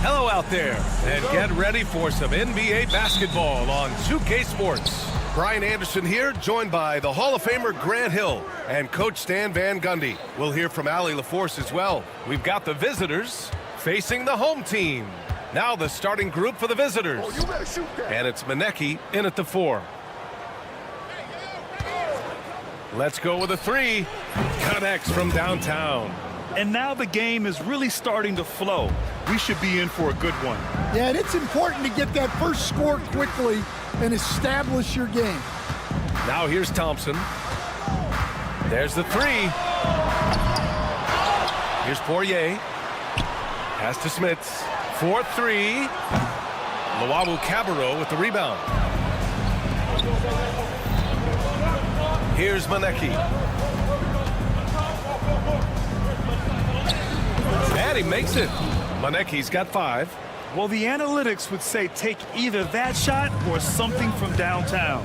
Hello out there, and get ready for some NBA basketball on 2K Sports. Brian Anderson here, joined by the Hall of Famer Grant Hill and Coach Stan Van Gundy. We'll hear from Allie LaForce as well. We've got the visitors facing the home team. Now the starting group for the visitors. And it's Manecki in at the 4. Let's go with a 3. Connects from downtown. And now the game is really starting to flow. We should be in for a good one. Yeah, and it's important to get that first score quickly and establish your game. Now here's Thompson. There's the 3. Here's Poirier. Pass to Smits. 4-3. Luwawu-Cabarrot with the rebound. Here's Manecki. And he makes it. Manecki's got 5. Well, the analytics would say take either that shot or something from downtown.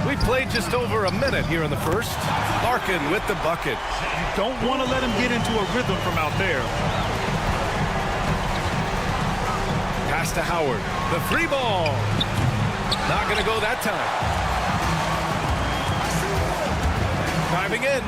We played just over a minute here in the first. Larkin with the bucket. You don't want to let him get into a rhythm from out there. Pass to Howard. The 3 ball. Not going to go that time. Driving in.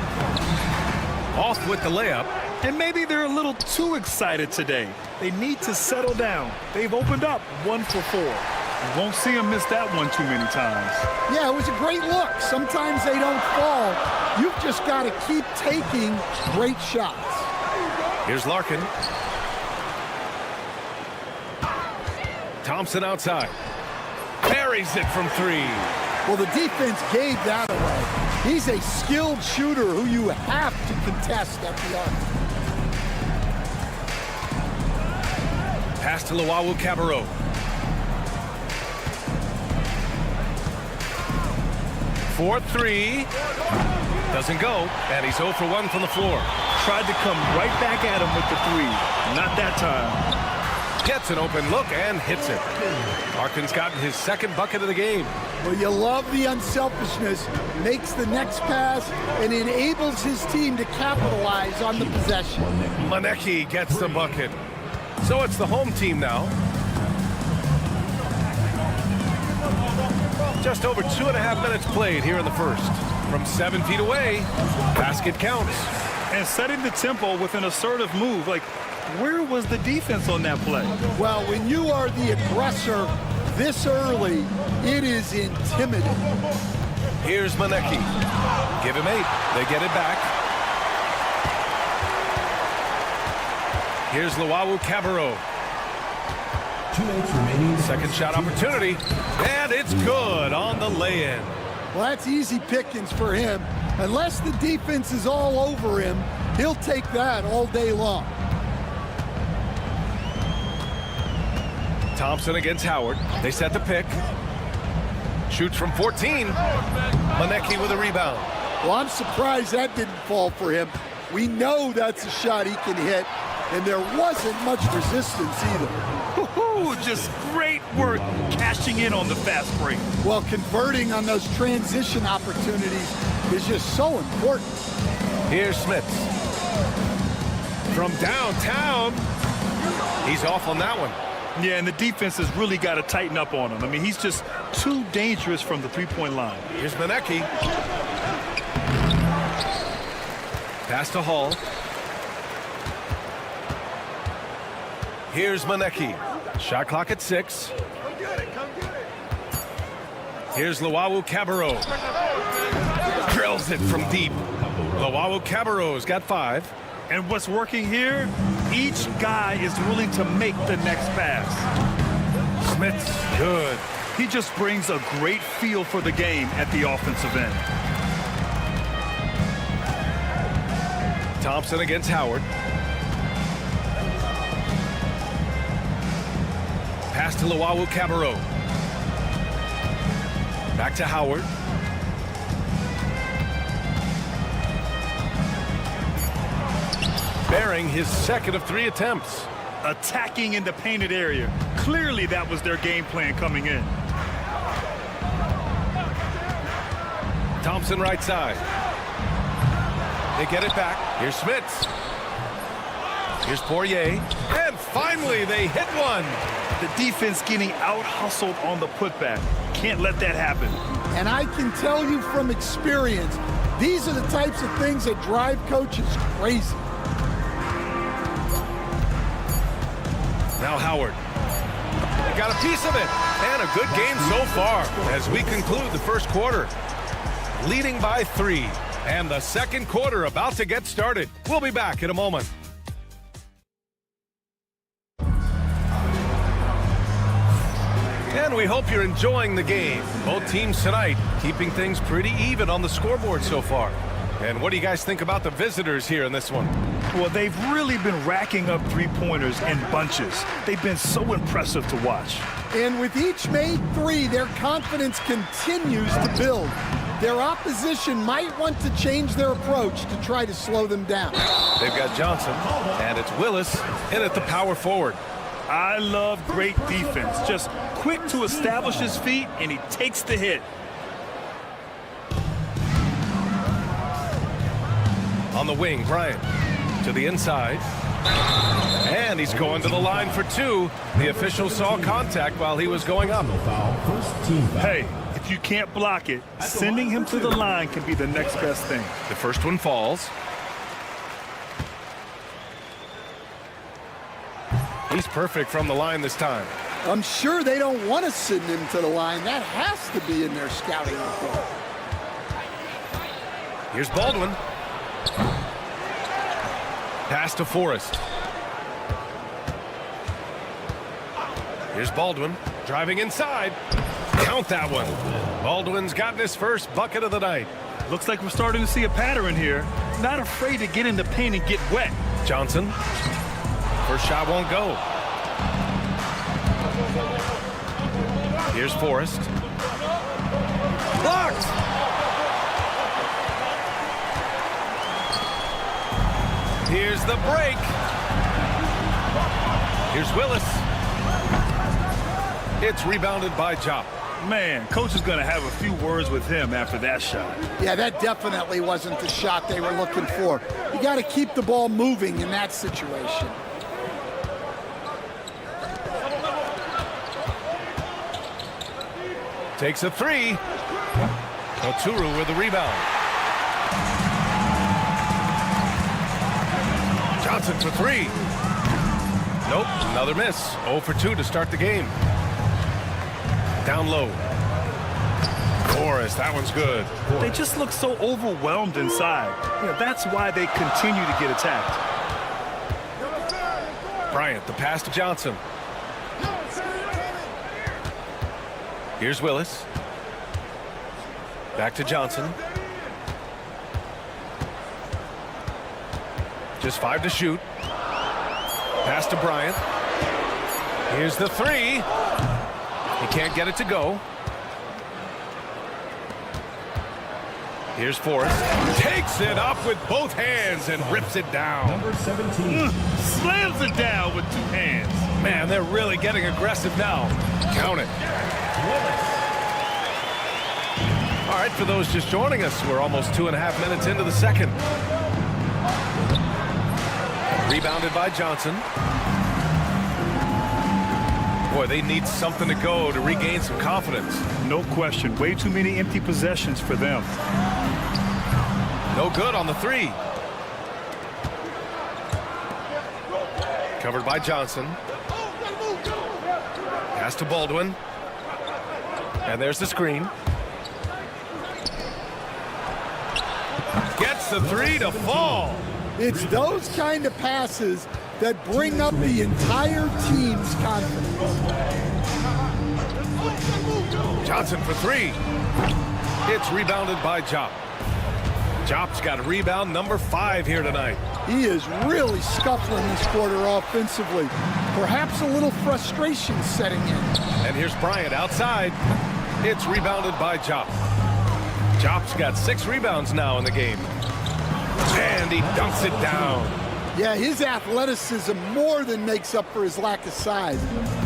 Off with the layup. And maybe they're a little too excited today. They need to settle down. They've opened up 1 for 4. You won't see them miss that one too many times. Yeah, it was a great look. Sometimes they don't fall. You've just got to keep taking great shots. Here's Larkin. Thompson outside. Buries it from 3. Well, the defense gave that away. He's a skilled shooter who you have to contest at the arc. Pass to Luwawu-Cabarrot. For 3. Doesn't go, and he's 0 for 1 from the floor. Tried to come right back at him with the 3. Not that time. Gets an open look and hits it. Larkin's gotten his 2nd bucket of the game. Well, you love the unselfishness. Makes the next pass and enables his team to capitalize on the possession. Manecki gets the bucket. So it's the home team now. Just over 2.5 minutes played here in the first. From 7 feet away, basket counts. And setting the tempo with an assertive move. Like, where was the defense on that play? Well, when you are the aggressor this early, it is intimidating. Here's Manecki. Give him 8. They get it back. Here's Luwawu-Cabarrot. 2 minutes remaining. Second shot opportunity. And it's good on the lay-in. Well, that's easy pickings for him. Unless the defense is all over him, he'll take that all day long. Thompson against Howard. They set the pick. Shoots from 14. Manecki with a rebound. Well, I'm surprised that didn't fall for him. We know that's a shot he can hit, and there wasn't much resistance either. Just great work cashing in on the fast break. Well, converting on those transition opportunities is just so important. Here's Smits. From downtown. He's off on that one. Yeah, and the defense has really got to tighten up on him. I mean, he's just too dangerous from the three-point line. Here's Manecki. Pass to Hall. Here's Manecki. Shot clock at 6. Here's Luwawu-Cabarrot. Drills it from deep. Luwawu-Cabarrot's got 5. And what's working here, each guy is willing to make the next pass. Smits, good. He just brings a great feel for the game at the offensive end. Thompson against Howard. Pass to Luwawu-Cabarrot. Back to Howard. Bearing his 2nd of 3 attempts. Attacking in the painted area. Clearly that was their game plan coming in. Thompson right side. They get it back. Here's Smits. Here's Poirier. And finally, they hit one. The defense getting out-hustled on the putback. Can't let that happen. And I can tell you from experience, these are the types of things that drive coaches crazy. Now Howard. They got a piece of it. And a good game so far as we conclude the first quarter. Leading by 3. And the second quarter about to get started. We'll be back in a moment. And we hope you're enjoying the game. Both teams tonight keeping things pretty even on the scoreboard so far. And what do you guys think about the visitors here in this one? Well, they've really been racking up three-pointers in bunches. They've been so impressive to watch. And with each made 3, their confidence continues to build. Their opposition might want to change their approach to try to slow them down. They've got Johnson, and it's Willis in at the power forward. I love great defense. Just quick to establish his feet, and he takes the hit. On the wing, Bryant to the inside. And he's going to the line for 2. The official saw contact while he was going up. Hey, if you can't block it, sending him to the line can be the next best thing. The first one falls. He's perfect from the line this time. I'm sure they don't want to send him to the line. That has to be in their scouting report. Here's Baldwin. Pass to Forrest. Here's Baldwin driving inside. Count that one. Baldwin's gotten his first bucket of the night. Looks like we're starting to see a pattern here. Not afraid to get in the paint and get wet. Johnson. First shot won't go. Here's Forrest. Blocked! Here's the break. Here's Willis. It's rebounded by Jop. Man, coach is going to have a few words with him after that shot. Yeah, that definitely wasn't the shot they were looking for. You got to keep the ball moving in that situation. Takes a 3. Oturu with the rebound. Johnson for 3. Nope, another miss. 0 for 2 to start the game. Down low. Forrest, that one's good. They just look so overwhelmed inside. Yeah, that's why they continue to get attacked. Bryant, the pass to Johnson. Here's Willis. Back to Johnson. Just 5 to shoot. Pass to Bryant. Here's the 3. He can't get it to go. Here's Forrest. Takes it up with both hands and rips it down. Number 17. Slams it down with 2 hands. Man, they're really getting aggressive now. Count it. All right, for those just joining us, we're almost 2.5 minutes into the second. Rebounded by Johnson. Boy, they need something to go to regain some confidence. No question. Way too many empty possessions for them. No good on the 3. Covered by Johnson. Pass to Baldwin. And there's the screen. Gets the 3 to fall. It's those kind of passes that bring up the entire team's confidence. Johnson for 3. It's rebounded by Jop. Jop's got rebound number 5 here tonight. He is really scuffling this quarter offensively. Perhaps a little frustration setting in. And here's Bryant outside. It's rebounded by Jop. Jop's got 6 rebounds now in the game. And he dunks it down. Yeah, his athleticism more than makes up for his lack of size.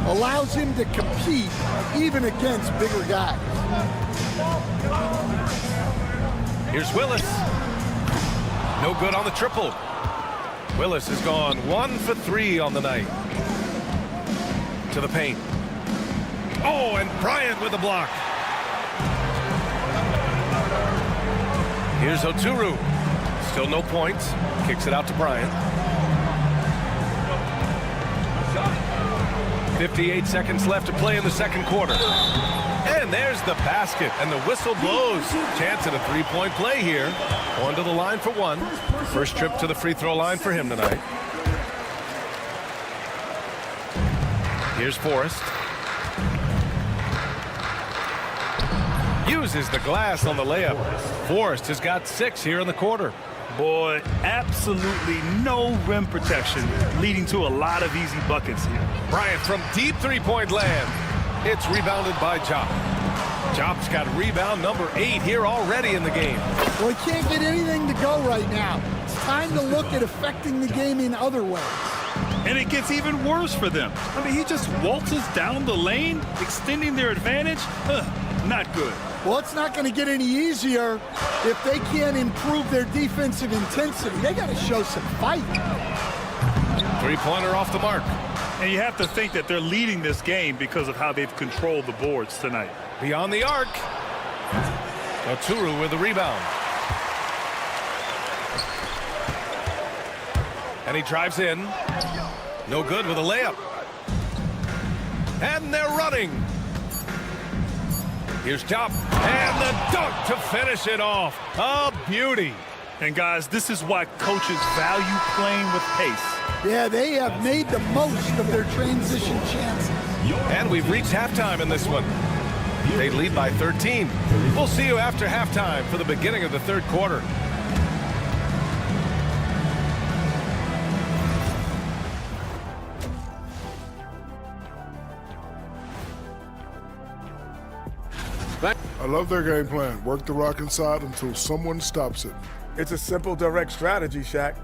Allows him to compete even against bigger guys. Here's Willis. No good on the triple. Willis has gone 1 for 3 on the night. To the paint. Oh, and Bryant with the block. Here's Oturu. Still no points. Kicks it out to Bryant. 58 seconds left to play in the second quarter. And there's the basket, and the whistle blows. Chance at a three-point play here. Going to the line for one. First trip to the free throw line for him tonight. Here's Forrest. Uses the glass on the layup. Forrest has got 6 here in the quarter. Boy, absolutely no rim protection, leading to a lot of easy buckets here. Bryant from deep three-point land. It's rebounded by Jop. Jop's got rebound number 8 here already in the game. Well, he can't get anything to go right now. It's time to look at affecting the game in other ways. And it gets even worse for them. I mean, he just waltzes down the lane, extending their advantage. Not good. Well, it's not going to get any easier if they can't improve their defensive intensity. They got to show some fight. Three-pointer off the mark. And you have to think that they're leading this game because of how they've controlled the boards tonight. Beyond the arc. Oturu with the rebound. And he drives in. No good with a layup. And they're running. Here's Jop. And the dunk to finish it off. A beauty. And guys, this is why coaches value playing with pace. Yeah, they have made the most of their transition chances. And we've reached halftime in this one. They lead by 13. We'll see you after halftime for the beginning of the third quarter. I love their game plan. Work the rock inside until someone stops it. It's a simple, direct strategy, Shaq.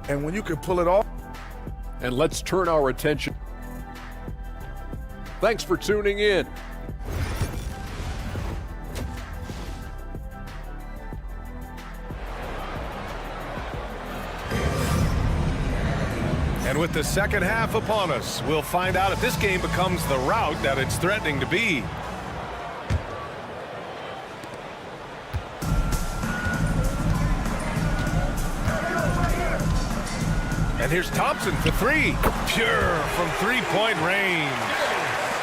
And when you can pull it off. And let's turn our attention. Thanks for tuning in. And with the second half upon us, we'll find out if this game becomes the rout that it's threatening to be. And here's Thompson for 3. Pure from three-point range.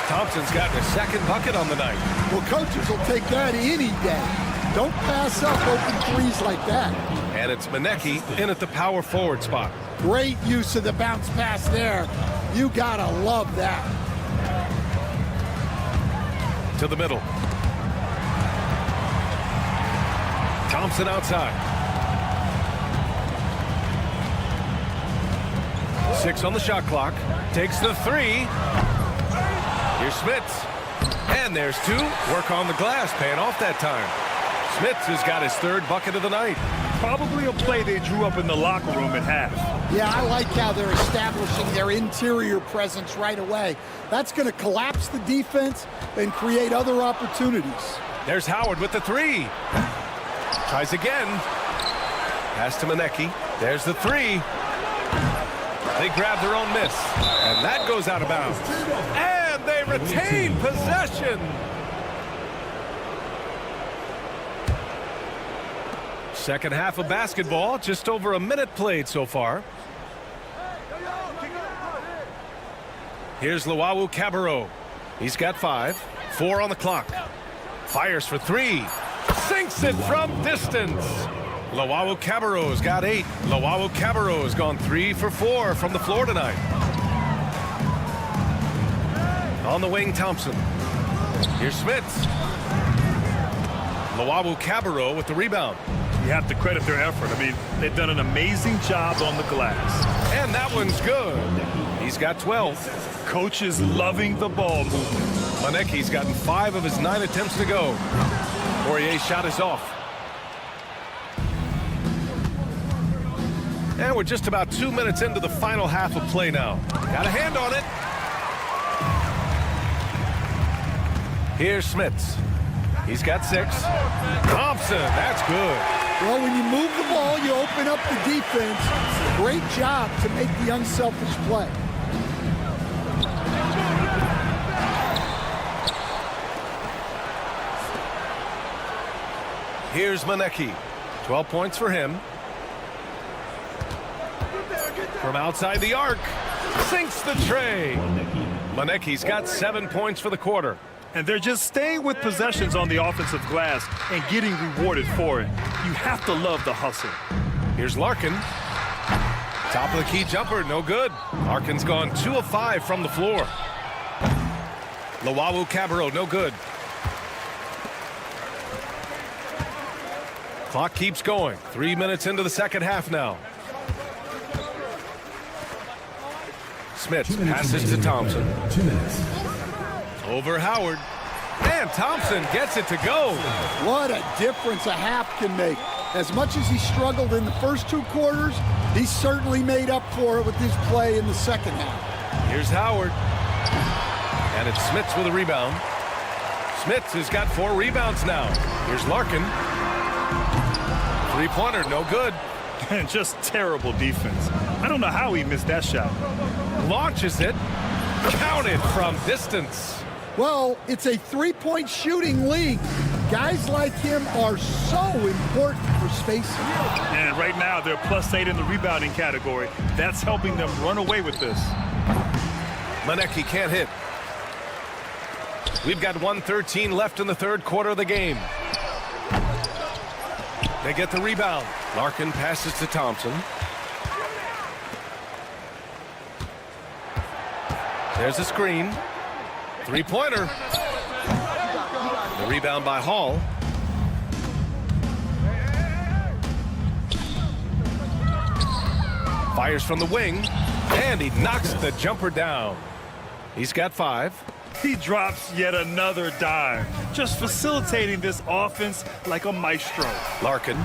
Thompson's gotten a second bucket on the night. Well, coaches will take that any day. Don't pass up open threes like that. And it's Manecki in at the power forward spot. Great use of the bounce pass there. You gotta love that. To the middle. Thompson outside. 6 on the shot clock. Takes the 3. Here's Smits. And there's 2. Work on the glass, paying off that time. Smits has got his 3rd bucket of the night. Probably a play they drew up in the locker room at half. Yeah, I like how they're establishing their interior presence right away. That's going to collapse the defense and create other opportunities. There's Howard with the 3. Tries again. Pass to Manecki. There's the 3. They grab their own miss. And that goes out of bounds. And they retain possession. Second half of basketball, just over a minute played so far. Here's Luau Cabarro. He's got 5. 4 on the clock. Fires for 3. Sinks it from distance. Luau Cabarro's got 8. Luau Cabarro's gone 3 for 4 from the floor tonight. On the wing, Thompson. Here's Smits. Luau Cabarro with the rebound. You have to credit their effort. I mean, they've done an amazing job on the glass. And that one's good. He's got 12. Coach is loving the ball movement. Manecki's gotten 5 of his 9 attempts to go. Poirier's shot is off. And we're just about 2 minutes into the final half of play now. Got a hand on it. Here's Smits. He's got 6. Thompson, that's good. Well, when you move the ball, you you open up the defense. Great job to make the unselfish play. Here's Manecki. 12 points for him. From outside the arc, sinks the tray. Manecki's got 7 points for the quarter. And they're just staying with possessions on the offensive glass and getting rewarded for it. You have to love the hustle. Here's Larkin. Top of the key jumper, no good. Larkin's gone 2 of 5 from the floor. Lawawu Cabarro, no good. Clock keeps going. 3 minutes into the second half now. Smith passes to Thompson. 2 minutes. Over Howard. And Thompson gets it to go. What a difference a half can make. As much as he struggled in the first 2 quarters, he certainly made up for it with his play in the second half. Here's Howard. And it's Smits with a rebound. Smits has got 4 rebounds now. Here's Larkin. Three-pointer, no good. And just terrible defense. I don't know how he missed that shot. Launches it. Counted from distance. Well, it's a three-point shooting league. Guys like him are so important for spacing. And right now, they're +8 in the rebounding category. That's helping them run away with this. Manecki can't hit. We've got 1:13 left in the third quarter of the game. They get the rebound. Larkin passes to Thompson. There's a screen. Three-pointer. The rebound by Hall. Fires from the wing, and he knocks the jumper down. He's got 5. He drops yet another dime, just facilitating this offense like a maestro. Larkin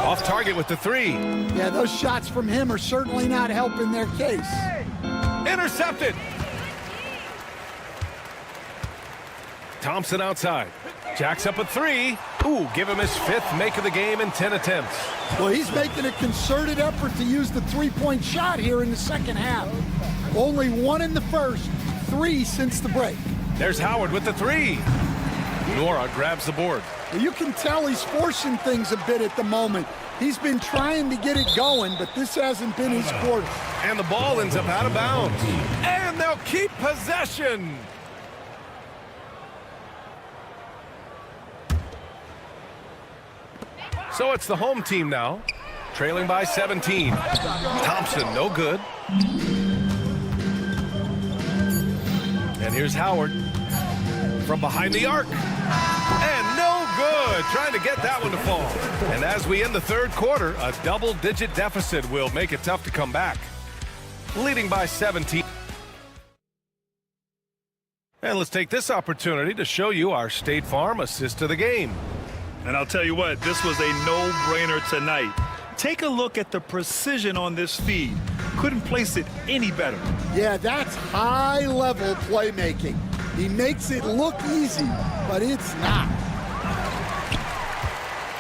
off target with the 3. Yeah, those shots from him are certainly not helping their case. Intercepted. Thompson outside. Jacks up a 3. Ooh, give him his 5th make of the game in 10 attempts. Well, he's making a concerted effort to use the three-point shot here in the second half. Only 1 in the first, 3 since the break. There's Howard with the 3. Nora grabs the board. Well, you can tell he's forcing things a bit at the moment. He's been trying to get it going, but this hasn't been his quarter. And the ball ends up out of bounds. And they'll keep possession. So it's the home team now, trailing by 17. Thompson, no good. And here's Howard from behind the arc. And no good, trying to get that one to fall. And as we end the third quarter, a double-digit deficit will make it tough to come back. Leading by 17. And let's take this opportunity to show you our State Farm assist of the game. And I'll tell you what, this was a no-brainer tonight. Take a look at the precision on this feed. Couldn't place it any better. Yeah, that's high-level playmaking. He makes it look easy, but it's not.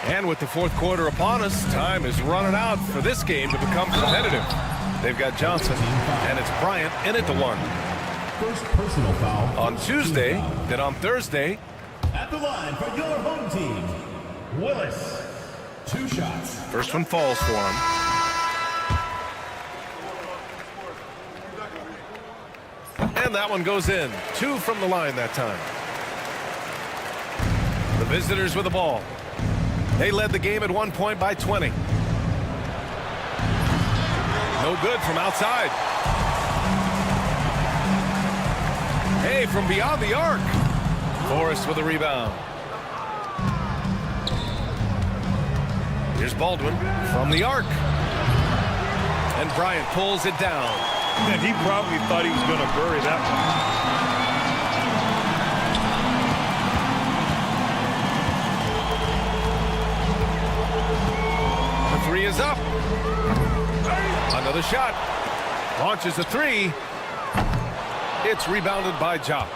And with the fourth quarter upon us, time is running out for this game to become competitive. They've got Johnson, and it's Bryant in at the 1. First personal foul. On Tuesday, then on Thursday. At the line for your home team, Willis. 2 shots. First one falls for him. And that one goes in. 2 from the line that time. The visitors with the ball. They led the game at one point by 20. No good from outside. Hey, from beyond the arc. Forrest with a rebound. Here's Baldwin from the arc. And Bryant pulls it down. And he probably thought he was going to bury that one. The 3 is up. Another shot. Launches a 3. It's rebounded by Jop.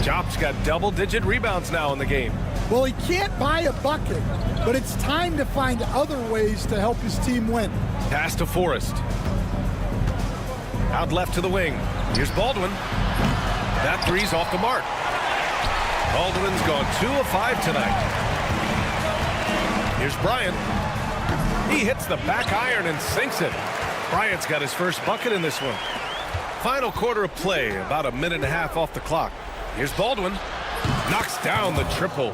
Jop's got double-digit rebounds now in the game. Well, he can't buy a bucket, but it's time to find other ways to help his team win. Pass to Forrest. Out left to the wing. Here's Baldwin. That three's off the mark. Baldwin's gone 2 of 5 tonight. Here's Bryant. He hits the back iron and sinks it. Bryant's got his first bucket in this one. Final quarter of play, about a minute and a half off the clock. Here's Baldwin. Knocks down the triple.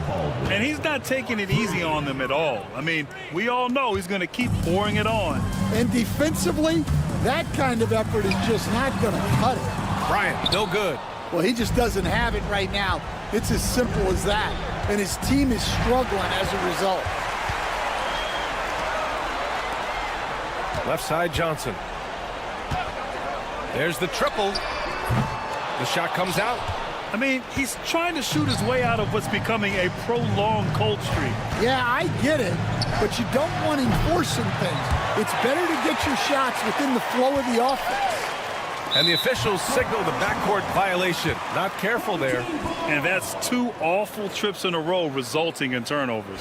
And he's not taking it easy on them at all. I mean, we all know he's going to keep pouring it on. And defensively, that kind of effort is just not going to cut it. Bryant, no good. Well, he just doesn't have it right now. It's as simple as that. And his team is struggling as a result. Left side, Johnson. There's the triple. The shot comes out. I mean, he's trying to shoot his way out of what's becoming a prolonged cold streak. Yeah, I get it, but you don't want him forcing things. It's better to get your shots within the flow of the offense. And the officials signal the backcourt violation. Not careful there. And that's 2 awful trips in a row resulting in turnovers.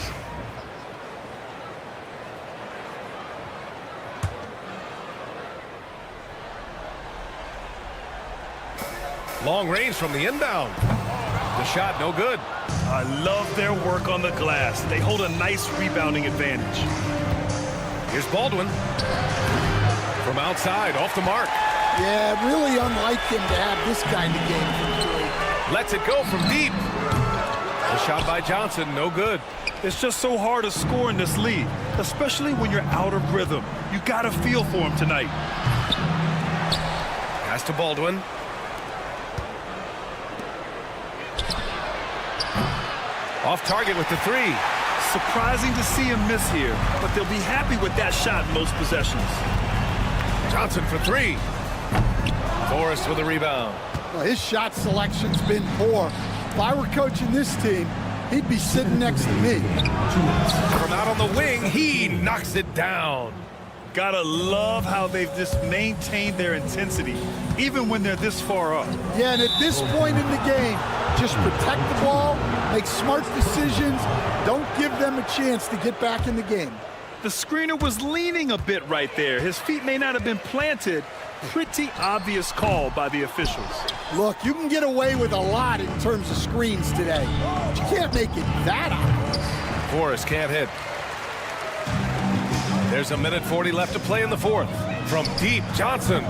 Long range from the inbound. The shot no good. I love their work on the glass. They hold a nice rebounding advantage. Here's Baldwin. From outside, off the mark. Yeah, really unlike him to have this kind of game from 3. Lets it go from deep. The shot by Johnson, no good. It's just so hard to score in this league, especially when you're out of rhythm. You got to feel for him tonight. Pass to Baldwin. Off target with the 3. Surprising to see him miss here, but they'll be happy with that shot most possessions. Johnson for 3. Forrest with a rebound. Well, his shot selection's been poor. If I were coaching this team, he'd be sitting next to me. From out on the wing, he knocks it down. Gotta love how they've just maintained their intensity, even when they're this far up. Yeah, and at this point in the game, just protect the ball, make smart decisions, don't give them a chance to get back in the game. The screener was leaning a bit right there. His feet may not have been planted. Pretty obvious call by the officials. Look, you can get away with a lot in terms of screens today, but you can't make it that obvious. Forrest can't hit. There's a minute 40 left to play in the 4th. From deep, Johnson.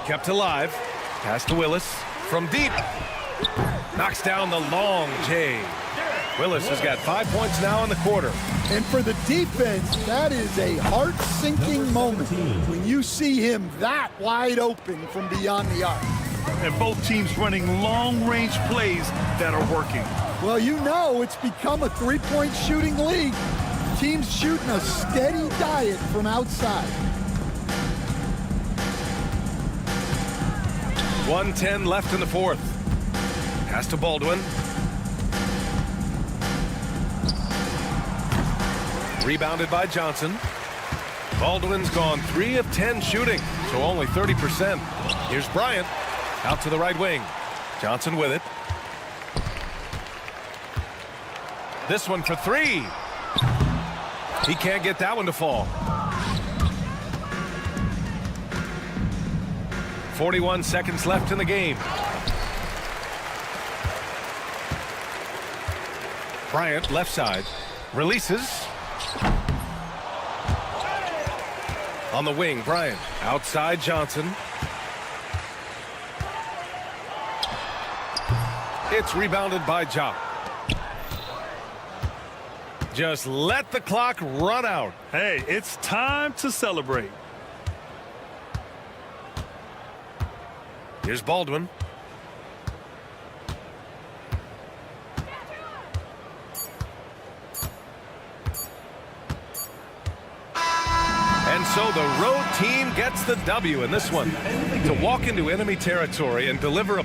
Kept alive. Pass to Willis. From deep. Knocks down the long J. Willis has got 5 points now in the quarter. And for the defense, that is a heart-sinking moment when you see him that wide open from beyond the arc. And both teams running long-range plays that are working. Well, you know it's become a three-point shooting league. Teams shooting a steady diet from outside. 1:10 left in the 4th. Pass to Baldwin. Rebounded by Johnson. Baldwin's gone 3 of 10 shooting, so only 30%. Here's Bryant. Out to the right wing. Johnson with it. This one for 3. He can't get that one to fall. 41 seconds left in the game. Bryant, left side. Releases. On the wing, Bryant. Outside, Johnson. It's rebounded by Ja. Just let the clock run out. Hey, it's time to celebrate. Here's Baldwin. And so the road team gets the W in this one. To walk into enemy territory and deliver a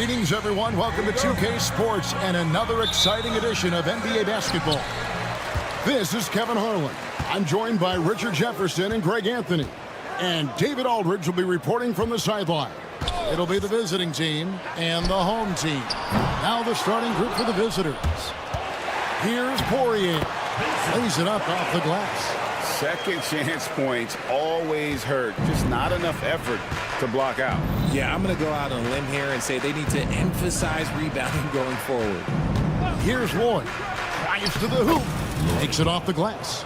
Greetings, everyone. Welcome to 2K Sports and another exciting edition of NBA basketball. This is Kevin Harlan. I'm joined by Richard Jefferson and Greg Anthony. And David Aldridge will be reporting from the sideline. It'll be the visiting team and the home team. Now the starting group for the visitors. Here's Poirier. Lays it up off the glass. Second chance points always hurt. Just not enough effort to block out. Yeah, I'm going to go out on a limb here and say they need to emphasize rebounding going forward. Here's Lloyd. Drives to the hoop. Takes it off the glass.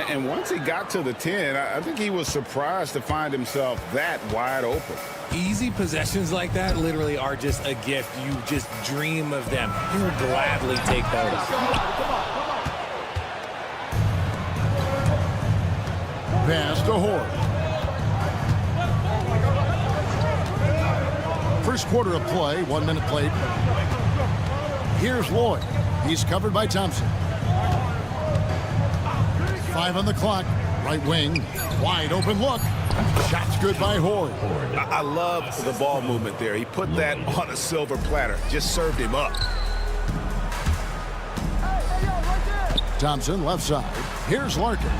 And once he got to the 10, I think he was surprised to find himself that wide open. Easy possessions like that literally are just a gift. You just dream of them. He'll gladly take those. Pass to Horde. First quarter of play, 1 minute played. Here's Lloyd. He's covered by Thompson. 5 on the clock. Right wing. Wide open look. Shot's good by Horde. I love the ball movement there. He put that on a silver platter. Just served him up. Thompson left side. Here's Larkin.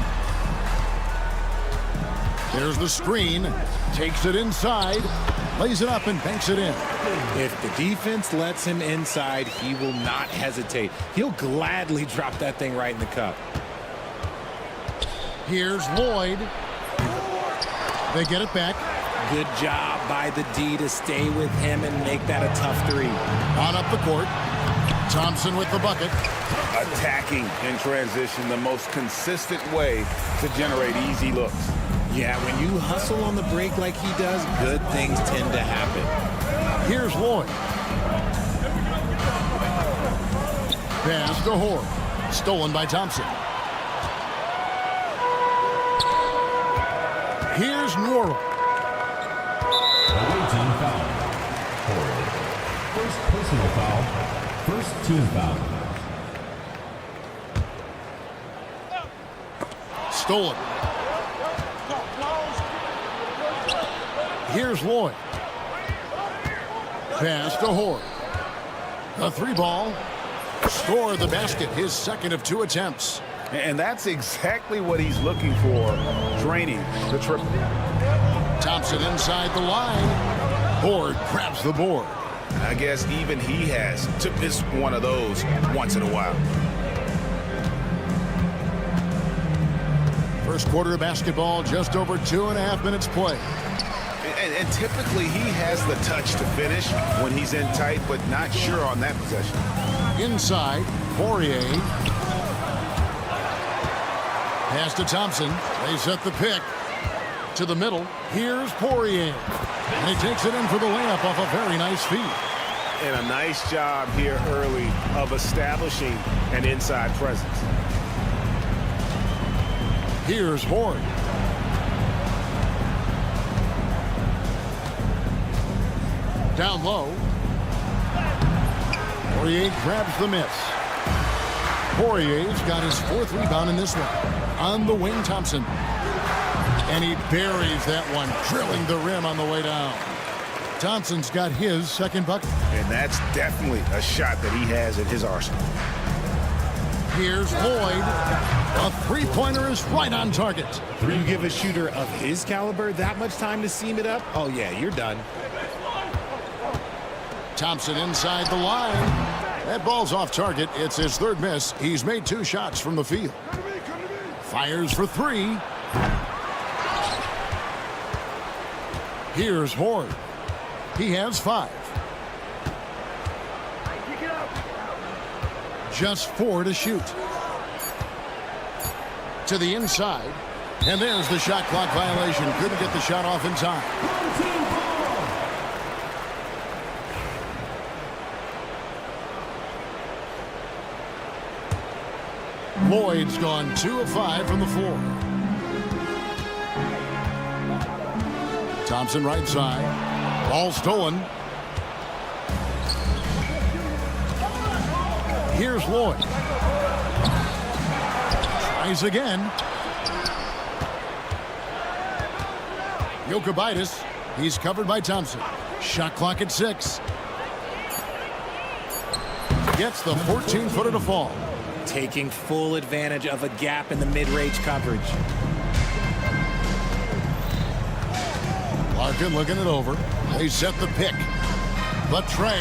There's the screen. Takes it inside. Lays it up and banks it in. If the defense lets him inside, he will not hesitate. He'll gladly drop that thing right in the cup. Here's Lloyd. They get it back. Good job by the D to stay with him and make that a tough three. On up the court. Thompson with the bucket. Attacking in transition, the most consistent way to generate easy looks. Yeah, when you hustle on the break like he does, good things tend to happen. Here's Lloyd. Pass to Horde. Stolen by Thompson. Here's Yoru. Away team foul. Horde. First personal foul. First team foul. Stolen. Here's Lloyd. Pass to Horde. A 3-ball. Score the basket, his second of 2 attempts. And that's exactly what he's looking for, draining the triple. Thompson inside the line. Horde grabs the board. I guess even he has to miss one of those once in a while. First quarter of basketball, just over 2.5 minutes play. And typically he has the touch to finish when he's in tight, but not sure on that possession. Inside, Poirier. Pass to Thompson. They set the pick to the middle. Here's Poirier. And he takes it in for the layup off a very nice feed. And a nice job here early of establishing an inside presence. Here's Horde. Down low. Poirier grabs the miss. Poirier's got his 4th rebound in this one. On the wing, Thompson. And he buries that one, drilling the rim on the way down. Thompson's got his second bucket. And that's definitely a shot that he has in his arsenal. Here's Lloyd. A 3-pointer is right on target. You give a shooter of his caliber that much time to seam it up? Oh, yeah, you're done. Thompson inside the line. That ball's off target. It's his 3rd miss. He's made 2 shots from the field. Fires for 3. Here's Horde. He has 5. Just 4 to shoot. To the inside. And there's the shot clock violation. Couldn't get the shot off in time. Lloyd's gone 2 of 5 from the floor. Thompson right side. Ball stolen. Here's Lloyd. Tries again. Jokic. He's covered by Thompson. Shot clock at 6. gets the 14-footer to fall. Taking full advantage of a gap in the mid-range coverage. Larkin looking it over. They set the pick. But Trey,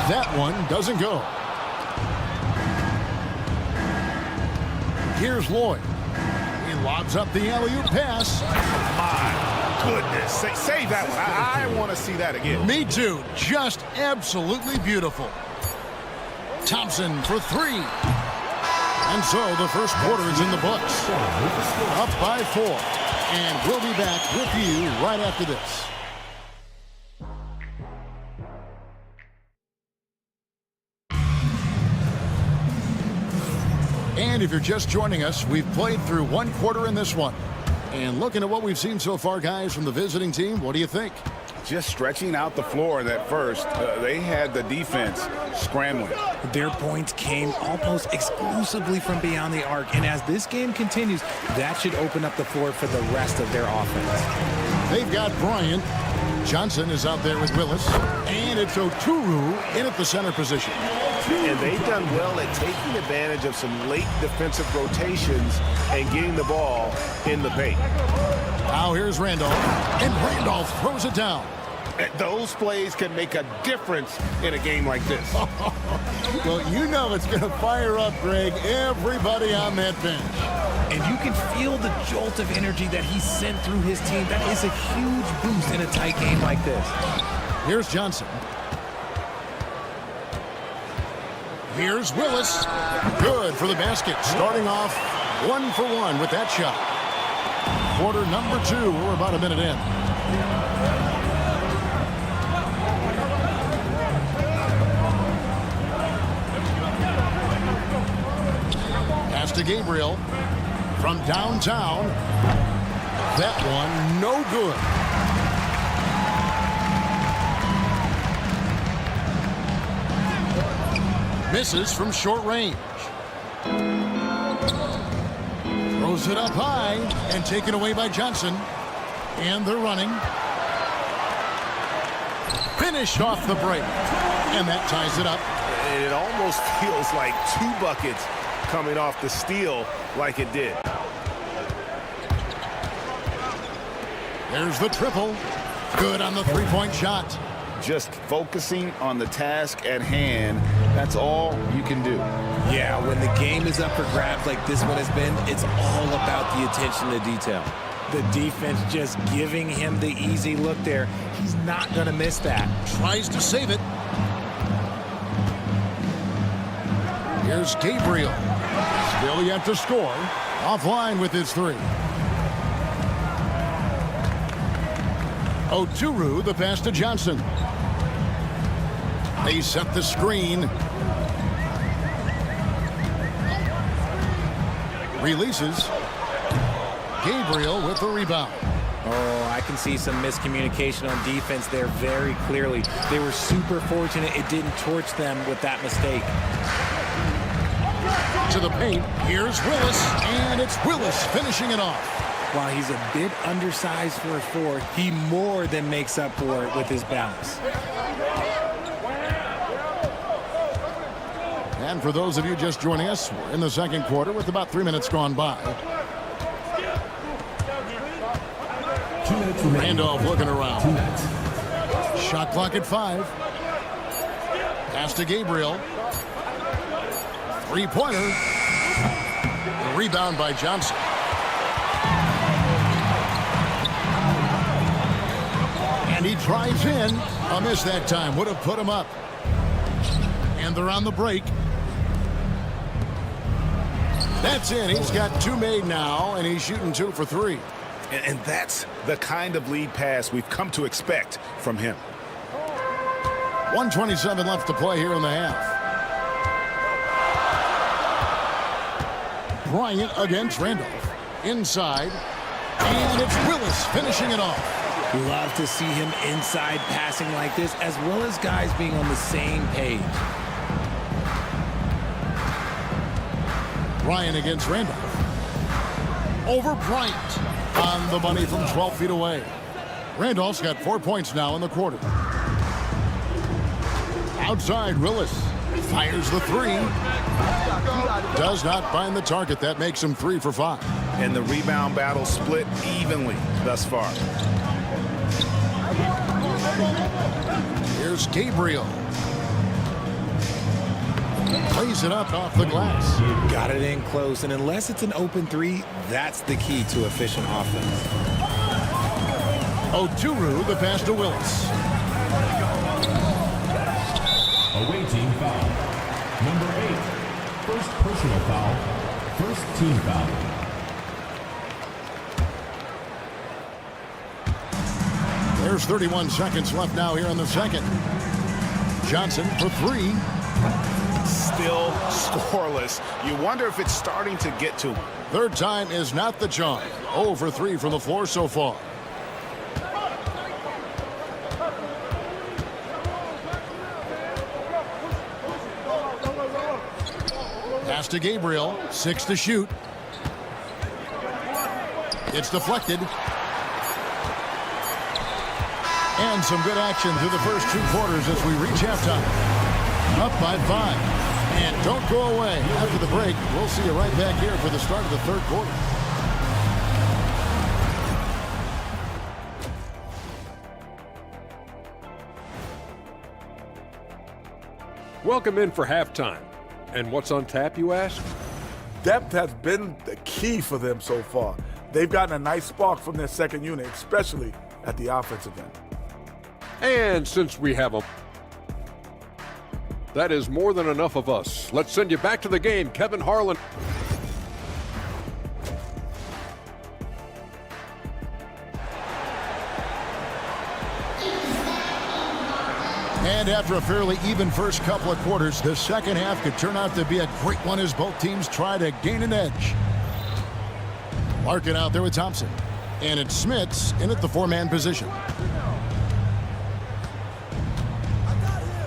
that one doesn't go. Here's Lloyd. He lobs up the alley-oop pass. My goodness. Save that one. I want to see that again. Me too. Just absolutely beautiful. Thompson for three. And so the first quarter is in the books. Up by 4. And we'll be back with you right after this. And if you're just joining us, we've played through one quarter in this one. And looking at what we've seen so far, guys, from the visiting team, what do you think? Just stretching out the floor in that first. They had the defense scrambling. Their points came almost exclusively from beyond the arc. And as this game continues, that should open up the floor for the rest of their offense. They've got Bryant. Johnson is out there with Willis. And it's Oturu in at the center position. And they've done well at taking advantage of some late defensive rotations and getting the ball in the paint. Now here's Randolph. And Randolph throws it down. Those plays can make a difference in a game like this. Well, you know it's going to fire up, Greg, everybody on that bench. And you can feel the jolt of energy that he sent through his team. That is a huge boost in a tight game like this. Here's Johnson. Here's Willis. Good for the basket. Starting off 1 for 1 with that shot. Quarter number 2. We're about a minute in. Pass to Gabriel from downtown. That one no good. Misses from short range. Throws it up high and taken away by Johnson. And they're running. Finished off the break. And that ties it up. And it almost feels like 2 buckets coming off the steal like it did. There's the triple. Good on the three-point shot. Just focusing on the task at hand, that's all you can do. Yeah, when the game is up for grabs like this one has been, it's all about the attention to detail. The defense just giving him the easy look there. He's not going to miss that. Tries to save it. Here's Gabriel. Still yet to score. Offline with his 3. Oturu, the pass to Johnson. They set the screen. Releases. Gabriel with the rebound. Oh, I can see some miscommunication on defense there very clearly. They were super fortunate it didn't torch them with that mistake. To the paint. Here's Willis. And it's Willis finishing it off. While he's a bit undersized for a 4, he more than makes up for it with his balance. And for those of you just joining us, we're in the second quarter with about 3 minutes gone by. Randolph looking around. Shot clock at 5. Pass to Gabriel. Three-pointer. The rebound by Johnson. And he drives in. A miss that time. Would have put him up. And they're on the break. That's in. He's got 2 made now, and he's shooting 2 for 3. And that's the kind of lead pass we've come to expect from him. 1:27 left to play here in the half. Bryant against Randolph. Inside. And it's Willis finishing it off. Love to see him inside passing like this, as well as guys being on the same page. Bryant against Randolph. Over Bryant. On the money from 12 feet away. Randolph's got 4 points now in the quarter. Outside, Willis fires the three. Does not find the target. That makes him 3 for 5. And the rebound battle split evenly thus far. Here's Gabriel. Plays it up off the glass. Got it in close, and unless it's an open three, that's the key to efficient offense. Oturu, the pass to Willis. Awaiting foul. Number 8. First personal foul. First team foul. There's 31 seconds left now here in the second. Johnson for 3. Still scoreless. You wonder if it's starting to get to him. Third time is not the charm. 0 for 3 from the floor so far. Pass to Gabriel. 6 to shoot. It's deflected. And some good action through the first 2 quarters as we reach halftime. Up by 5. And don't go away. After the break, we'll see you right back here for the start of the third quarter. Welcome in for halftime. And what's on tap, you ask? Depth has been the key for them so far. They've gotten a nice spark from their second unit, especially at the offensive end. And since we have them, that is more than enough of us. Let's send you back to the game, Kevin Harlan. And after a fairly even first couple of quarters, the second half could turn out to be a great one as both teams try to gain an edge. Larkin out there with Thompson. And it's Smits in at the 4-man position.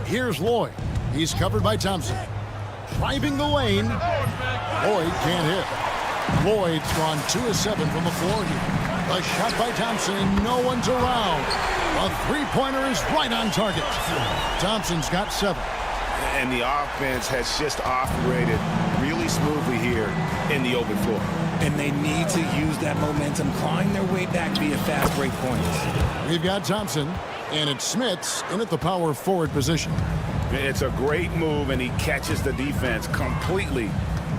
Here's Lloyd. He's covered by Thompson. Driving the lane. Lloyd can't hit. Lloyd's gone 2 of 7 from the floor here. A shot by Thompson and no one's around. A three-pointer is right on target. Thompson's got 7. And the offense has just operated really smoothly here in the open floor. And they need to use that momentum, climb their way back via fast break points. We've got Thompson, and it's Smits in at the power forward position. It's a great move, and he catches the defense completely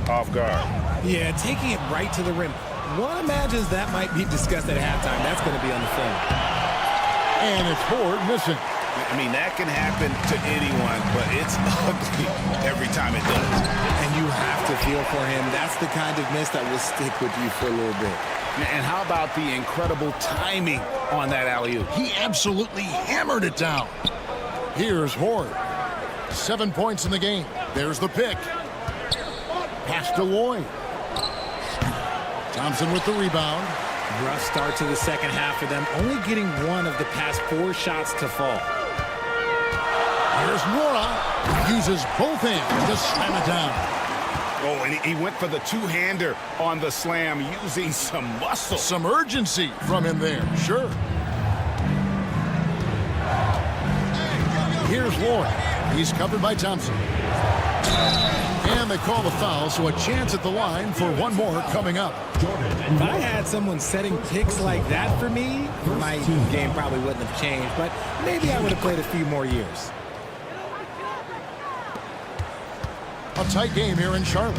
off guard. Yeah, taking it right to the rim. One imagines that might be discussed at halftime. That's going to be on the film. And it's Ford missing. I mean, that can happen to anyone, but it's ugly every time it does. And you have to feel for him. That's the kind of miss that will stick with you for a little bit. And how about the incredible timing on that alley-oop? He absolutely hammered it down. Here's Horde. 7 points in the game. There's the pick. Pass to Lloyd. Thompson with the rebound. Rough start to the second half for them, only getting 1 of the past 4 shots to fall. Here's Nora. Uses both hands to slam it down. Oh, and he went for the two-hander on the slam, using some muscle. Some urgency from him there, sure. Here's Lloyd. He's covered by Thompson. And they call the foul, so a chance at the line for one more coming up. If I had someone setting picks like that for me, my game probably wouldn't have changed, but maybe I would have played a few more years. A tight game here in Charlotte.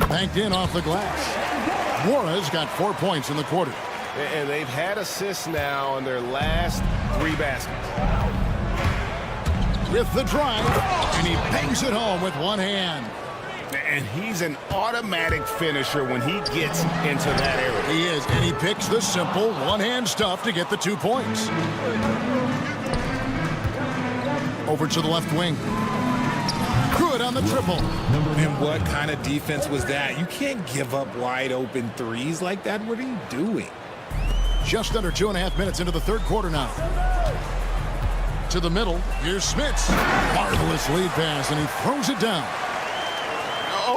Banked in off the glass. Mora's got 4 points in the quarter. And they've had assists now on their last 3 baskets. With the drive, and he bangs it home with one hand. And he's an automatic finisher when he gets into that area. He is, and he picks the simple one-hand stuff to get the 2 points. Over to the left wing. Good on the triple. And what kind of defense was that? You can't give up wide open threes like that. What are you doing? Just under 2.5 minutes into the third quarter now. To the middle, here's Smits. Marvelous lead pass, and he throws it down.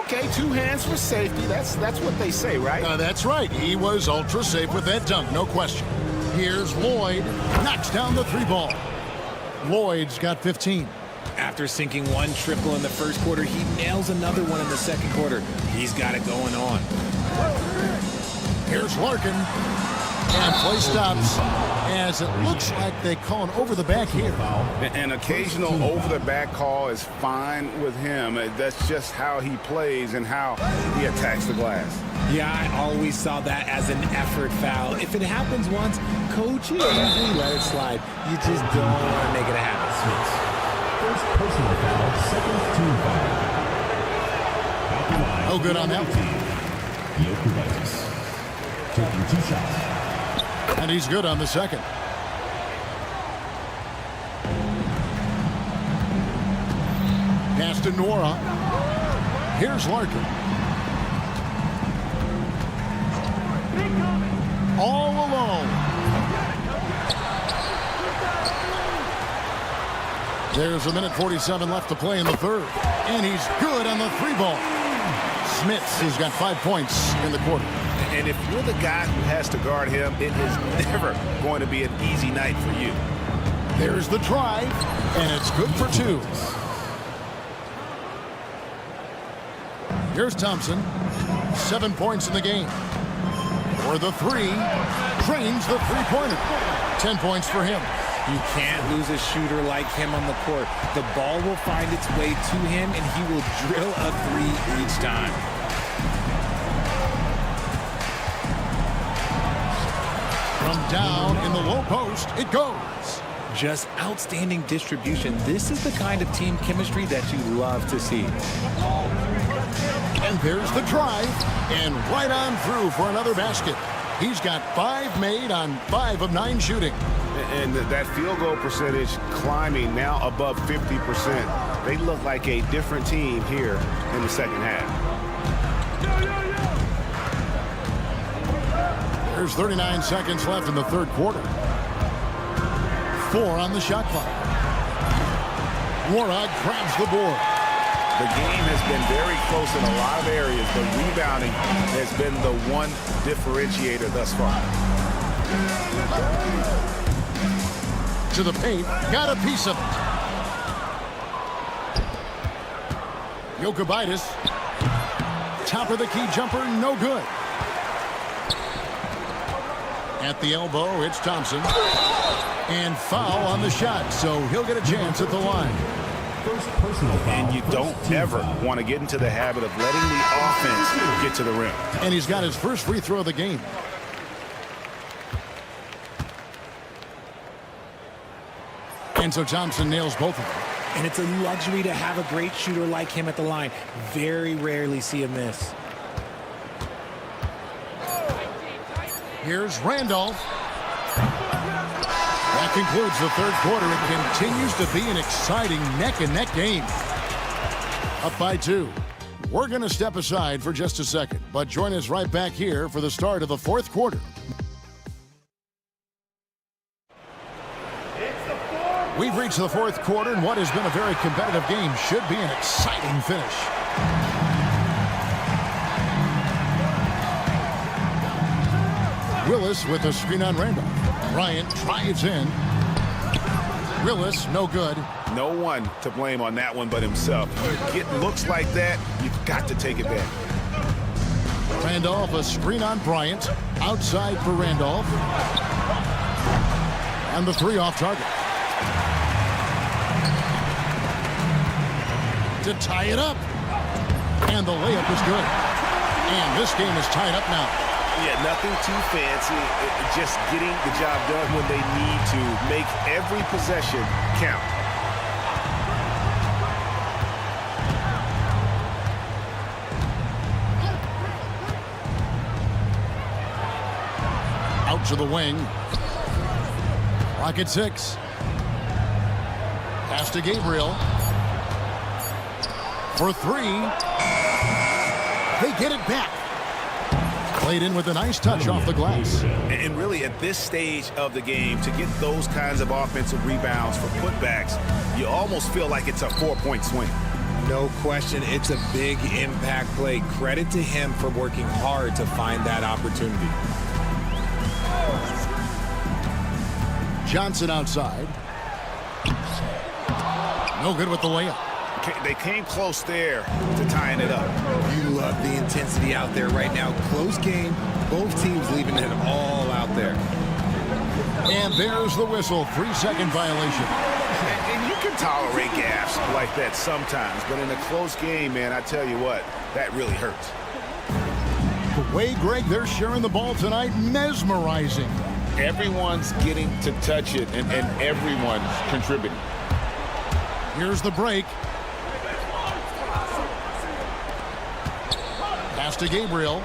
Okay, 2 hands for safety. That's what they say, right? That's right. He was ultra safe with that dunk, no question. Here's Lloyd. Knocks down the three ball. Lloyd's got 15. After sinking one triple in the first quarter, he nails another one in the second quarter. He's got it going on. Here's Larkin. And play stops as it looks like they call an over the back here. An occasional over the back call is fine with him. That's just how he plays and how he attacks the glass. Yeah, I always saw that as an effort foul. If it happens once, coaches usually let it slide. You just don't want to make it a habit. First personal foul, second team foul. No good on that one. Yoru taking 2 shots. And he's good on the second. Pass to Nora. Here's Larkin. All alone. There's 1:47 left to play in the third. And he's good on the three ball. Smits has got 5 points in the quarter. And if you're the guy who has to guard him, it is never going to be an easy night for you. There's the drive, and it's good for 2. Here's Thompson. 7 points in the game. For the three, drains the three-pointer. 10 points for him. You can't lose a shooter like him on the court. The ball will find its way to him, and he will drill a three each time. From down in the low post, it goes. Just outstanding distribution. This is the kind of team chemistry that you love to see. And there's the drive, and right on through for another basket. He's got 5 made on 5 of 9 shooting. And that field goal percentage climbing now above 50%. They look like a different team here in the second half. There's 39 seconds left in the third quarter. 4 on the shot clock. Warnock grabs the board. The game has been very close in a lot of areas, but rebounding has been the one differentiator thus far. To the paint, got a piece of it. Jokic, top of the key jumper, no good. At the elbow, it's Thompson. And foul on the shot, so he'll get a chance at the line. First personal foul. And you don't ever want to get into the habit of letting the offense get to the rim. And he's got his first free throw of the game. And so Thompson nails both of them. And it's a luxury to have a great shooter like him at the line. Very rarely see him miss. Here's Randolph. That concludes the third quarter. It continues to be an exciting neck-and-neck game. Up by 2. We're going to step aside for just a second, but join us right back here for the start of the fourth quarter. We've reached the fourth quarter, and what has been a very competitive game should be an exciting finish. Willis with a screen on Randolph. Bryant drives in. Willis, no good. No one to blame on that one but himself. You get looks like that, you've got to take it back. Randolph, a screen on Bryant. Outside for Randolph. And the 3 off target. To tie it up. And the layup is good. And this game is tied up now. Yeah, nothing too fancy. Just getting the job done when they need to. Make every possession count. Out to the wing. Clock at 6. Pass to Gabriel. For 3. They get it back. Played in with a nice touch off the glass. And really, at this stage of the game, to get those kinds of offensive rebounds for putbacks, you almost feel like it's a 4-point swing. No question, it's a big impact play. Credit to him for working hard to find that opportunity. Johnson outside. No good with the layup. They came close there to tying it up. You love the intensity out there right now. Close game. Both teams leaving it all out there. And there's the whistle. 3-second violation. And you can tolerate gaffes like that sometimes, but in a close game, man, I tell you what, that really hurts. The way, Greg, they're sharing the ball tonight, mesmerizing. Everyone's getting to touch it, and everyone's contributing. Here's the break. Pass to Gabriel.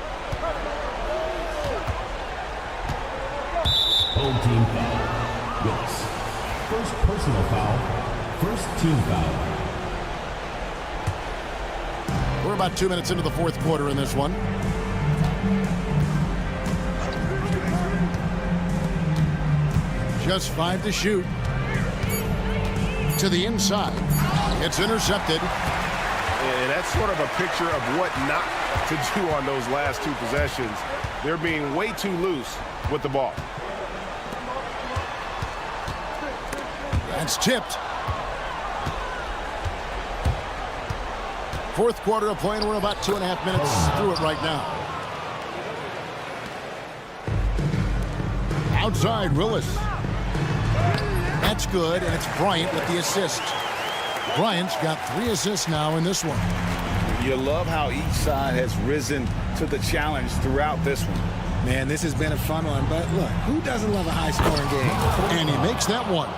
Home team foul. Willis. First personal foul. First team foul. We're about 2 minutes into the fourth quarter in this one. Just 5 to shoot. To the inside. It's intercepted. And that's sort of a picture of what not to do on those last two possessions. They're being way too loose with the ball. That's tipped. Fourth quarter of play, and we're about 2.5 minutes through it right now. Outside, Willis. That's good, and it's Bryant with the assist. Bryant's got 3 assists now in this one. You love how each side has risen to the challenge throughout this one. Man, this has been a fun one, but look, who doesn't love a high-scoring game? And he makes that one.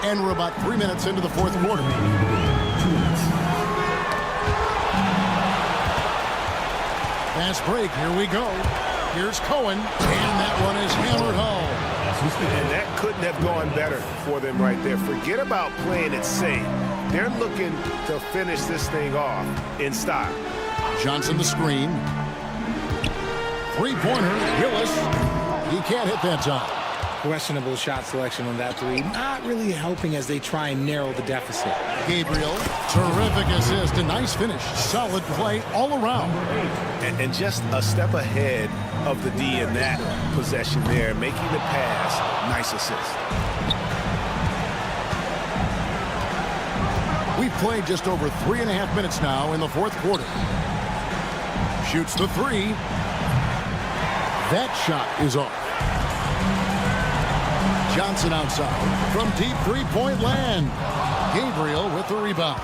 And we're about 3 minutes into the fourth quarter. Fast break, here we go. Here's Cohen, and that one is hammered home. And that couldn't have gone better for them right there. Forget about playing it safe. They're looking to finish this thing off in style. Johnson the screen. Three-pointer, Willis. He can't hit that time. Questionable shot selection on that three. Not really helping as they try and narrow the deficit. Gabriel, terrific assist. A nice finish. Solid play all around. And just a step ahead of the D in that possession there, making the pass. Nice assist. We've played just over 3.5 minutes now in the fourth quarter. Shoots the three. That shot is off. Johnson outside from deep three-point land. Gabriel with the rebound.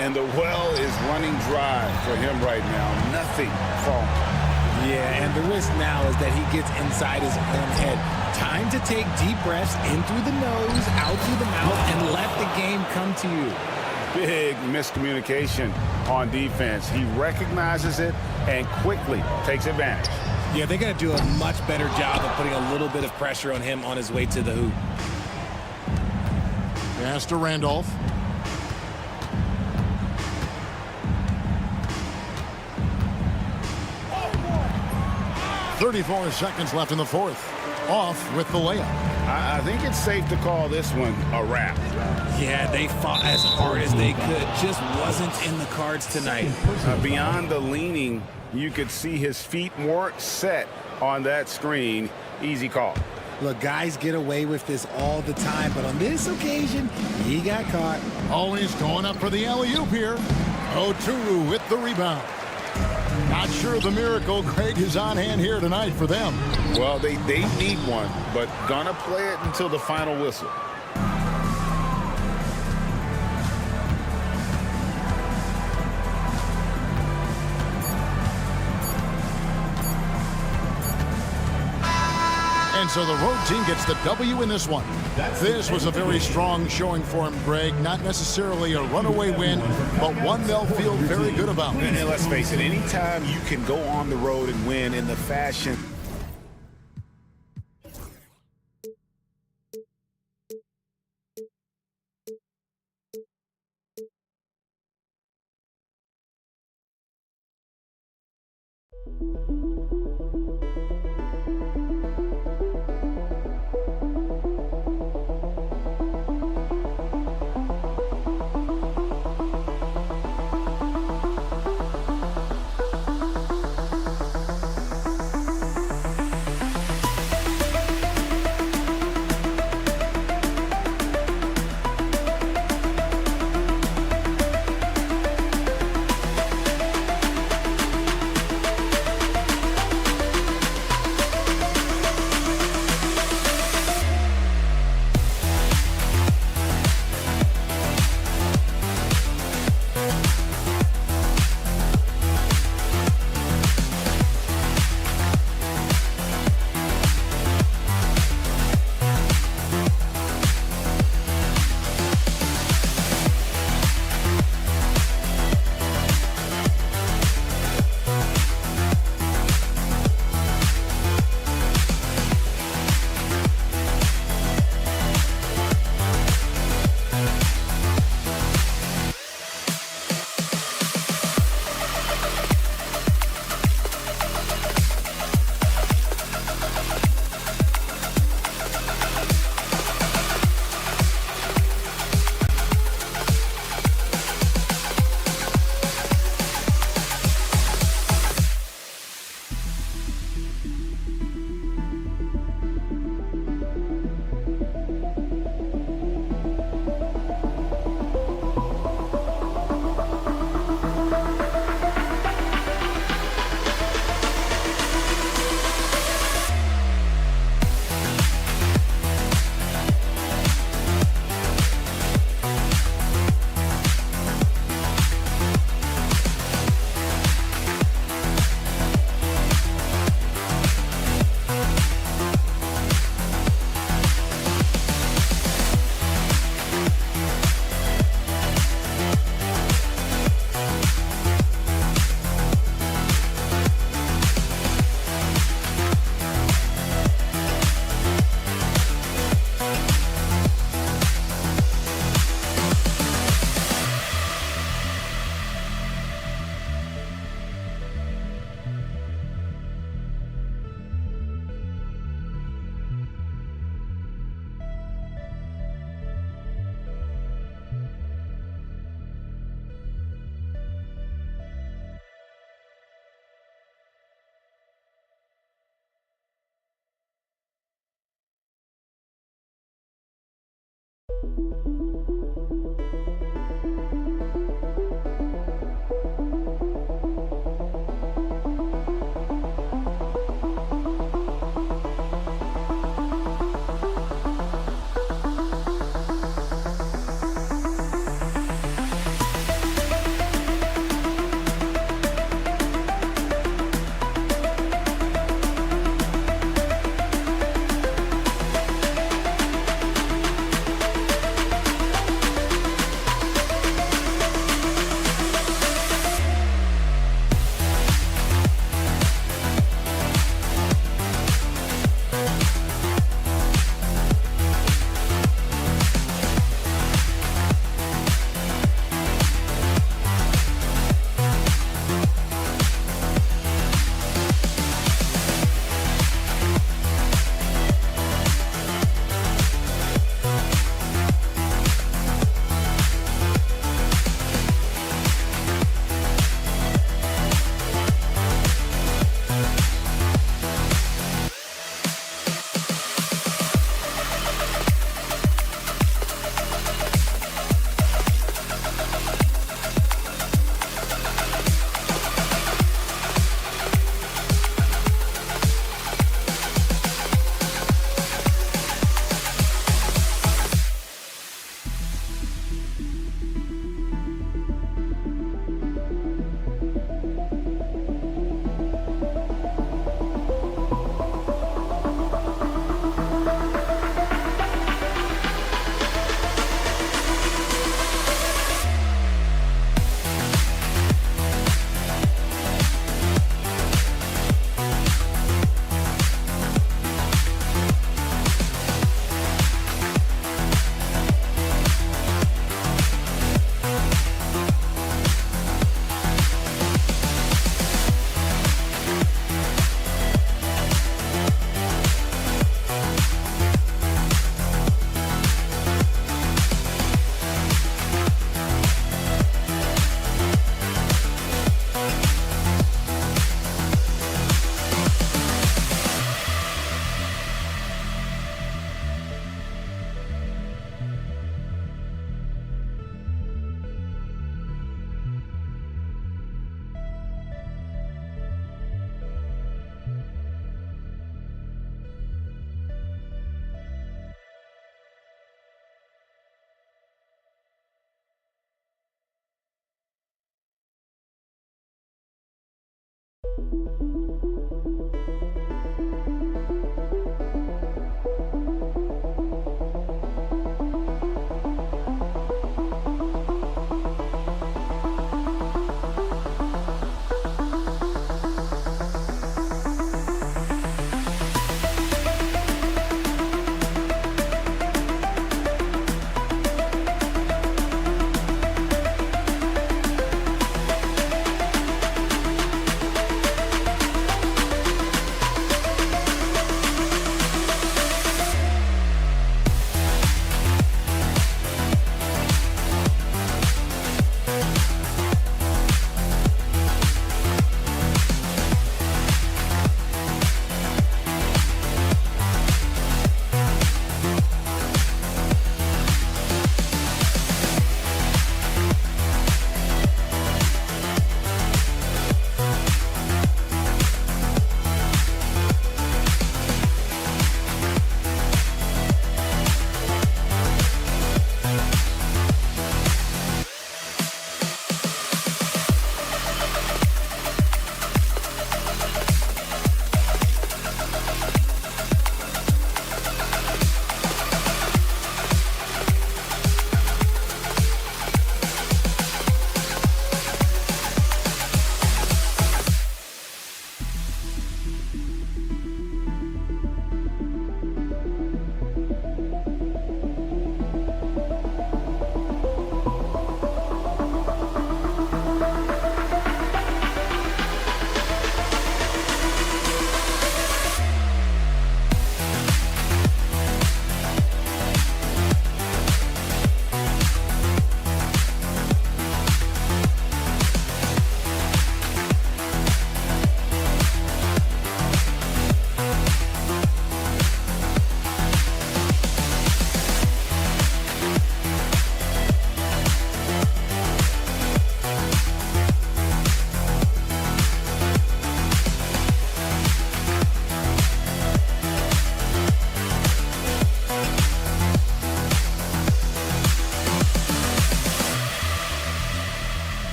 And the well is running dry for him right now. Nothing falling. Yeah, and the risk now is that he gets inside his own head. Time to take deep breaths in through the nose, out through the mouth, and let the game come to you. Big miscommunication on defense. He recognizes it and quickly takes advantage. Yeah, they're going to do a much better job of putting a little bit of pressure on him on his way to the hoop. Pass to Randolph. .34 seconds left in the fourth. Off with the layup. I think it's safe to call this one a wrap. Yeah, they fought as hard as they could. Just wasn't in the cards tonight. Beyond the leaning, you could see his feet weren't set on that screen. Easy call. Look, guys get away with this all the time, but on this occasion, he got caught. Always going up for the alley-oop here. Oturu with the rebound. Not sure the miracle, Greg, is on hand here tonight for them. Well, they need one, but gonna play it until the final whistle. And so the road team gets the W in this one. This was a very strong showing for him, Greg. Not necessarily a runaway win, but one they'll feel very good about. And let's face it, anytime you can go on the road and win in the fashion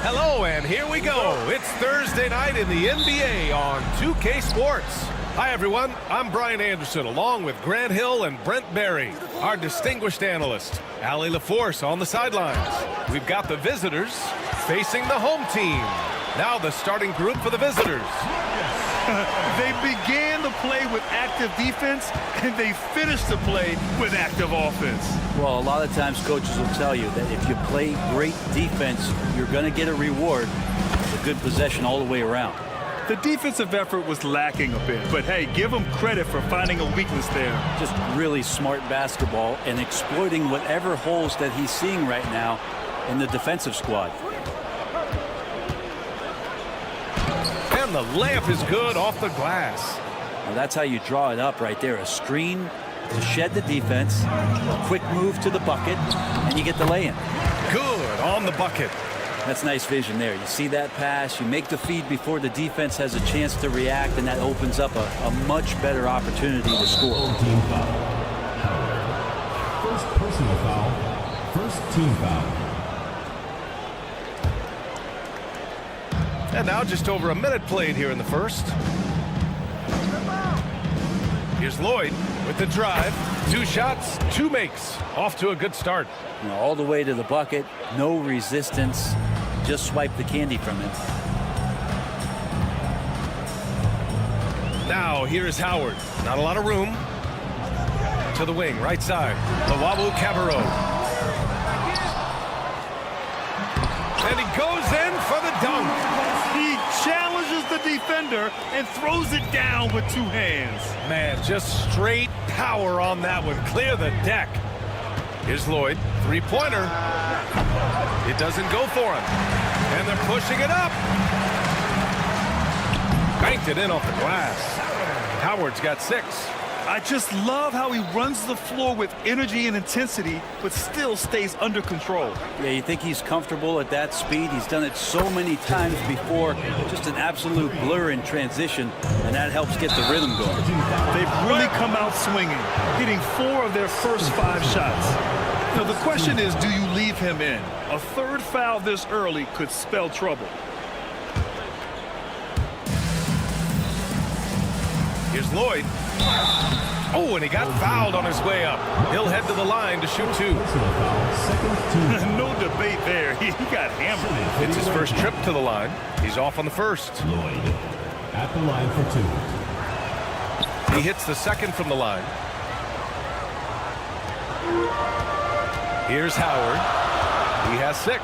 Hello, and here we go. It's Thursday night in the NBA on 2K Sports. Hi, everyone. I'm Brian Anderson, along with Grant Hill and Brent Berry, our distinguished analyst. Allie LaForce on the sidelines. We've got the visitors facing the home team. Now the starting group for the visitors. They began the play with active defense, and they finished the play with active offense. Well, a lot of times coaches will tell you that if you play great defense, you're going to get a reward. It's a good possession all the way around. The defensive effort was lacking a bit, but hey, give them credit for finding a weakness there. Just really smart basketball and exploiting whatever holes that he's seeing right now in the defensive squad. And the layup is good off the glass. Now that's how you draw it up right there. A screen to shed the defense, a quick move to the bucket, and you get the lay-in. Good on the bucket. That's nice vision there. You see that pass, you make the feed before the defense has a chance to react, and that opens up a much better opportunity to score. Team foul. First personal foul. First team foul. And now just over a minute played here in the first. Here's Lloyd with the drive. 2 shots, 2 makes. Off to a good start. You know, all the way to the bucket, no resistance. Just swipe the candy from him. Now here is Howard. Not a lot of room. To the wing, right side. Lawabu Cabarro. And he goes in for the dunk. He challenges the defender and throws it down with 2 hands. Man, just straight power on that one. Clear the deck. Here's Lloyd. 3-pointer. It doesn't go for him. And they're pushing it up. Banked it in off the glass. Howard's got 6. I just love how he runs the floor with energy and intensity, but still stays under control. Yeah, you think he's comfortable at that speed. He's done it so many times before. Just an absolute blur in transition, and that helps get the rhythm going. They've really come out swinging, hitting 4 of their first 5 shots. Now, the question is, do you leave him in? A third foul this early could spell trouble. Here's Lloyd. Oh, and he got fouled on his way up. He'll head to the line to shoot 2. No debate there. He got hammered. It's his first trip to the line. He's off on the first. Lloyd at the line for 2. He hits the second from the line. Here's Howard. He has 6.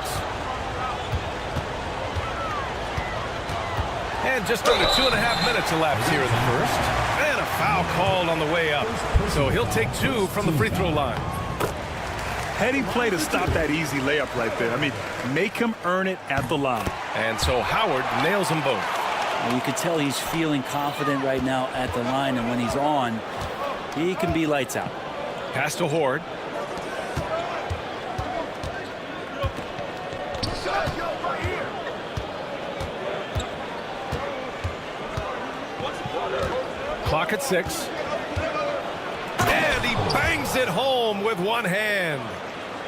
And just under 2.5 minutes elapsed here in the first. And a foul called on the way up. So he'll take 2 from the free throw line. Heady play to stop that easy layup right there. I mean, make him earn it at the line. And so Howard nails them both. And you can tell he's feeling confident right now at the line, and when he's on, he can be lights out. Pass to Horde. Clock at 6. And he bangs it home with one hand.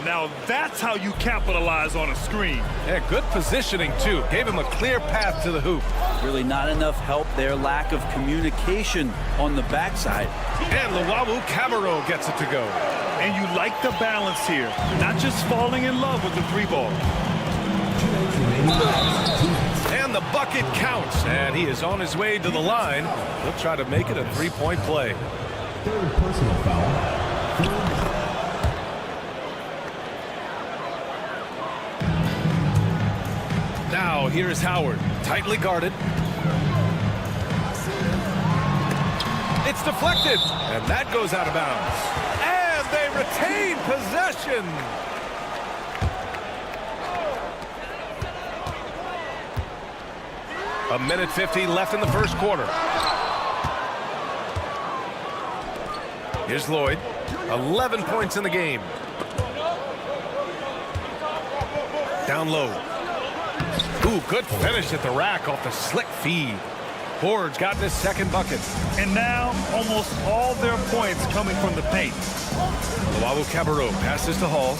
Now that's how you capitalize on a screen. Yeah, good positioning, too. Gave him a clear path to the hoop. Really not enough help there. Lack of communication on the backside. And Luwawu Cabarro gets it to go. And you like the balance here. Not just falling in love with the 3-ball. And the bucket counts. And he is on his way to the line. He'll try to make it a 3-point play. Third personal foul. Now here's Howard, tightly guarded. It's deflected, and that goes out of bounds. And they retain possession. A minute 50 left in the first quarter. Here's Lloyd, 11 points in the game. Down low. Ooh, good finish at the rack off the slick feed. Horde's gotten his second bucket. And now almost all their points coming from the paint. Luwawu Cabarro passes to Hall.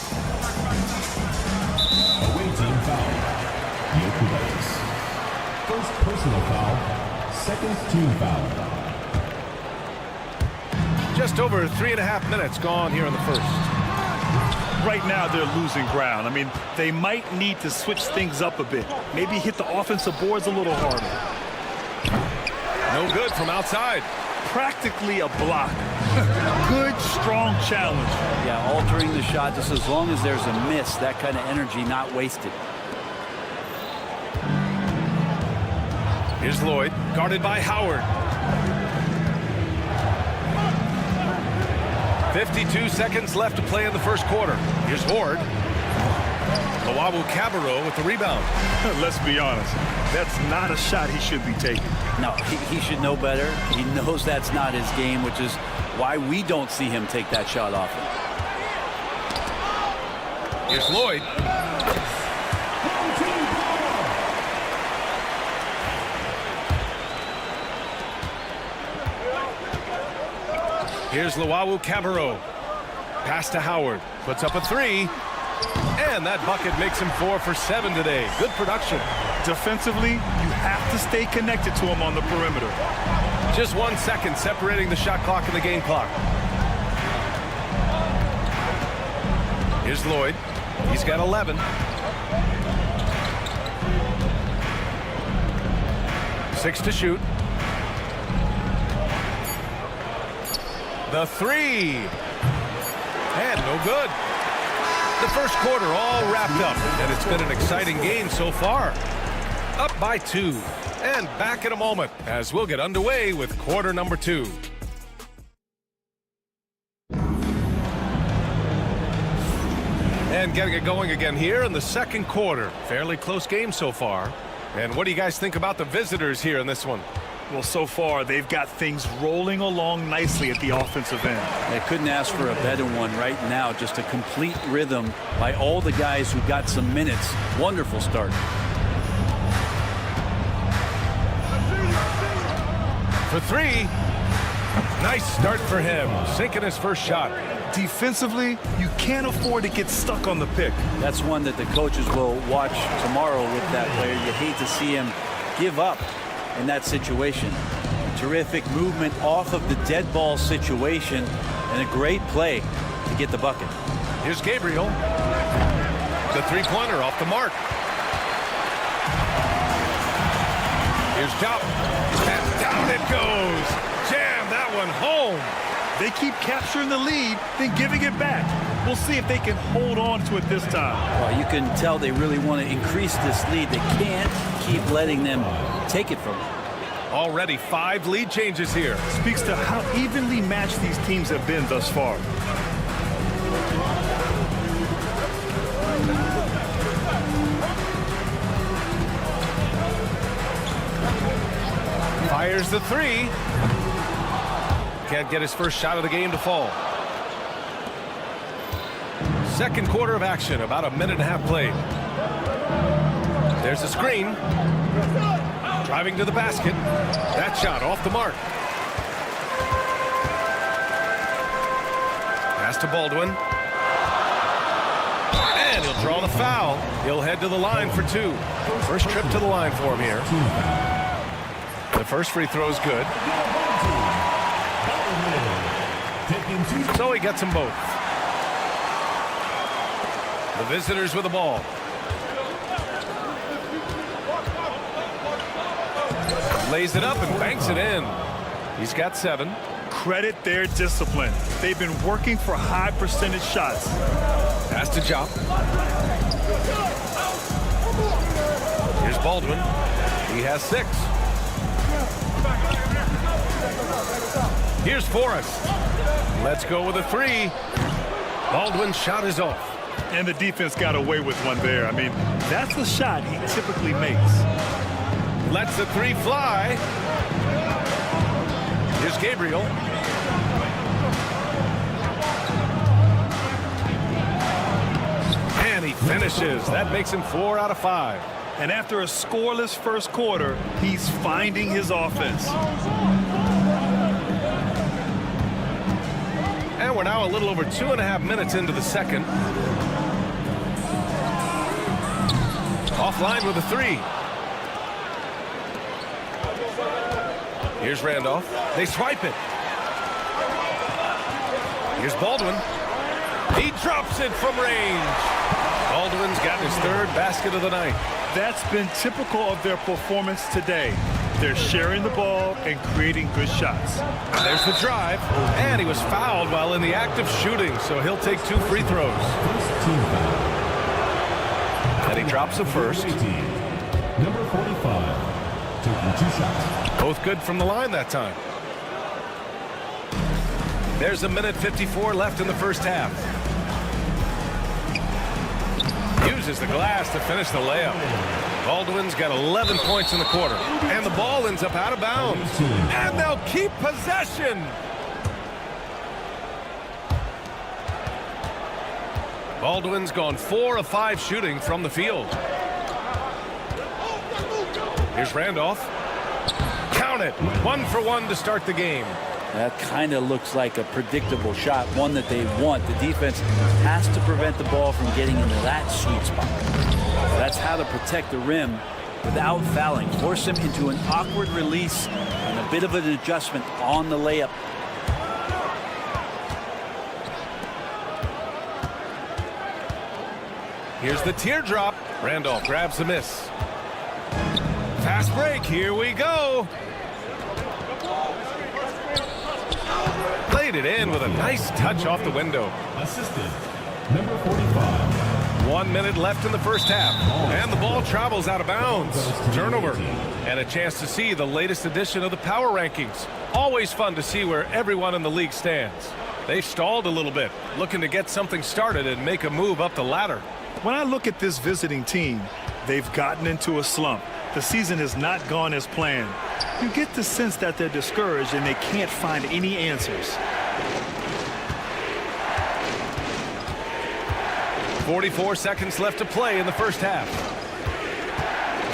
Away team foul. Yoru. First personal foul. Second team foul. Just over 3.5 minutes gone here in the first. Right now they're losing ground. I mean, they might need to switch things up a bit. Maybe hit the offensive boards a little harder. No good from outside. Practically a block. Good, strong challenge. Yeah, altering the shot just as long as there's a miss. That kind of energy not wasted. Here's Lloyd, guarded by Howard. 52 seconds left to play in the first quarter. Here's Horde. Luwawu Cabarro with the rebound. Let's be honest, that's not a shot he should be taking. No, he should know better. He knows that's not his game, which is why we don't see him take that shot often. Here's Lloyd. Here's Luwawu Cabarro. Pass to Howard. Puts up a 3. And that bucket makes him 4 for 7 today. Good production. Defensively, you have to stay connected to him on the perimeter. Just 1 second separating the shot clock and the game clock. Here's Lloyd. He's got 11. Six to shoot. The 3. And no good. The first quarter all wrapped up, and it's been an exciting game so far. Up by 2. And back in a moment as we'll get underway with quarter number 2. And getting it going again here in the second quarter. Fairly close game so far. And what do you guys think about the visitors here in this one? Well, so far, they've got things rolling along nicely at the offensive end. They couldn't ask for a better one right now. Just a complete rhythm by all the guys who got some minutes. Wonderful start. For three. Nice start for him, sinking his first shot. Defensively, you can't afford to get stuck on the pick. That's one that the coaches will watch tomorrow with that player. You hate to see him give up in that situation. Terrific movement off of the dead ball situation and a great play to get the bucket. Here's Gabriel. The three-pointer off the mark. Here's Jop. And down it goes. Jam that one home. They keep capturing the lead, then giving it back. We'll see if they can hold on to it this time. Well, you can tell they really want to increase this lead. They can't keep letting them take it from them. Already 5 lead changes here. Speaks to how evenly matched these teams have been thus far. Fires the three. Can't get his first shot of the game to fall. Second quarter of action, about a minute and a half played. There's a screen. Driving to the basket. That shot off the mark. Pass to Baldwin. And he'll draw the foul. He'll head to the line for 2. First trip to the line for him here. The first free throw is good. So he gets them both. The visitors with the ball. Lays it up and banks it in. He's got 7. Credit their discipline. They've been working for high percentage shots. Pass to Jop. Here's Baldwin. He has 6. Here's Forrest. Let's go with a 3. Baldwin's shot is off. And the defense got away with one there. I mean, that's the shot he typically makes. Lets the 3 fly. Here's Gabriel. And he finishes. That makes him 4 out of 5. And after a scoreless first quarter, he's finding his offense. And we're now a little over 2.5 minutes into the second. Offline with a 3. Here's Randolph. They swipe it. Here's Baldwin. He drops it from range. Baldwin's got his 3rd basket of the night. That's been typical of their performance today. They're sharing the ball and creating good shots. There's the drive, and he was fouled while in the act of shooting, so he'll take 2 free throws. And he drops the first. Number 45, taking 2 shots. Both good from the line that time. There's a minute 54 left in the first half. Uses the glass to finish the layup. Baldwin's got 11 points in the quarter. And the ball ends up out of bounds. And they'll keep possession. Baldwin's gone 4 of 5 shooting from the field. Here's Randolph. Count it. 1 for 1 to start the game. That kind of looks like a predictable shot, one that they want. The defense has to prevent the ball from getting into that sweet spot. That's how to protect the rim without fouling. Force him into an awkward release and a bit of an adjustment on the layup. Here's the teardrop. Randolph grabs the miss. Fast break. Here we go. Played it in with a nice touch off the window. Assistant, number 45. 1 minute left in the first half. And the ball travels out of bounds. Turnover. And a chance to see the latest edition of the power rankings. Always fun to see where everyone in the league stands. They've stalled a little bit, looking to get something started and make a move up the ladder. When I look at this visiting team, they've gotten into a slump. The season has not gone as planned. You get the sense that they're discouraged and they can't find any answers. 44 seconds left to play in the first half.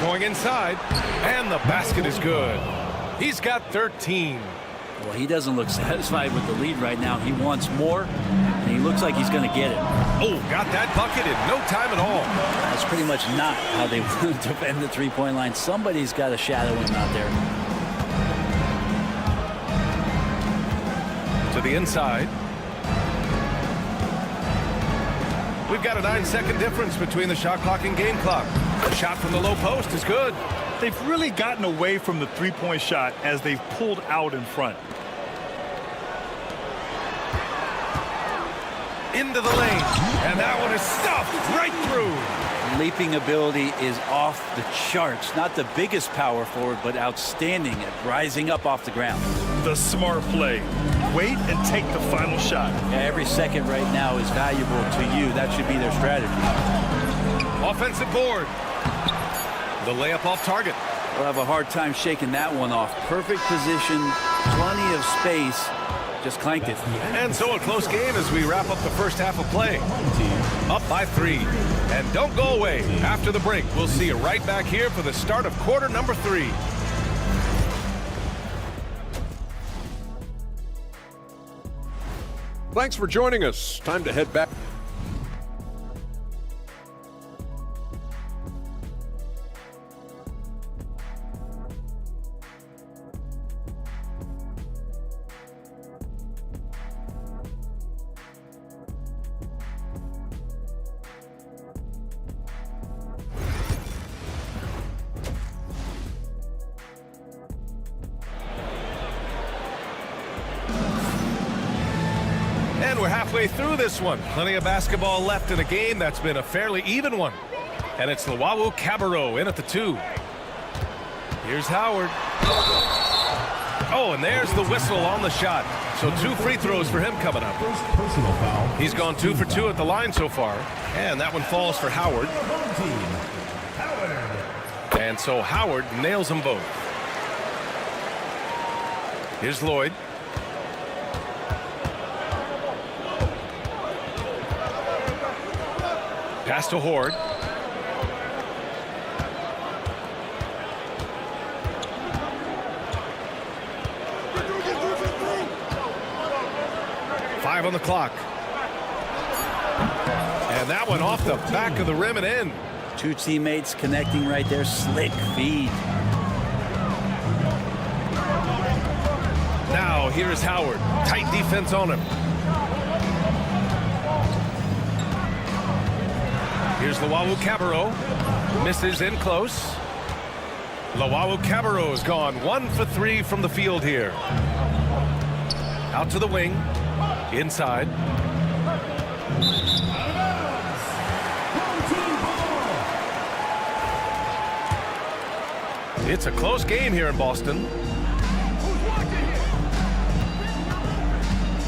Going inside, and the basket is good. He's got 13. Well, he doesn't look satisfied with the lead right now. He wants more, and he looks like he's going to get it. Oh, got that bucket in no time at all. That's pretty much not how they want to defend the three-point line. Somebody's got to shadow him out there. To the inside. We've got a 9-second difference between the shot clock and game clock. The shot from the low post is good. They've really gotten away from the three-point shot as they've pulled out in front. Into the lane, and that one is stuffed right through. Leaping ability is off the charts. Not the biggest power forward, but outstanding at rising up off the ground. The smart play. Wait and take the final shot. Yeah, every second right now is valuable to you. That should be their strategy. Offensive board. The layup off target. We'll have a hard time shaking that one off. Perfect position, plenty of space. Just clanked it. And so a close game as we wrap up the first half of play. Up by 3. And don't go away. After the break, we'll see you right back here for the start of quarter number 3. Thanks for joining us. Time to head back. And we're halfway through this one. Plenty of basketball left in a game that's been a fairly even one. And it's Luau Cabarro in at the 2. Here's Howard. Oh, and there's the whistle on the shot. So 2 free throws for him coming up. First personal foul. He's gone 2 for 2 at the line so far. And that one falls for Howard. And so Howard nails them both. Here's Lloyd. Pass to Horde. Five on the clock. And that one off the back of the rim and in. 2 teammates connecting right there. Slick feed. Now here's Howard. Tight defense on him. Here's Luau Cabarro. Misses in close. Luau Cabarro's gone 1 for 3 from the field here. Out to the wing. Inside. It's a close game here in Boston.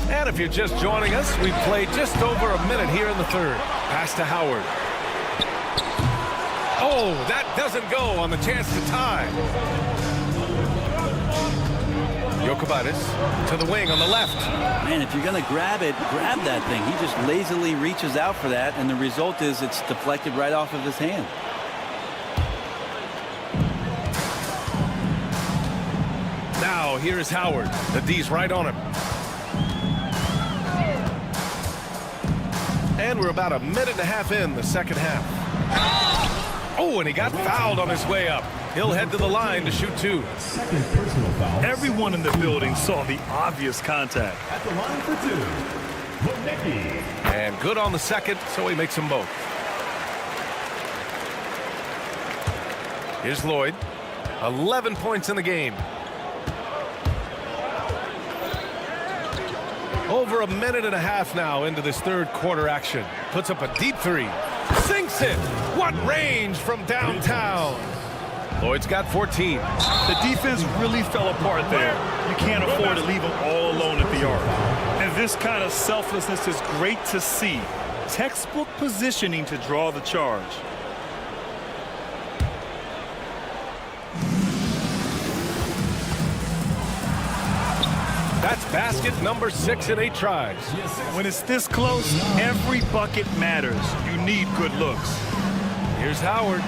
And if you're just joining us, we've played just over a minute here in the third. Pass to Howard. Oh, that doesn't go on the chance to tie. Jokic to the wing on the left. Man, if you're going to grab it, grab that thing. He just lazily reaches out for that, and the result is it's deflected right off of his hand. Now, here's Howard. The D's right on him. And we're about a minute and a half in the second half. Oh, and he got fouled on his way up. He'll head to the line to shoot 2. Second personal foul. Everyone in the building saw the obvious contact. At the line for 2. And good on the second, so he makes them both. Here's Lloyd. 11 points in the game. Over a minute and a half now into this third quarter action. Puts up a deep 3. Sinks it. What range from downtown. Lloyd's got 14. The defense really fell apart there. You can't afford to leave them all alone at the arc. And this kind of selflessness is great to see. Textbook positioning to draw the charge. That's basket number 6 in 8 tries. When it's this close, every bucket matters. You need good looks. Here's Howard.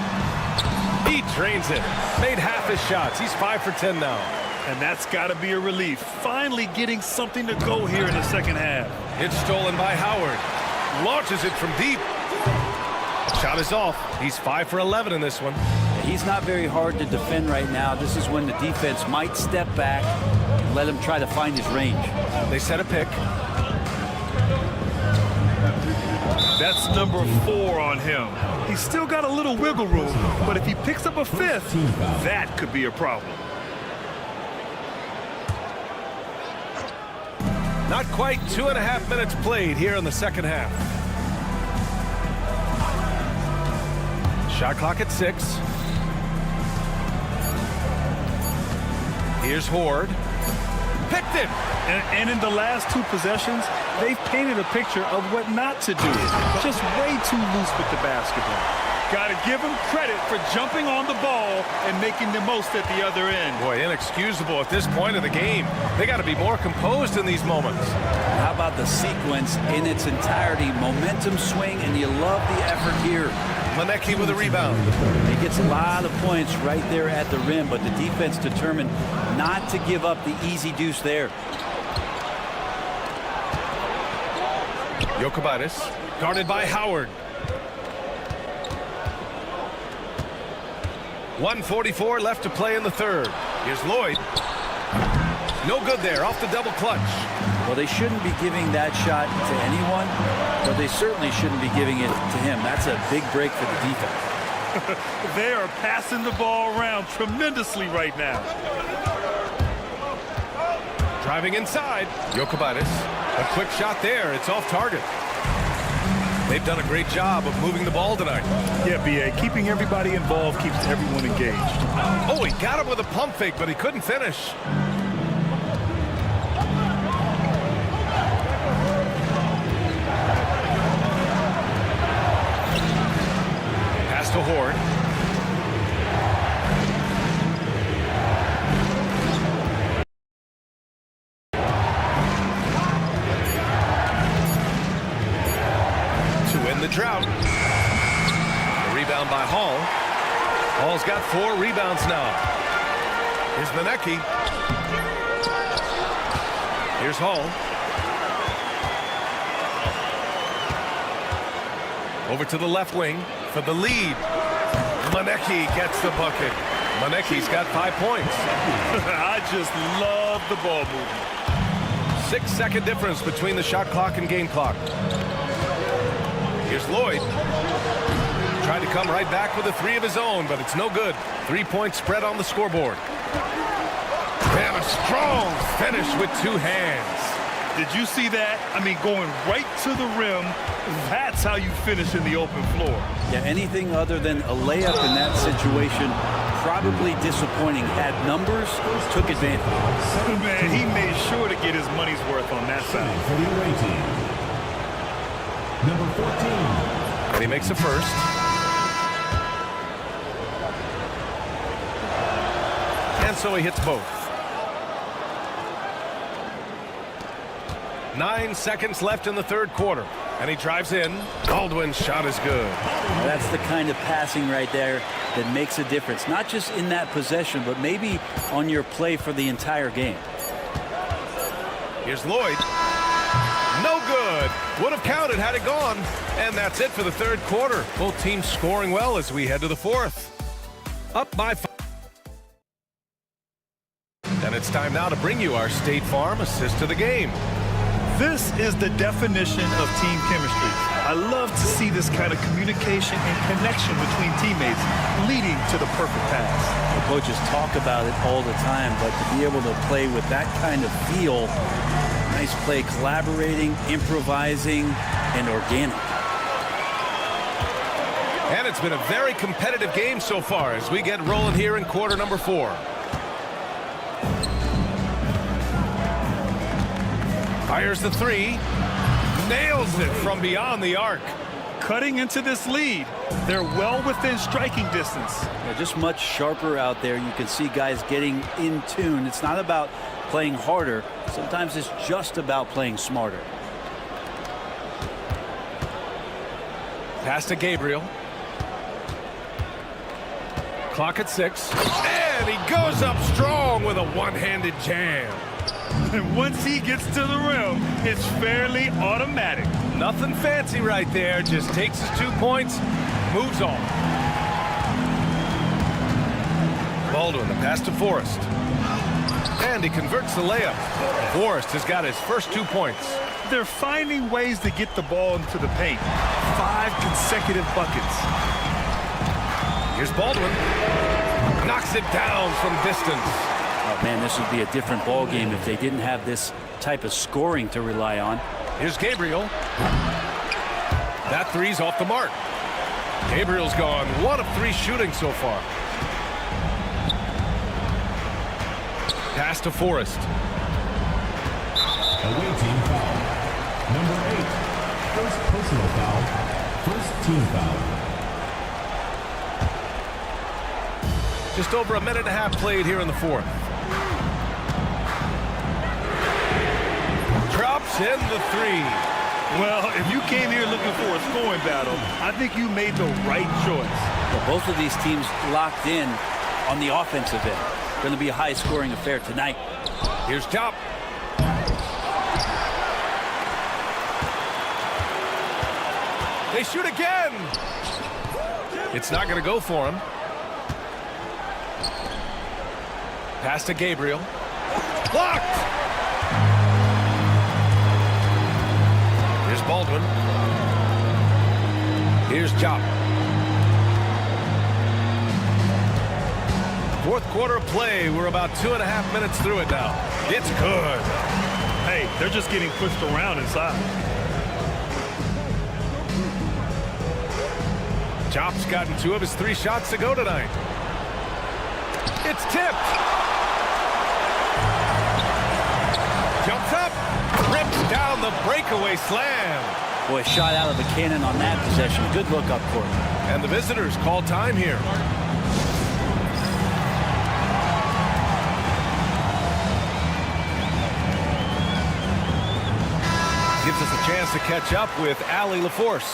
He drains it. Made half his shots. He's 5 for 10 now. And that's got to be a relief. Finally getting something to go here in the second half. It's stolen by Howard. Launches it from deep. Shot is off. He's 5 for 11 in this one. He's not very hard to defend right now. This is when the defense might step back and let him try to find his range. They set a pick. That's number 4 on him. He's still got a little wiggle room, but if he picks up a 5th, that could be a problem. Not quite 2.5 minutes played here in the second half. Shot clock at 6. Here's Horde. Picked it! And in the last 2 possessions, they've painted a picture of what not to do. Just way too loose with the basketball. Got to give him credit for jumping on the ball and making the most at the other end. Boy, inexcusable at this point of the game. They got to be more composed in these moments. How about the sequence in its entirety? Momentum swing, and you love the effort here. Manecki with a rebound. He gets a lot of points right there at the rim, but the defense determined not to give up the easy deuce there. Jokic guarded by Howard. 1:44 left to play in the third. Here's Lloyd. No good there, off the double clutch. Well, they shouldn't be giving that shot to anyone, but they certainly shouldn't be giving it to him. That's a big break for the defense. They are passing the ball around tremendously right now. Driving inside. Jokic. A quick shot there. It's off target. They've done a great job of moving the ball tonight. Yeah, B.A. Keeping everybody involved keeps everyone engaged. Oh, he got him with a pump fake, but he couldn't finish. Pass to Horde. The drought. A rebound by Hall. Hall's got 4 rebounds now. Here's Manecki. Here's Hall. Over to the left wing for the lead. Manecki gets the bucket. Manecki's got 5 points. I just love the ball movement. 6-second difference between the shot clock and game clock. Here's Lloyd. Tried to come right back with a 3 of his own, but it's no good. 3-point spread on the scoreboard. And a strong finish with 2 hands. Did you see that? I mean, going right to the rim. That's how you finish in the open floor. Yeah, anything other than a layup in that situation, probably disappointing. Had numbers, took advantage. Man, he made sure to get his money's worth on that side. For the away team, number 14. And he makes a first. And so he hits both. 9 seconds left in the third quarter. And he drives in. Baldwin's shot is good. That's the kind of passing right there that makes a difference. Not just in that possession, but maybe on your play for the entire game. Here's Lloyd. No good. Would have counted had it gone. And that's it for the third quarter. Both teams scoring well as we head to the fourth. Up by 5. And it's time now to bring you our State Farm assist to the game. This is the definition of team chemistry. I love to see this kind of communication and connection between teammates leading to the perfect pass. The coaches talk about it all the time, but to be able to play with that kind of feel, nice play, collaborating, improvising, and organic. And it's been a very competitive game so far as we get rolling here in quarter number 4. Fires the 3. Nails it from beyond the arc. Cutting into this lead. They're well within striking distance. They're just much sharper out there. You can see guys getting in tune. It's not about playing harder. Sometimes it's just about playing smarter. Pass to Gabriel. Clock at 6. And he goes up strong with a one-handed jam. And once he gets to the rim, it's fairly automatic. Nothing fancy right there. Just takes his 2 points, moves on. Baldwin, the pass to Forrest. And he converts the layup. Forrest has got his first 2 points. They're finding ways to get the ball into the paint. 5 consecutive buckets. Here's Baldwin. Knocks it down from distance. Oh, man, this would be a different ball game if they didn't have this type of scoring to rely on. Here's Gabriel. That three's off the mark. Gabriel's gone 1 of 3 shooting so far. Pass to Forrest. Away team foul. Number 8. First personal foul. First team foul. Just over a minute and a half played here in the 4th. Drops in the 3. Well, if you came here looking for a scoring battle, I think you made the right choice. Well, both of these teams locked in on the offensive end. Going to be a high-scoring affair tonight. Here's Top. They shoot again. It's not going to go for him. Pass to Gabriel. Blocked. Here's Baldwin. Here's Chop. 4th quarter of play. We're about 2.5 minutes through it now. It's good. Hey, they're just getting pushed around inside. Chop's gotten 2 of his 3 shots to go tonight. It's tipped. Jumps up. Rips down the breakaway slam. Boy, shot out of a cannon on that possession. Good look up court. And the visitors call time here. Gives us a chance to catch up with Allie LaForce.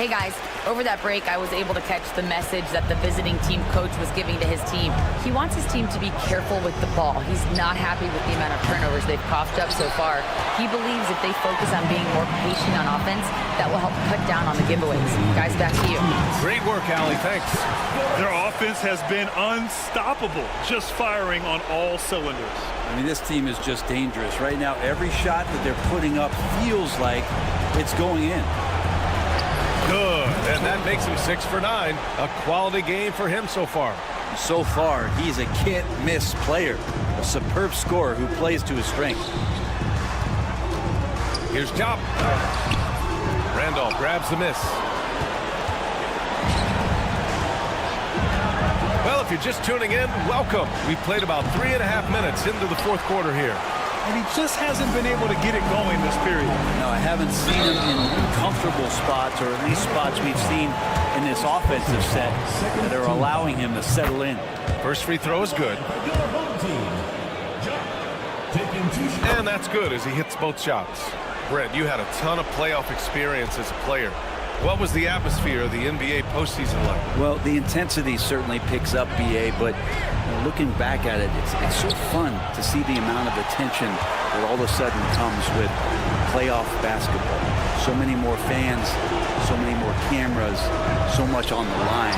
Hey guys, over that break I was able to catch the message that the visiting team coach was giving to his team. He wants his team to be careful with the ball. He's not happy with the amount of turnovers they've coughed up so far. He believes if they focus on being more patient on offense, that will help cut down on the giveaways. Guys, back to you. Great work, Allie. Thanks. Their offense has been unstoppable, just firing on all cylinders. I mean, this team is just dangerous. Right now, every shot that they're putting up feels like it's going in. Good, and that makes him 6 for 9. A quality game for him so far. So far, he's a can't-miss player. A superb scorer who plays to his strength. Here's Chop. Randolph grabs the miss. Well, if you're just tuning in, welcome. We've played about 3.5 minutes into the 4th quarter here. And he just hasn't been able to get it going this period. No, I haven't seen him in comfortable spots, or at least spots we've seen in this offensive set that are allowing him to settle in. First free throw is good. And that's good as he hits both shots. Brent, you had a ton of playoff experience as a player. What was the atmosphere of the NBA postseason like? Well, the intensity certainly picks up, BA, but looking back at it, it's so fun to see the amount of attention that all of a sudden comes with playoff basketball. So many more fans, so many more cameras, so much on the line.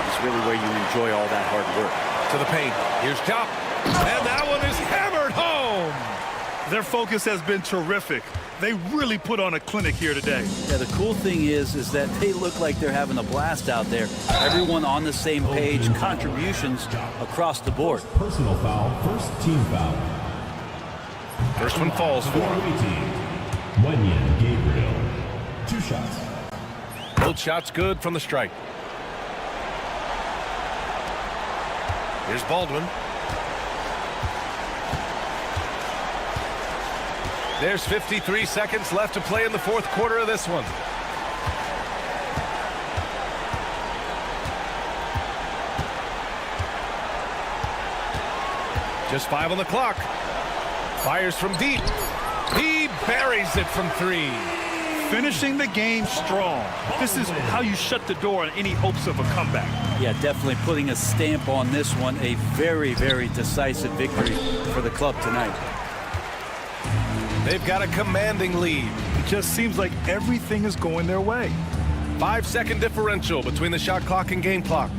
It's really where you enjoy all that hard work. To the paint. Here's Chop. And that one is hammered home. Their focus has been terrific. They really put on a clinic here today. Yeah, the cool thing is that they look like they're having a blast out there. Everyone on the same page, contributions across the board. Personal foul, first team foul. First one falls for him. Wenyan Gabriel. 2 shots. Both shots good from the strike. Here's Baldwin. There's 53 seconds left to play in the 4th quarter of this one. Just 5 on the clock. Fires from deep. He buries it from 3. Finishing the game strong. This is how you shut the door on any hopes of a comeback. Yeah, definitely putting a stamp on this one. A very, very decisive victory for the club tonight. They've got a commanding lead. It just seems like everything is going their way. 5-second differential between the shot clock and game clock.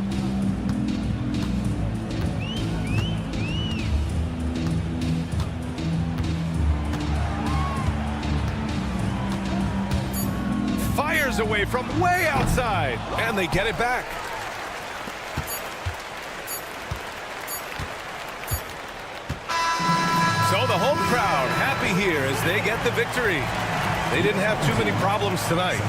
Fires away from way outside, and they get it back. So the home crowd happy here as they get the victory. They didn't have too many problems tonight.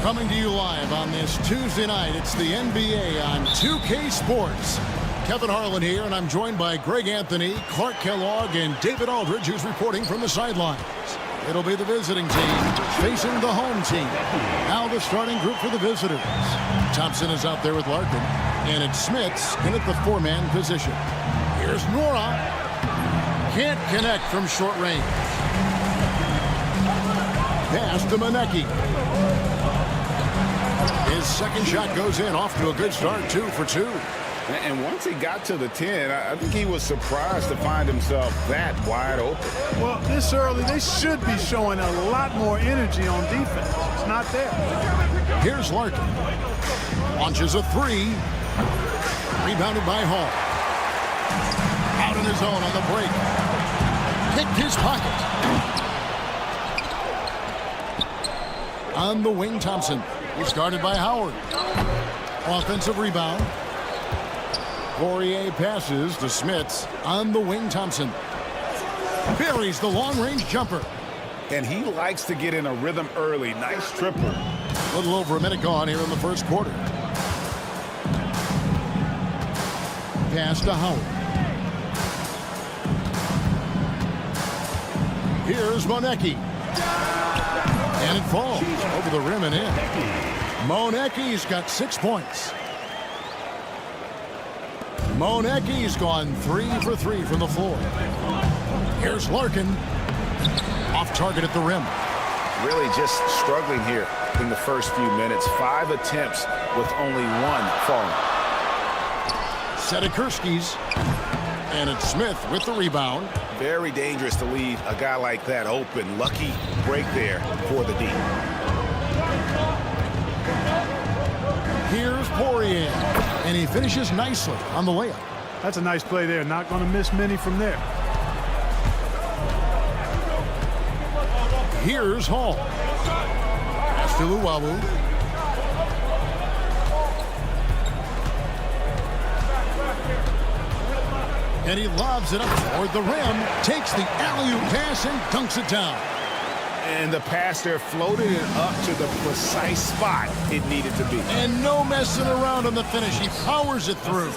Coming to you live on this Tuesday night, it's the NBA on 2K Sports. Kevin Harlan here, and I'm joined by Greg Anthony, Clark Kellogg, and David Aldridge, who's reporting from the sidelines. It'll be the visiting team facing the home team. Now the starting group for the visitors. Thompson is out there with Larkin, and it's Smits in at the four-man position. Here's Nora. Can't connect from short range. Pass to Manecki. His second shot goes in, off to a good start, 2 for 2. And once he got to the 10, I think he was surprised to find himself that wide open. Well, this early, they should be showing a lot more energy on defense. It's not there. Here's Larkin. Launches a 3. Rebounded by Hall. Out on his own on the break. Kicked his pocket. On the wing, Thompson. He's guarded by Howard. Offensive rebound. Poirier passes to Smits. On the wing, Thompson. Buries the long-range jumper. And he likes to get in a rhythm early. Nice triple. A little over a minute gone here in the first quarter. Pass to Howard. Here's Manecki. And it falls over the rim and in. Monecki's got 6 points. Monecki's gone 3 for 3 from the floor. Here's Larkin. Off target at the rim. Really just struggling here in the first few minutes. 5 attempts with only 1 falling. Sedikurski's. And it's Smith with the rebound. Very dangerous to leave a guy like that open. Lucky break there for the D. Here's Poirier. And he finishes nicely on the layup. That's a nice play there. Not going to miss many from there. Here's Hall. Pass to Luwawu. And he lobs it up toward the rim. Takes the alley-oop pass and dunks it down. And the pass there floated it up to the precise spot it needed to be. And no messing around on the finish. He powers it through.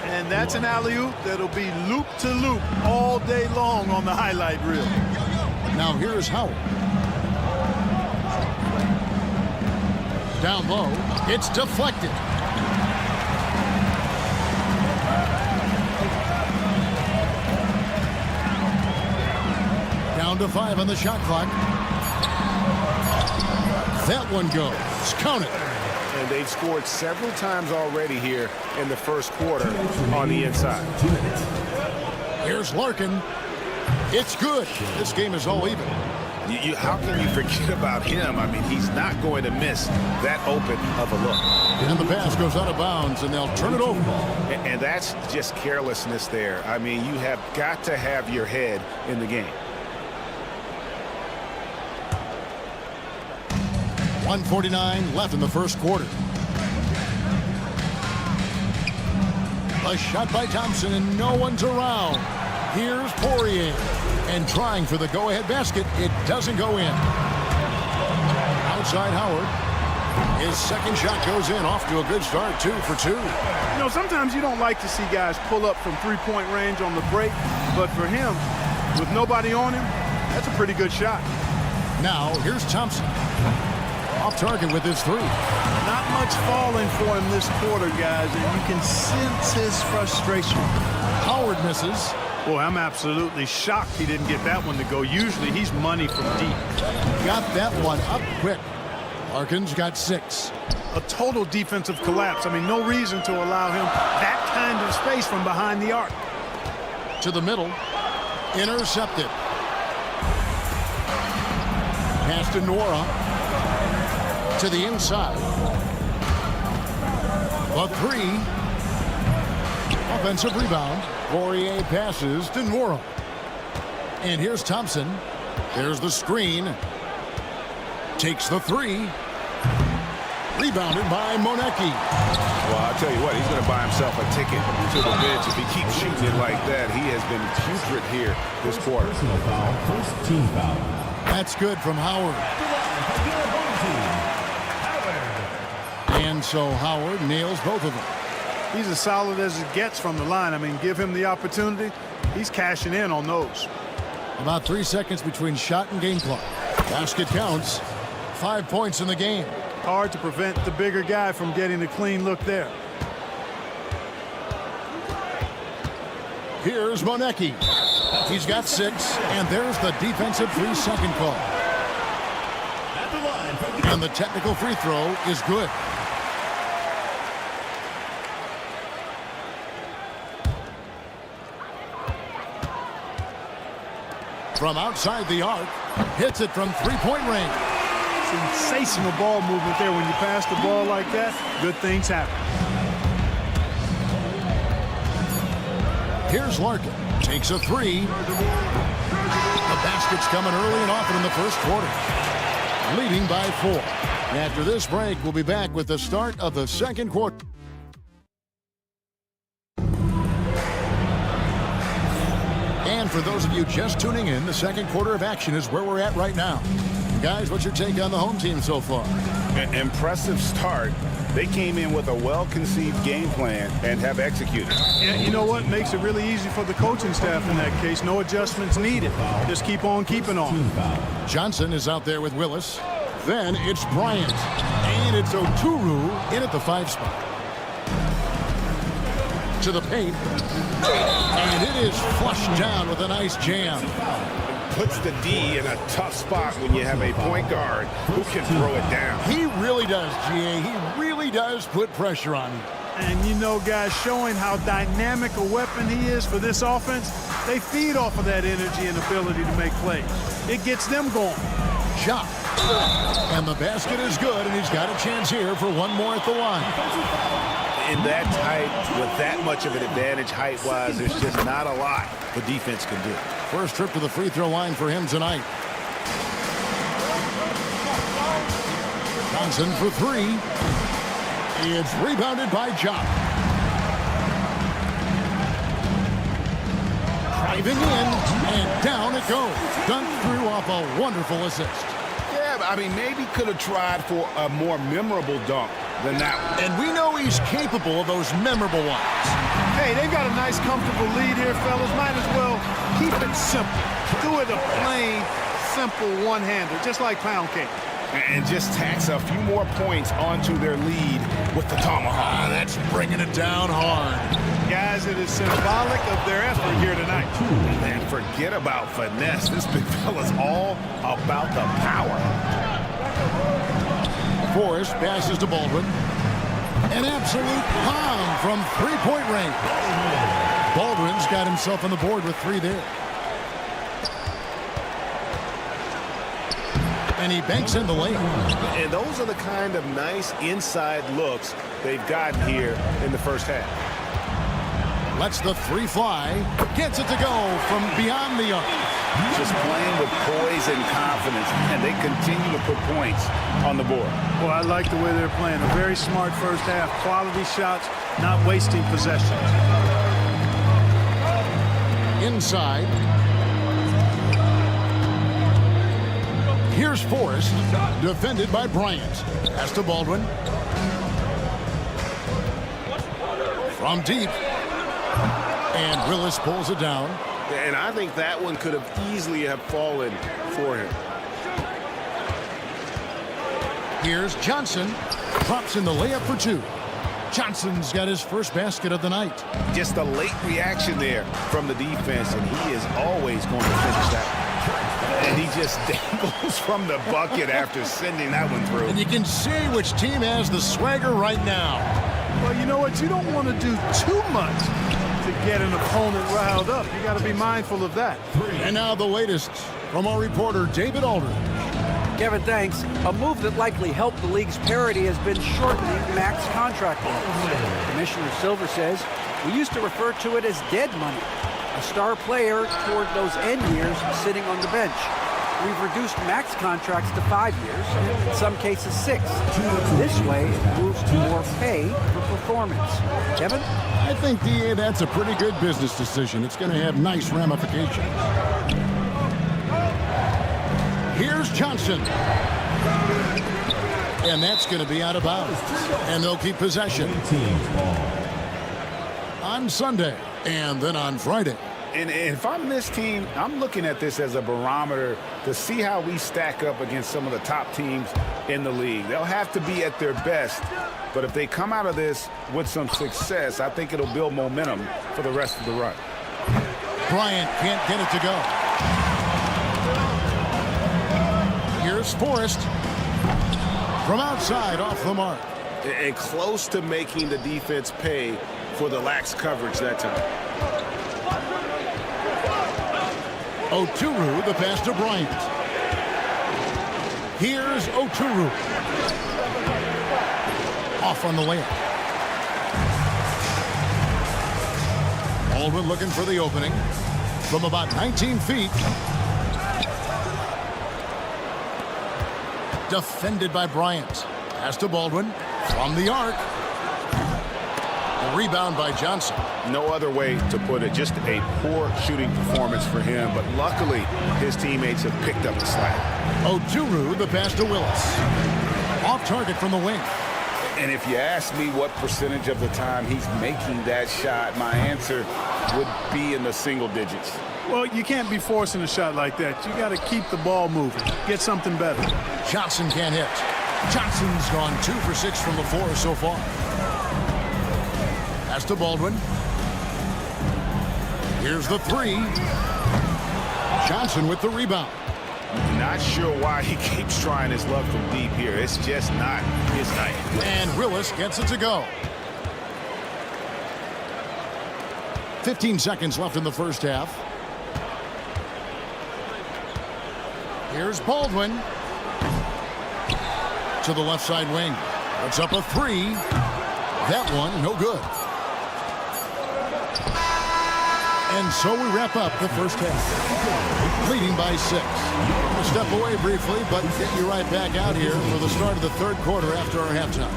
And that's an alley-oop that'll be loop to loop all day long on the highlight reel. Now here's Howard. Down low. It's deflected. Down to 5 on the shot clock. That one goes. Counted. And they've scored several times already here in the first quarter on the inside. Here's Larkin. It's good. This game is all even. How can you forget about him? I mean, he's not going to miss that open of a look. And the pass goes out of bounds, and they'll turn it over. And that's just carelessness there. I mean, you have got to have your head in the game. 1:49 left in the first quarter. A shot by Thompson, and no one's around. Here's Poirier. And trying for the go-ahead basket. It doesn't go in. Outside Howard. His second shot goes in. Off to a good start. 2 for 2. You know, sometimes you don't like to see guys pull up from three-point range on the break. But for him, with nobody on him, that's a pretty good shot. Now, here's Thompson. Off target with his 3. Not much falling for him this quarter, guys, and you can sense his frustration. Howard misses. Boy, I'm absolutely shocked he didn't get that one to go. Usually he's money from deep. Got that one up quick. Larkin's got 6. A total defensive collapse. I mean, no reason to allow him that kind of space from behind the arc. To the middle. Intercepted. Pass to Nora. To the inside. A 3. Offensive rebound. Poirier passes to Nora. And here's Thompson. There's the screen. Takes the 3. Rebounded by Monecki. Well, I'll tell you what, he's going to buy himself a ticket to the bench if he keeps shooting it like that. He has been putrid here this quarter. Personal foul, first team foul. That's good from Howard. And so Howard nails both of them. He's as solid as it gets from the line. I mean, give him the opportunity. He's cashing in on those. About 3 seconds between shot and game clock. Basket counts. 5 points in the game. Hard to prevent the bigger guy from getting a clean look there. Here's Monecki. He's got 6, and there's the defensive 3-second call. And the technical free throw is good. From outside the arc, hits it from 3-point range. Sensational ball movement there. When you pass the ball like that, good things happen. Here's Larkin. Takes a 3. The basket's coming early and often in the first quarter. Leading by 4. After this break, we'll be back with the start of the second quarter. And for those of you just tuning in, the second quarter of action is where we're at right now. Guys, what's your take on the home team so far? An impressive start. They came in with a well-conceived game plan and have executed. Yeah, you know what? Makes it really easy for the coaching staff in that case. No adjustments needed. Just keep on keeping on. Johnson is out there with Willis. Then it's Bryant. And it's Oturu in at the 5 spot. To the paint. And it is flushed down with a nice jam. Puts the D in a tough spot when you have a point guard who can throw it down. He really does, GA. He really does put pressure on him. And you know, guys, showing how dynamic a weapon he is for this offense, they feed off of that energy and ability to make plays. It gets them going. Shot. And the basket is good, and he's got a chance here for one more at the line. In that tight, with that much of an advantage height-wise, there's just not a lot the defense can do. First trip to the free throw line for him tonight. Johnson for 3. It's rebounded by Jock. Driving in, and down it goes. Dunked through off a wonderful assist. Yeah, I mean, maybe could have tried for a more memorable dunk than that one. And we know he's capable of those memorable ones. Hey, they've got a nice, comfortable lead here, fellas. Might as well keep it simple. Do it a plain, simple one-hander, just like pound cake. And just tax a few more points onto their lead with the tomahawk. That's bringing it down hard. Guys, it is symbolic of their effort here tonight. And forget about finesse. This big fella's all about the power. Forrest passes to Baldwin. An absolute bomb from 3-point range. Baldwin's got himself on the board with 3 there. And he banks in the lane. And those are the kind of nice inside looks they've gotten here in the first half. Lets the 3 fly. Gets it to go from beyond the arc. Just playing with poise and confidence, and they continue to put points on the board. Well, I like the way they're playing. A very smart first half. Quality shots, not wasting possessions. inside. Here's Forrest, defended by Bryant. Pass to Baldwin. From deep. And Willis pulls it down. And I think that one could have easily have fallen for him. Here's Johnson. Drops in the layup for two. Johnson's got his first basket of the night. Just a late reaction there from the defense, and he is always going to finish that. And he just dangles from the bucket after sending that one through. And you can see which team has the swagger right now. Well, you know what? You don't want to do too much to get an opponent riled up. You got to be mindful of that. And now the latest from our reporter, David Aldridge. Kevin, thanks. A move that likely helped the league's parity has been shortening max contract lengths. Commissioner Silver says, we used to refer to it as dead money, a star player toward those end years sitting on the bench. We've reduced max contracts to 5 years, and in some cases 6. This way, it moves to more pay for performance. Kevin? I think, DA, that's a pretty good business decision. It's going to have nice ramifications. Here's Johnson. And that's going to be out of bounds. And they'll keep possession. On Sunday, and then on Friday. And if I'm this team, I'm looking at this as a barometer to see how we stack up against some of the top teams in the league. They'll have to be at their best, but if they come out of this with some success, I think it'll build momentum for the rest of the run. Bryant can't get it to go. Here's Forrest. From outside, off the mark. And close to making the defense pay for the lax coverage that time. Oturu, the pass to Bryant. Here's Oturu. Off on the layup. Baldwin looking for the opening. From about 19 feet. Defended by Bryant. Pass to Baldwin. From the arc. A rebound by Johnson. No other way to put it. Just a poor shooting performance for him, but luckily his teammates have picked up the slack. Oturu, the pass to Willis. Off target from the wing. And if you ask me what percentage of the time he's making that shot, my answer would be in the single digits. Well, you can't be forcing a shot like that. You got to keep the ball moving. Get something better. Johnson can't hit. Johnson's gone 2 for 6 from the floor so far. Pass to Baldwin. Here's the three. Johnson with the rebound. Not sure why he keeps trying his luck from deep here. It's just not his night. And Willis gets it to go. 15 seconds left in the first half. Here's Baldwin. To the left side wing. Puts up a three. That one, no good. And so we wrap up the first half. Leading by 6. We'll step away briefly, but get you right back out here for the start of the third quarter after our halftime.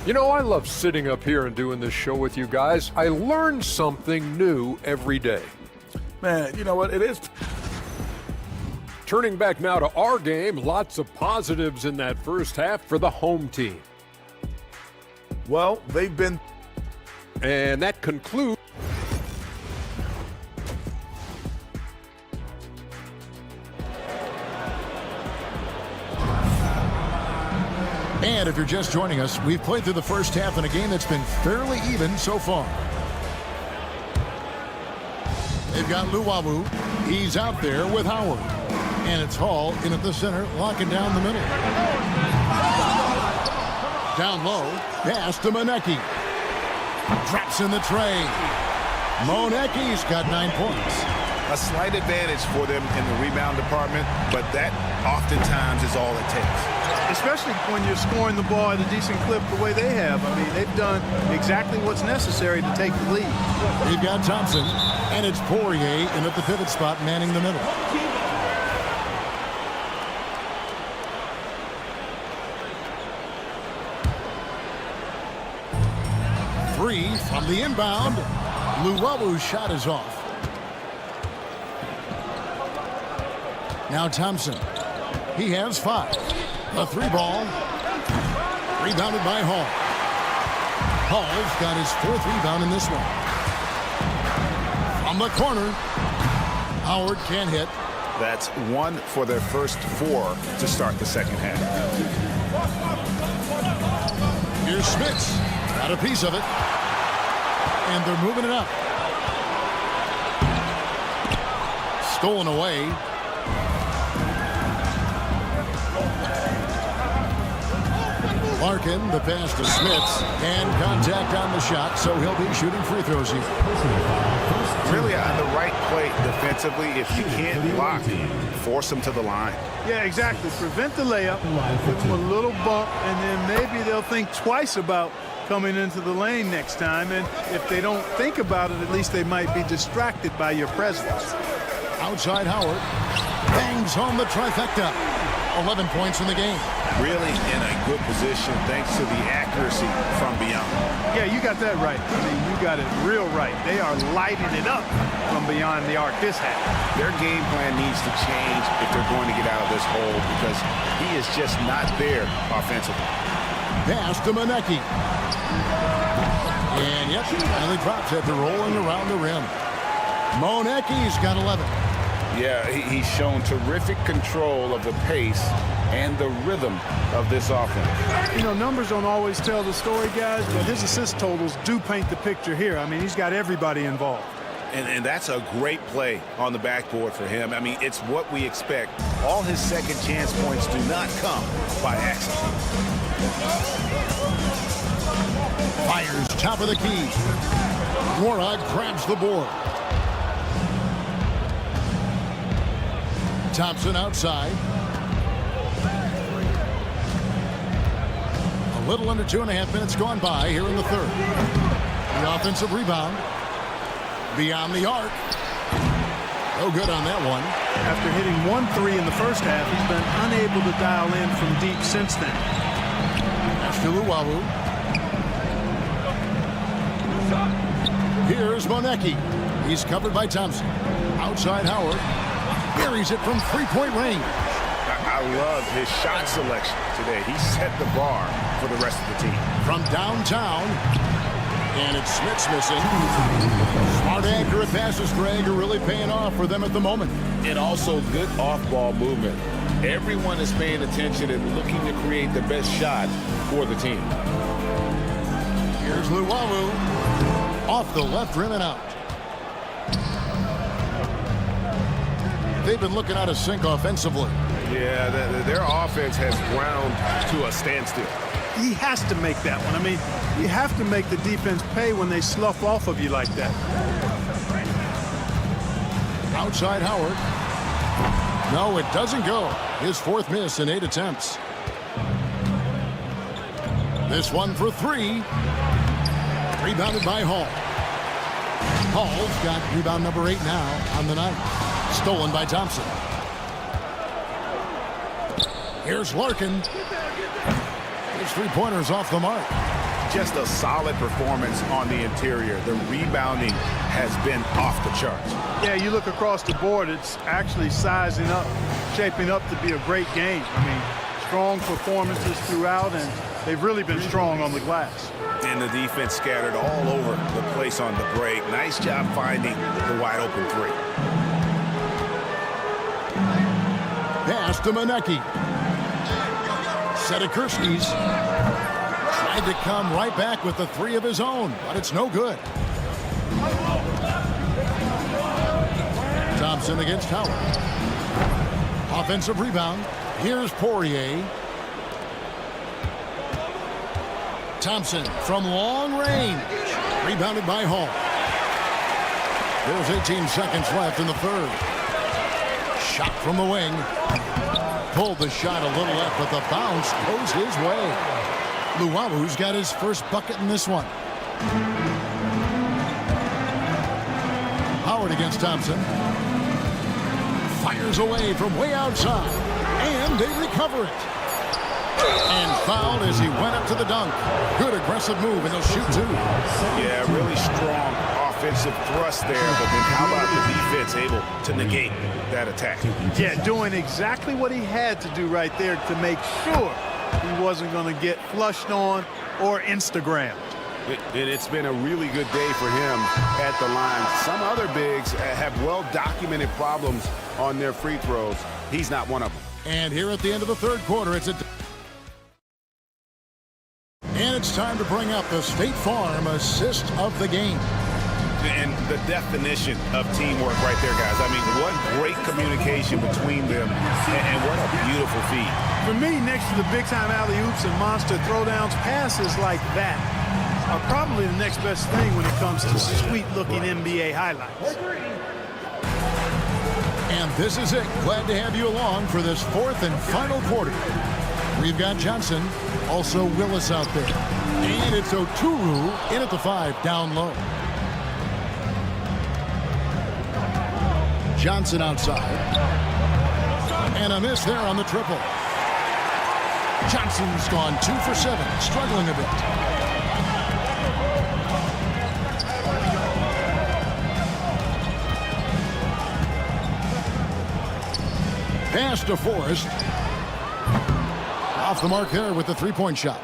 You know, I love sitting up here and doing this show with you guys. I learn something new every day. Man, you know what? It is. Turning back now to our game, lots of positives in that first half for the home team. Well, they've been. And that concludes. And if you're just joining us, we've played through the first half in a game that's been fairly even so far. They've got Luwawu. He's out there with Howard. And it's Hall in at the center, locking down the middle. Down low, pass to Monecki. Drops in the tray. Monecki's got 9 points. A slight advantage for them in the rebound department, but that oftentimes is all it takes. Especially when you're scoring the ball at a decent clip the way they have. I mean, they've done exactly what's necessary to take the lead. They've got Thompson, and it's Poirier in at the pivot spot, manning the middle. three from the inbound. Luwalu's shot is off. Now Thompson. He has 5. The 3 ball. Rebounded by Hall. Hall's got his 4th rebound in this one. From the corner. Howard can't hit. That's 1 for their first 4 to start the second half. Here's Smits. Got a piece of it. And they're moving it up. Stolen away. Larkin, the pass to Smits, and contact on the shot, so he'll be shooting free throws here. Really on the right play defensively. If you can't block, force them to the line. Yeah, exactly. Prevent the layup, give them a little bump, and then maybe they'll think twice about coming into the lane next time. And if they don't think about it, at least they might be distracted by your presence. Outside Howard. Bangs home the trifecta. 11 points in the game. Really in a good position thanks to the accuracy from beyond. Yeah, you got that right. I mean, you got it real right. They are lighting it up from beyond the arc this half. Their game plan needs to change if they're going to get out of this hole because he is just not there offensively. Pass to Monecki. And yep, finally drops after rolling around the rim. Monecki's got 11. Yeah, he's shown terrific control of the pace and the rhythm of this offense. You know, numbers don't always tell the story, guys, but his assist totals do paint the picture here. I mean, he's got everybody involved. And that's a great play on the backboard for him. I mean, it's what we expect. All his second chance points do not come by accident. Fires top of the key. Warnock grabs the board. Thompson outside. A little under 2.5 minutes gone by here in the third. The offensive rebound. Beyond the arc. No good on that one. After hitting 1-3 in the first half, he's been unable to dial in from deep since then. That's to Luwalu. Here's Monecki. He's covered by Thompson. Outside Howard. Buries it from three-point range. I love his shot selection today. He set the bar for the rest of the team. From downtown. And it's Smits missing. Smart, accurate passes, Greg, are really paying off for them at the moment. And also good off-ball movement. Everyone is paying attention and looking to create the best shot for the team. Here's Luwalu. Off the left rim and out. They've been looking out of sync offensively. Yeah, their offense has ground to a standstill. He has to make that one. I mean, you have to make the defense pay when they slough off of you like that. Outside Howard. No, it doesn't go. His 4th miss in 8 attempts. This one for 3. Rebounded by Hall. Hall's got rebound number 8 now on the night. Stolen by Thompson. Here's Larkin. His 3-pointers off the mark. Just a solid performance on the interior. The rebounding has been off the charts. Yeah, you look across the board, it's actually sizing up, shaping up to be a great game. I mean, strong performances throughout, and they've really been strong on the glass. And the defense scattered all over the place on the break. Nice job finding the wide open 3. Pass to Monecki. Sedekursky's tried to come right back with the 3 of his own, but it's no good. Thompson against Howard. Offensive rebound. Here's Poirier. Thompson from long range. Rebounded by Hall. There's 18 seconds left in the third. Shot from the wing. Pulled the shot a little left, but the bounce goes his way. Luwalu's got his first bucket in this one. Howard against Thompson. Fires away from way outside. And they recover it. And fouled as he went up to the dunk. Good aggressive move, and he'll shoot two. Yeah, really strong offensive thrust there, but then how about the defense able to negate that attack? Yeah, doing exactly what he had to do right there to make sure he wasn't going to get flushed on or Instagrammed. And it's been a really good day for him at the line. Some other bigs have well-documented problems on their free throws. He's not one of them. And here at the end of the third quarter, and it's time to bring up the State Farm assist of the game. And the definition of teamwork right there, guys. I mean, what great communication between them, and what a beautiful feed. For me, next to the big-time alley-oops and monster throwdowns, passes like that are probably the next best thing when it comes to sweet-looking NBA highlights. And this is it. Glad to have you along for this fourth and final quarter. We've got Johnson, also Willis out there. And it's Oturu in at the 5, down low. Johnson outside. And a miss there on the triple. Johnson's gone 2 for 7, struggling a bit. Pass to Forrest. Off the mark there with the three-point shot.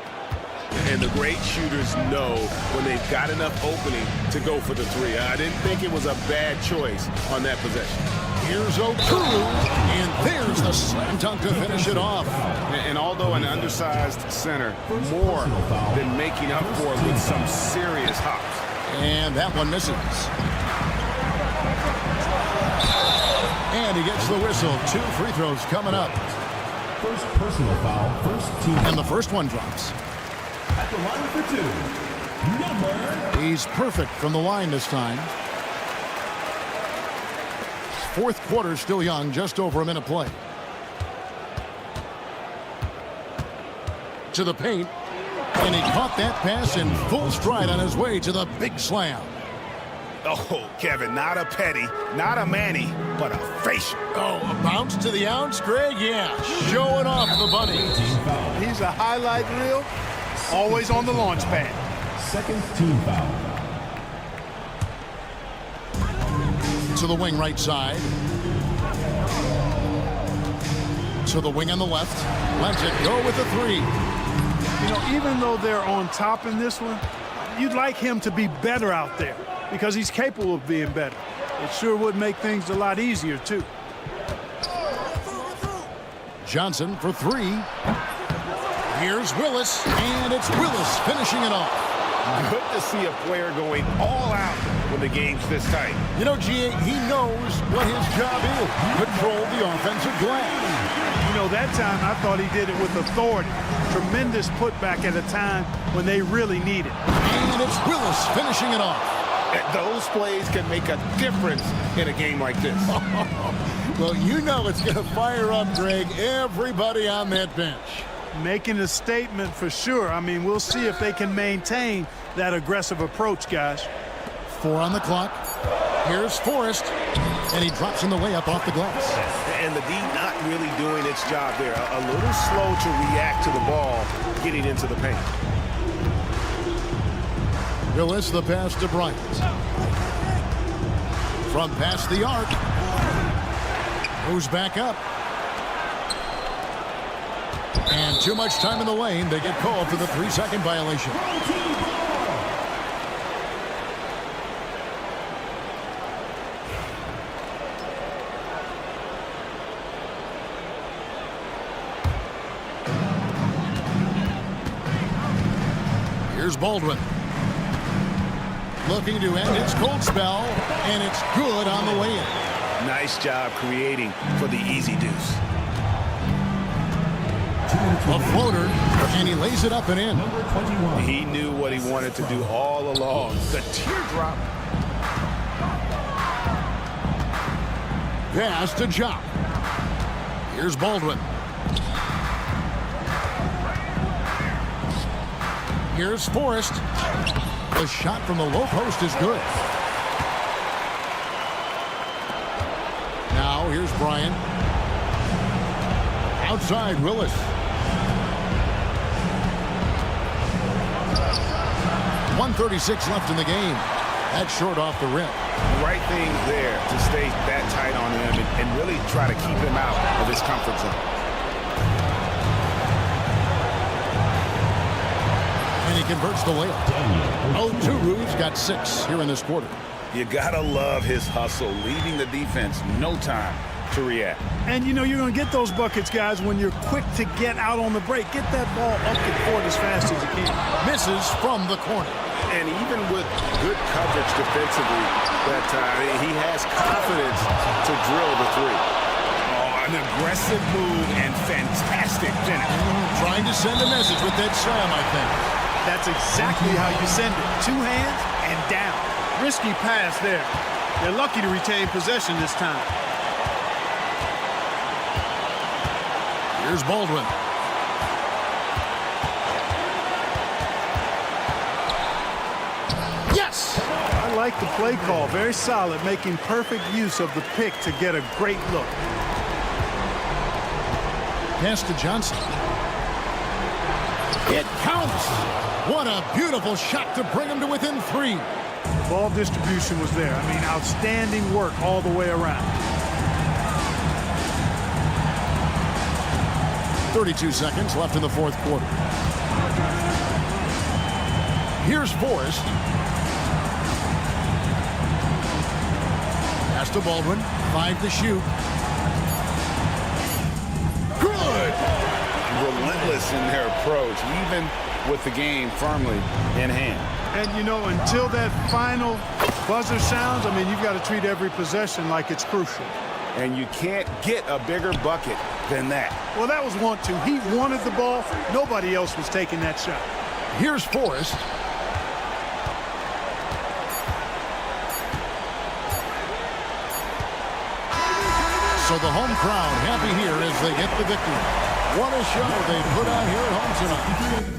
And the great shooters know when they've got enough opening to go for the three. I didn't think it was a bad choice on that possession. Here's Oturu, and there's the slam dunk to finish it off. And although an undersized center, more than making up for it with some serious hops. And that one misses. And he gets the whistle. 2 free throws coming up. First personal foul, first team. And the first one drops. At the line for 2, number. He's perfect from the line this time. Fourth quarter still young, just over a minute play. To the paint. And he caught that pass in full stride on his way to the big slam. Oh, Kevin, not a petty, not a Manny, but a facial. Oh, a bounce to the ounce, Greg? Yeah, showing off the bunny. He's a highlight reel, always on the launch pad. Second team foul. To the wing right side. To the wing on the left. Lets it go with the 3. You know, even though they're on top in this one, you'd like him to be better out there because he's capable of being better. It sure would make things a lot easier, too. Johnson for 3. Here's Willis, and it's Willis finishing it off. Good to see a player going all out when the game's this tight. You know, G.A., he knows what his job is. Control the offensive glass. You know, that time I thought he did it with authority. Tremendous putback at a time when they really need it. And it's Willis finishing it off. Those plays can make a difference in a game like this. Well, you know it's going to fire up, Greg, everybody on that bench. Making a statement for sure. I mean, we'll see if they can maintain that aggressive approach, guys. 4 on the clock. Here's Forrest, and he drops in the layup off the glass. And the D not really doing its job there. A little slow to react to the ball getting into the paint. Willis, the pass to Bryant. From past the arc. Moves back up. And too much time in the lane. They get called for the 3-second violation. Here's Baldwin. Looking to end its cold spell, and it's good on the way in. Nice job creating for the easy deuce. A floater, and he lays it up and in. Number 21. He knew what he wanted to do all along. The teardrop. Pass to Jock. Here's Baldwin. Here's Forrest. The shot from the low post is good. Now here's Bryant. Outside Willis. 1:36 left in the game. That's short off the rim. Right thing there to stay that tight on him and really try to keep him out of his comfort zone. And he converts the layup. Oh, Yoru's got 6 here in this quarter. You gotta love his hustle, leaving the defense no time to react. And you know you're going to get those buckets, guys, when you're quick to get out on the break. Get that ball up the court as fast as you can. Misses from the corner. And even with good coverage defensively, he has confidence to drill the three. Oh, an aggressive move and fantastic finish. Trying to send a message with that slam, I think. That's exactly how you send it. 2 hands and down. Risky pass there. They're lucky to retain possession this time. Here's Baldwin. Yes! I like the play call. Very solid, making perfect use of the pick to get a great look. Pass to Johnson. It counts! What a beautiful shot to bring him to within 3. Ball distribution was there. I mean, outstanding work all the way around. 32 seconds left in the fourth quarter. Here's Forrest. Pass to Baldwin. 5 to shoot. Good! Relentless in their approach, even with the game firmly in hand. And, you know, until that final buzzer sounds, I mean, you've got to treat every possession like it's crucial. And you can't get a bigger bucket than that. Well, that was 1-2. He wanted the ball. Nobody else was taking that shot. Here's Forrest. So the home crowd happy here as they get the victory. What a show they put on here at home tonight.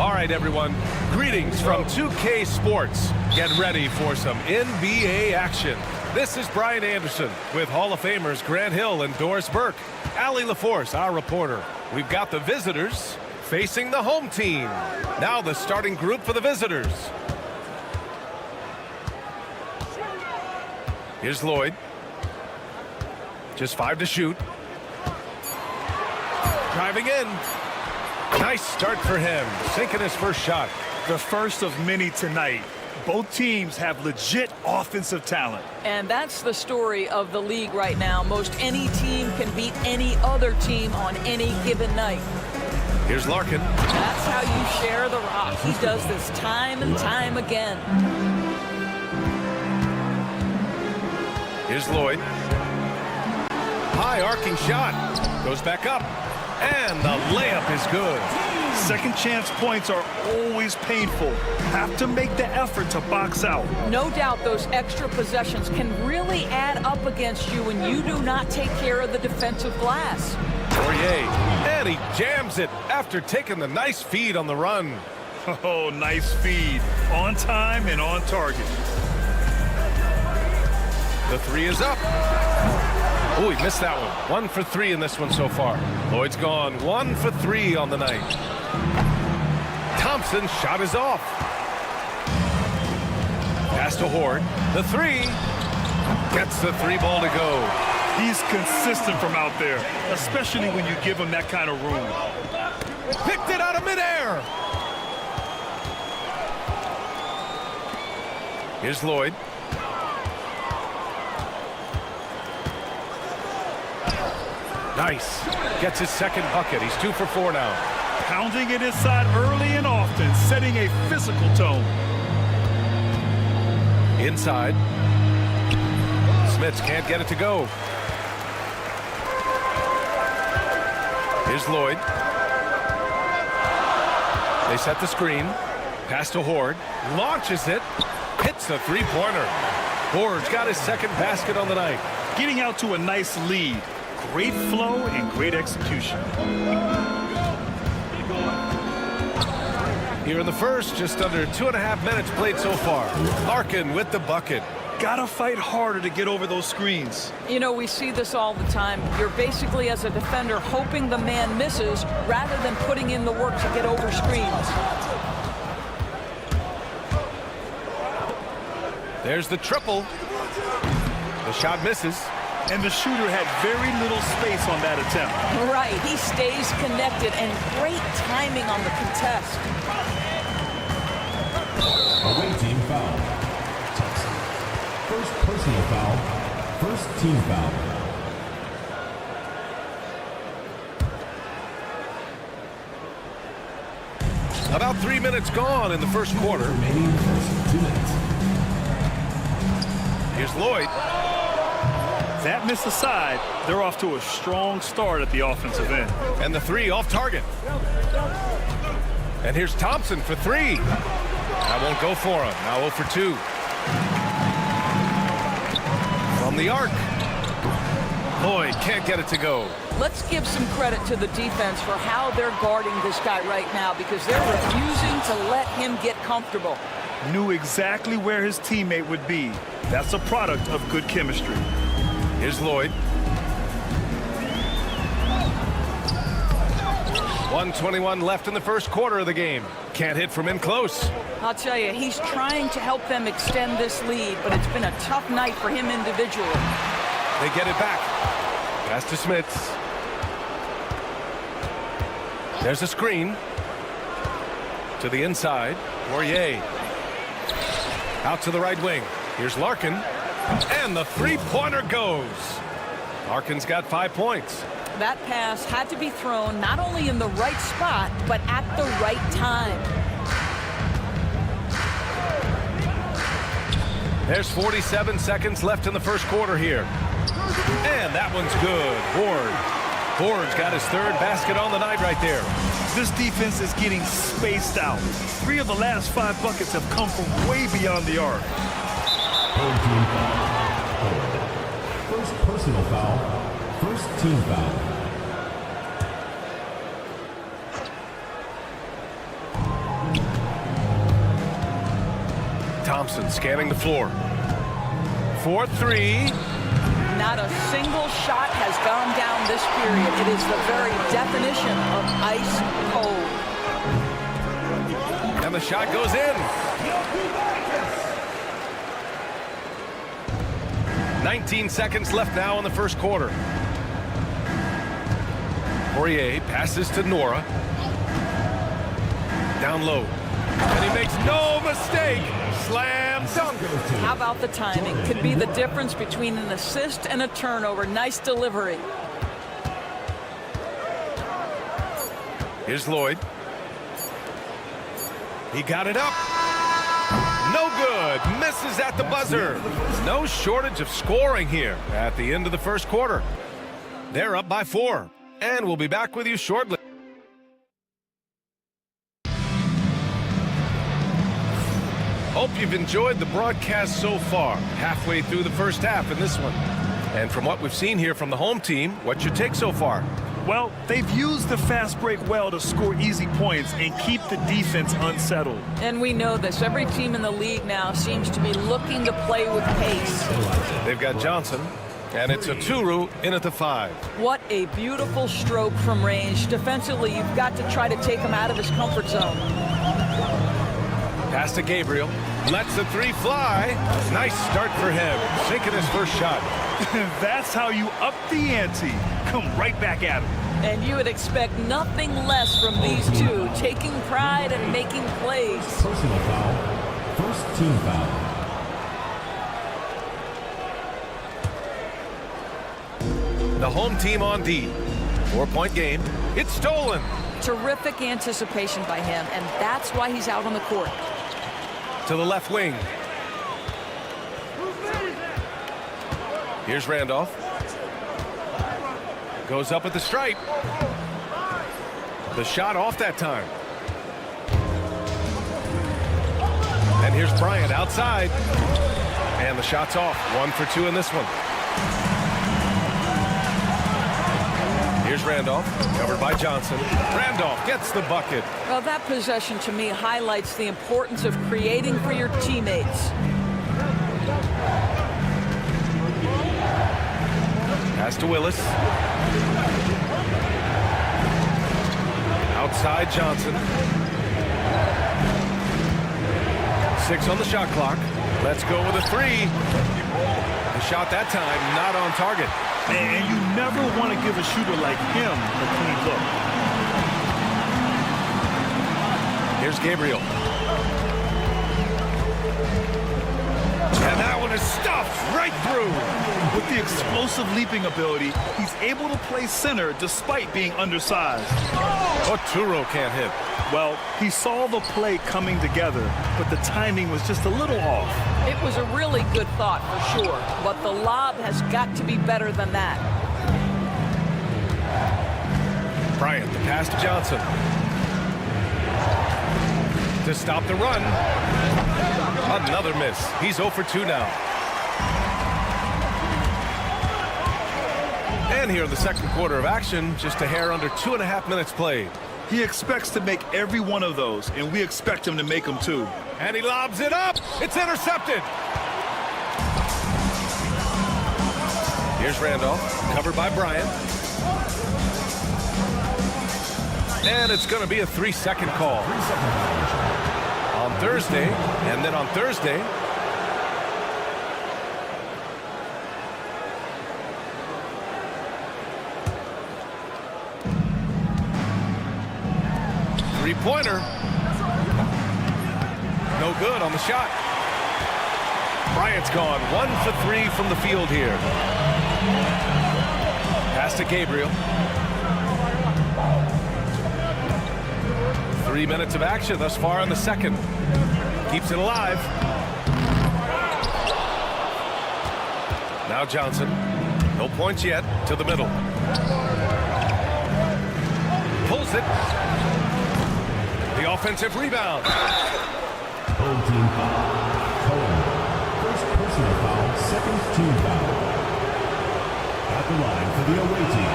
All right, everyone. Greetings from 2K Sports. Get ready for some NBA action. This is Brian Anderson with Hall of Famers Grant Hill and Doris Burke. Allie LaForce, our reporter. We've got the visitors facing the home team. Now the starting group for the visitors. Here's Lloyd. Just 5 to shoot. Driving in. Nice start for him, sinking his first shot. The first of many tonight. Both teams have legit offensive talent. And that's the story of the league right now. Most any team can beat any other team on any given night. Here's Larkin. That's how you share the rock. He does this time and time again. Here's Lloyd. High arcing shot. Goes back up. And the layup is good. Second chance points are always painful. Have to make the effort to box out. No doubt those extra possessions can really add up against you when you do not take care of the defensive glass. Poirier, and he jams it after taking the nice feed on the run. Oh, nice feed. On time and on target. The three is up. Oh, he missed that one. 1 for 3 in this one so far. Lloyd's gone 1 for 3 on the night. Thompson's shot is off. Pass to Horde. The three. Gets the 3 ball to go. He's consistent from out there, especially when you give him that kind of room. Picked it out of midair. Here's Lloyd. Nice. Gets his second bucket. He's 2 for 4 now. Pounding it inside early and often, setting a physical tone. Inside. Smits can't get it to go. Here's Lloyd. They set the screen. Pass to Horde. Launches it. Hits the three-pointer. Horde's got his second basket on the night. Getting out to a nice lead. Great flow and great execution. Here in the first, just under 2.5 minutes played so far. Larkin with the bucket. Gotta fight harder to get over those screens. You know, we see this all the time. You're basically, as a defender, hoping the man misses rather than putting in the work to get over screens. There's the triple. The shot misses. And the shooter had very little space on that attempt. Right, he stays connected and great timing on the contest. Away team foul. First personal foul. First team foul. About 3 minutes gone in the first quarter. Remaining first 2 minutes. Here's Lloyd. That missed aside, they're off to a strong start at the offensive end. And the three off target. And here's Thompson for 3. That won't go for him. Now 0 for 2. From the arc. Lloyd can't get it to go. Let's give some credit to the defense for how they're guarding this guy right now because they're refusing to let him get comfortable. Knew exactly where his teammate would be. That's a product of good chemistry. Here's Lloyd. 1:21 left in the first quarter of the game. Can't hit from in close. I'll tell you, he's trying to help them extend this lead, but it's been a tough night for him individually. They get it back. Pass to Smits. There's a screen. To the inside. Poirier. Out to the right wing. Here's Larkin. And the three-pointer goes. Larkin's got 5 points. That pass had to be thrown not only in the right spot, but at the right time. There's 47 seconds left in the first quarter here. And that one's good. Ford's got his third basket on the night right there. This defense is getting spaced out. 3 of the last 5 buckets have come from way beyond the arc. First personal foul. First team foul. Thompson scanning the floor. 4-3. Not a single shot has gone down this period. It is the very definition of ice cold. And the shot goes in. 19 seconds left now in the first quarter. Poirier passes to Nora. Down low. And he makes no mistake. Slam dunk. How about the timing? Could be the difference between an assist and a turnover. Nice delivery. Here's Lloyd. He got it up. No good. Misses at the buzzer. No shortage of scoring here at the end of the first quarter. They're up by 4. And we'll be back with you shortly. Hope you've enjoyed the broadcast so far. Halfway through the first half in this one. And from what we've seen here from the home team, what's your take so far? Well, they've used the fast break well to score easy points and keep the defense unsettled. And we know this. Every team in the league now seems to be looking to play with pace. They've got Johnson, and it's a Yoru in at the 5. What a beautiful stroke from range. Defensively, you've got to try to take him out of his comfort zone. Pass to Gabriel. Lets the 3 fly. Nice start for him. Sinking his first shot. That's how you up the ante. Come right back at him. And you would expect nothing less from these two, taking pride and making plays. Personal foul. First team foul. The home team on D. 4-point game. It's stolen. Terrific anticipation by him, and that's why he's out on the court. To the left wing. Here's Randolph. Goes up at the stripe. The shot off that time. And here's Bryant outside. And the shot's off. 1 for 2 in this one. Here's Randolph, covered by Johnson. Randolph gets the bucket. Well, that possession to me highlights the importance of creating for your teammates. Pass to Willis. Outside Johnson. 6 on the shot clock. Let's go with a 3. The shot that time not on target. And you never want to give a shooter like him a clean look. Here's Gabriel. And that one is stuffed right through. With the explosive leaping ability, he's able to play center despite being undersized. Oturo can't hit. Well, he saw the play coming together, but the timing was just a little off. It was a really good thought for sure, but the lob has got to be better than that. Bryant, the pass to Johnson. To stop the run. Another miss. He's 0 for 2 now. And here in the second quarter of action, just a hair under 2.5 minutes played. He expects to make every one of those, and we expect him to make them too. And he lobs it up. It's intercepted. Here's Randolph, covered by Bryant. And it's going to be a 3-second call. On Thursday, and then on Thursday, three-pointer. No good on the shot. Bryant's gone 1 for 3 from the field here. Pass to Gabriel. 3 minutes of action thus far in the second. Keeps it alive. Now Johnson. No points yet. To the middle. Pulls it. The offensive rebound. Home team foul. Cohen. First personal foul, second team foul. At the line for the away team.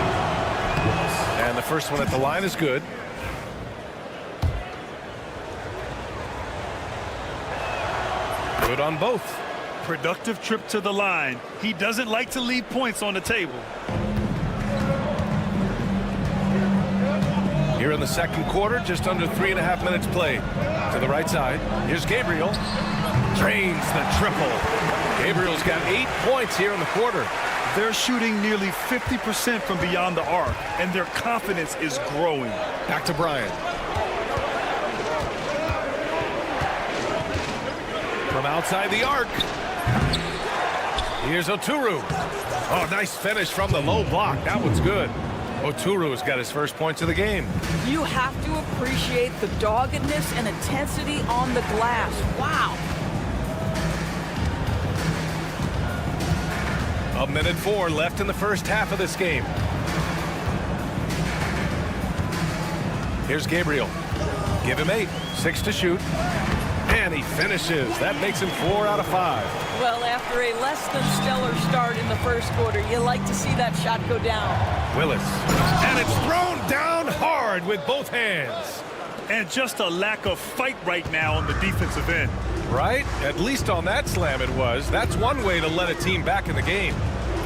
Yes. And the first one at the line is good. Good on both. Productive trip to the line. He doesn't like to leave points on the table. Here in the second quarter, just under 3.5 minutes played. To the right side, here's Gabriel. Drains the triple. Gabriel's got 8 points here in the quarter. They're shooting nearly 50% from beyond the arc, and their confidence is growing. Back to Bryant. From outside the arc. Here's Oturu. Oh, nice finish from the low block. That one's good. Oturu's got his first points of the game. You have to appreciate the doggedness and intensity on the glass. Wow. 1:04 left in the first half of this game. Here's Gabriel. Give him 8. 6 to shoot. And he finishes. That makes him 4 out of 5. Well, after a less than stellar start in the first quarter, you like to see that shot go down. Willis. And it's thrown down hard with both hands. And just a lack of fight right now on the defensive end. Right? At least on that slam it was. That's one way to let a team back in the game.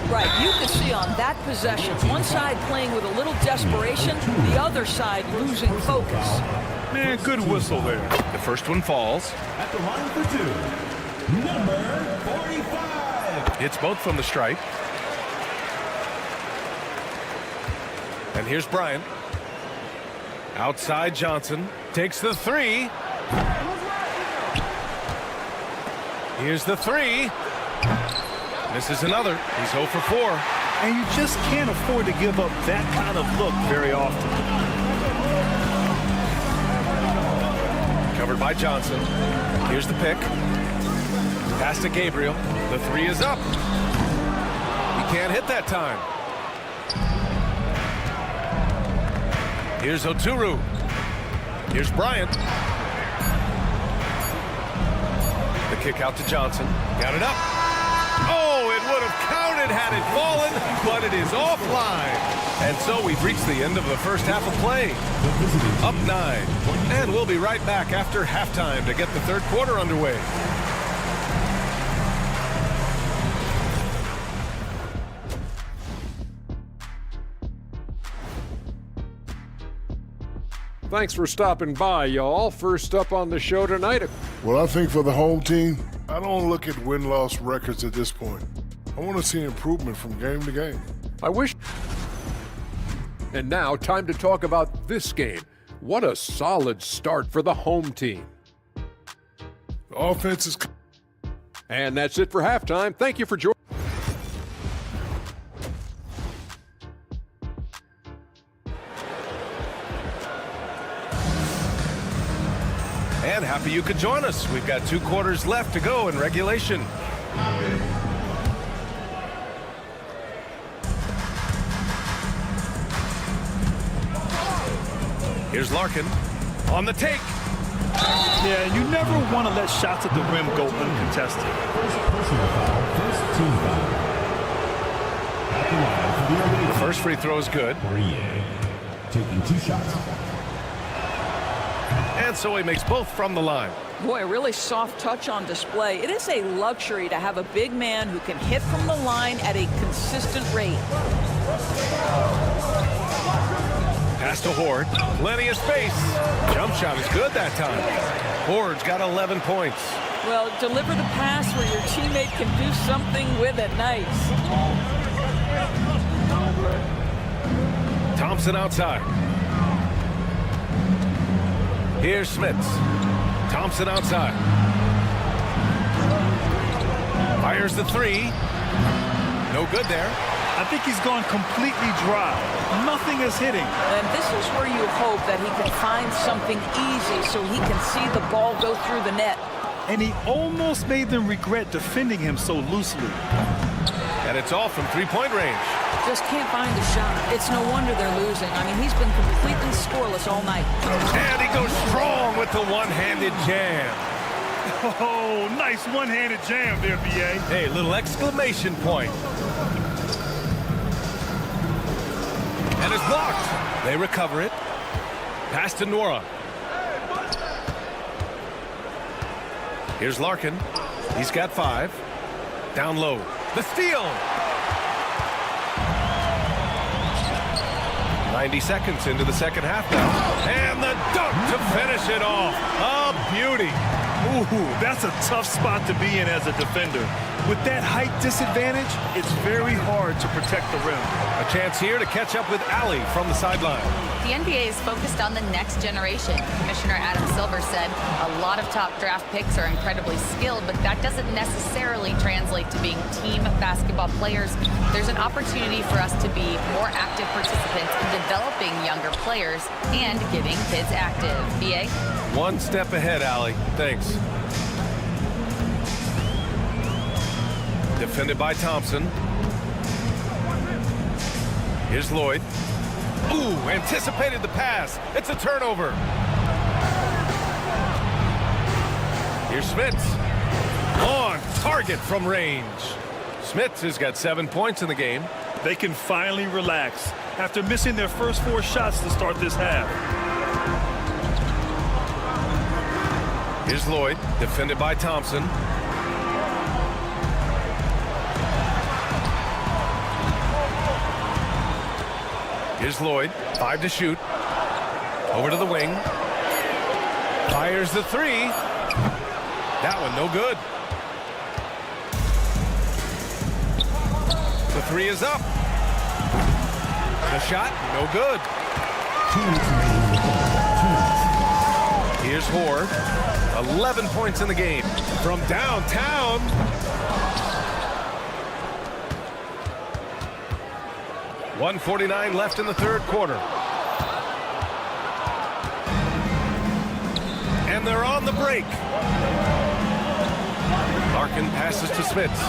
Right. You can see on that possession, one side playing with a little desperation, the other side losing focus. Man, good whistle there. The first one falls. At the line for 2, number 45. Hits both from the stripe. And here's Bryant. Outside Johnson. Takes the 3. Here's the 3. Misses another. He's 0 for 4. And you just can't afford to give up that kind of look very often. Covered by Johnson. Here's the pick. Pass to Gabriel. The 3 is up. He can't hit that time. Here's Oturu. Here's Bryant. The kick out to Johnson. Got it up. Oh, it would have counted had it fallen, but it is offline. And so we've reached the end of the first half of play. Up 9. And we'll be right back after halftime to get the third quarter underway. Thanks for stopping by, y'all. First up on the show tonight. Well, I think for the home team, I don't look at win-loss records at this point. I want to see improvement from game to game. I wish. And now, time to talk about this game. What a solid start for the home team. The offense is... And that's it for halftime. Thank you for joining. And happy you could join us. We've got 2 quarters left to go in regulation. Here's Larkin on the take. Yeah, you never want to let shots at the rim go uncontested. First personal foul, first team foul. At the line for the away The first free throw is good. Taking 2 shots. And so he makes both from the line. Boy, a really soft touch on display. It is a luxury to have a big man who can hit from the line at a consistent rate. Pass to Horde. Plenty of space. Jump shot is good that time. Horde's got 11 points. Well, deliver the pass where your teammate can do something with it. Nice. Thompson outside. Here's Smits. Thompson outside. Fires the three. No good there. I think he's gone completely dry. Nothing is hitting. And this is where you hope that he can find something easy so he can see the ball go through the net. And he almost made them regret defending him so loosely. And it's all from three-point range. Just can't find a shot. It's no wonder they're losing. I mean, he's been completely scoreless all night. And he goes strong with the one-handed jam. Oh, nice one-handed jam there, B.A. Hey, little exclamation point. And it's blocked. They recover it. Pass to Nora. Here's Larkin. He's got 5. Down low. The steal. 90 seconds into the second half now. And the dunk to finish it off. A beauty. Ooh, that's a tough spot to be in as a defender. With that height disadvantage, it's very hard to protect the rim. A chance here to catch up with Allie from the sideline. The NBA is focused on the next generation. Commissioner Adam Silver said a lot of top draft picks are incredibly skilled, but that doesn't necessarily translate to being team basketball players. There's an opportunity for us to be more active participants in developing younger players and getting kids active. BA? One step ahead, Allie. Thanks. Defended by Thompson. Here's Lloyd. Ooh, anticipated the pass. It's a turnover. Here's Smits. On target from range. Smits has got 7 points in the game. They can finally relax after missing their first 4 shots to start this half. Here's Lloyd, defended by Thompson. Here's Lloyd, 5 to shoot. Over to the wing. Fires the 3. That one no good. The 3 is up. The shot, no good. Here's Horde. 11 points in the game. From downtown. .149 left in the third quarter. And they're on the break. Larkin passes to Smits.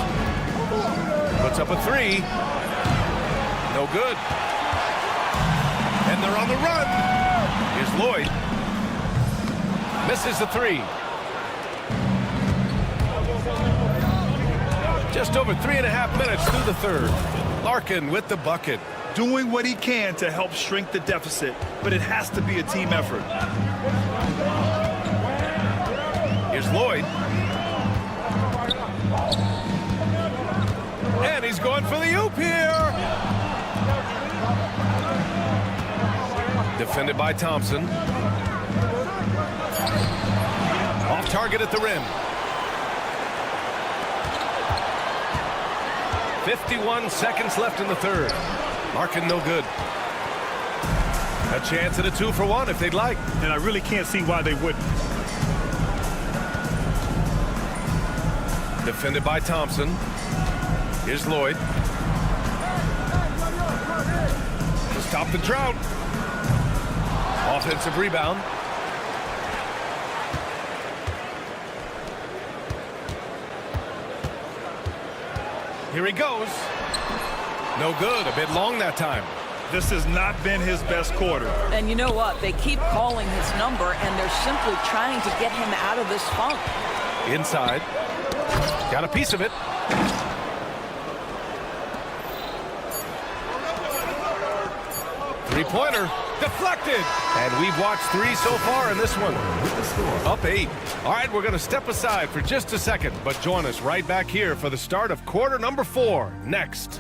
Puts up a 3. No good. And they're on the run. Here's Lloyd. Misses the 3. Just over 3.5 minutes through the third. Larkin with the bucket. Doing what he can to help shrink the deficit, but it has to be a team effort. Here's Lloyd. And he's going for the oop here. Defended by Thompson. Off target at the rim. 51 seconds left in the third. Larkin no good. A chance at a 2-for-1 if they'd like. And I really can't see why they wouldn't. Defended by Thompson. Here's Lloyd. To stop the drought. Offensive rebound. Here he goes. No good. A bit long that time. This has not been his best quarter. And you know what? They keep calling his number, and they're simply trying to get him out of this funk. Inside. Got a piece of it. Three-pointer deflected. And we've watched 3 so far in this one. Up 8. All right, we're going to step aside for just a second, but join us right back here for the start of quarter number 4 next.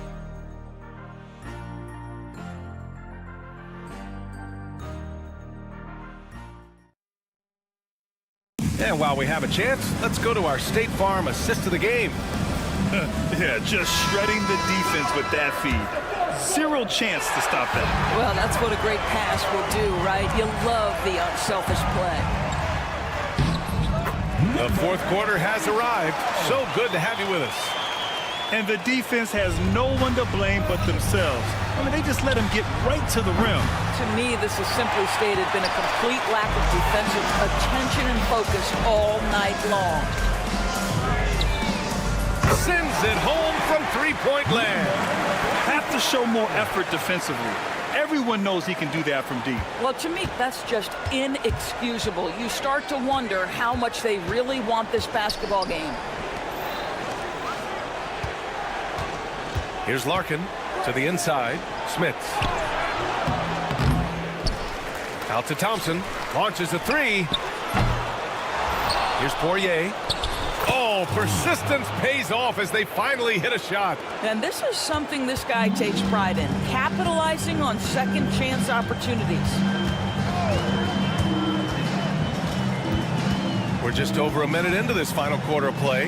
And while we have a chance, let's go to our State Farm assist of the game. Yeah, just shredding the defense with that feed. 0 chance to stop that. Well, that's what a great pass will do, right? You love the unselfish play. The 4th quarter has arrived. So good to have you with us. And the defense has no one to blame but themselves. I mean, they just let them get right to the rim. To me, this has simply stated been a complete lack of defensive attention and focus all night long. Sends it home from three-point land. Have to show more effort defensively. Everyone knows he can do that from deep. Well, to me, that's just inexcusable. You start to wonder how much they really want this basketball game. Here's Larkin to the inside. Smith. Out to Thompson. Launches a 3. Here's Poirier. Oh, persistence pays off as they finally hit a shot. And this is something this guy takes pride in, capitalizing on second chance opportunities. We're just over a minute into this final quarter of play.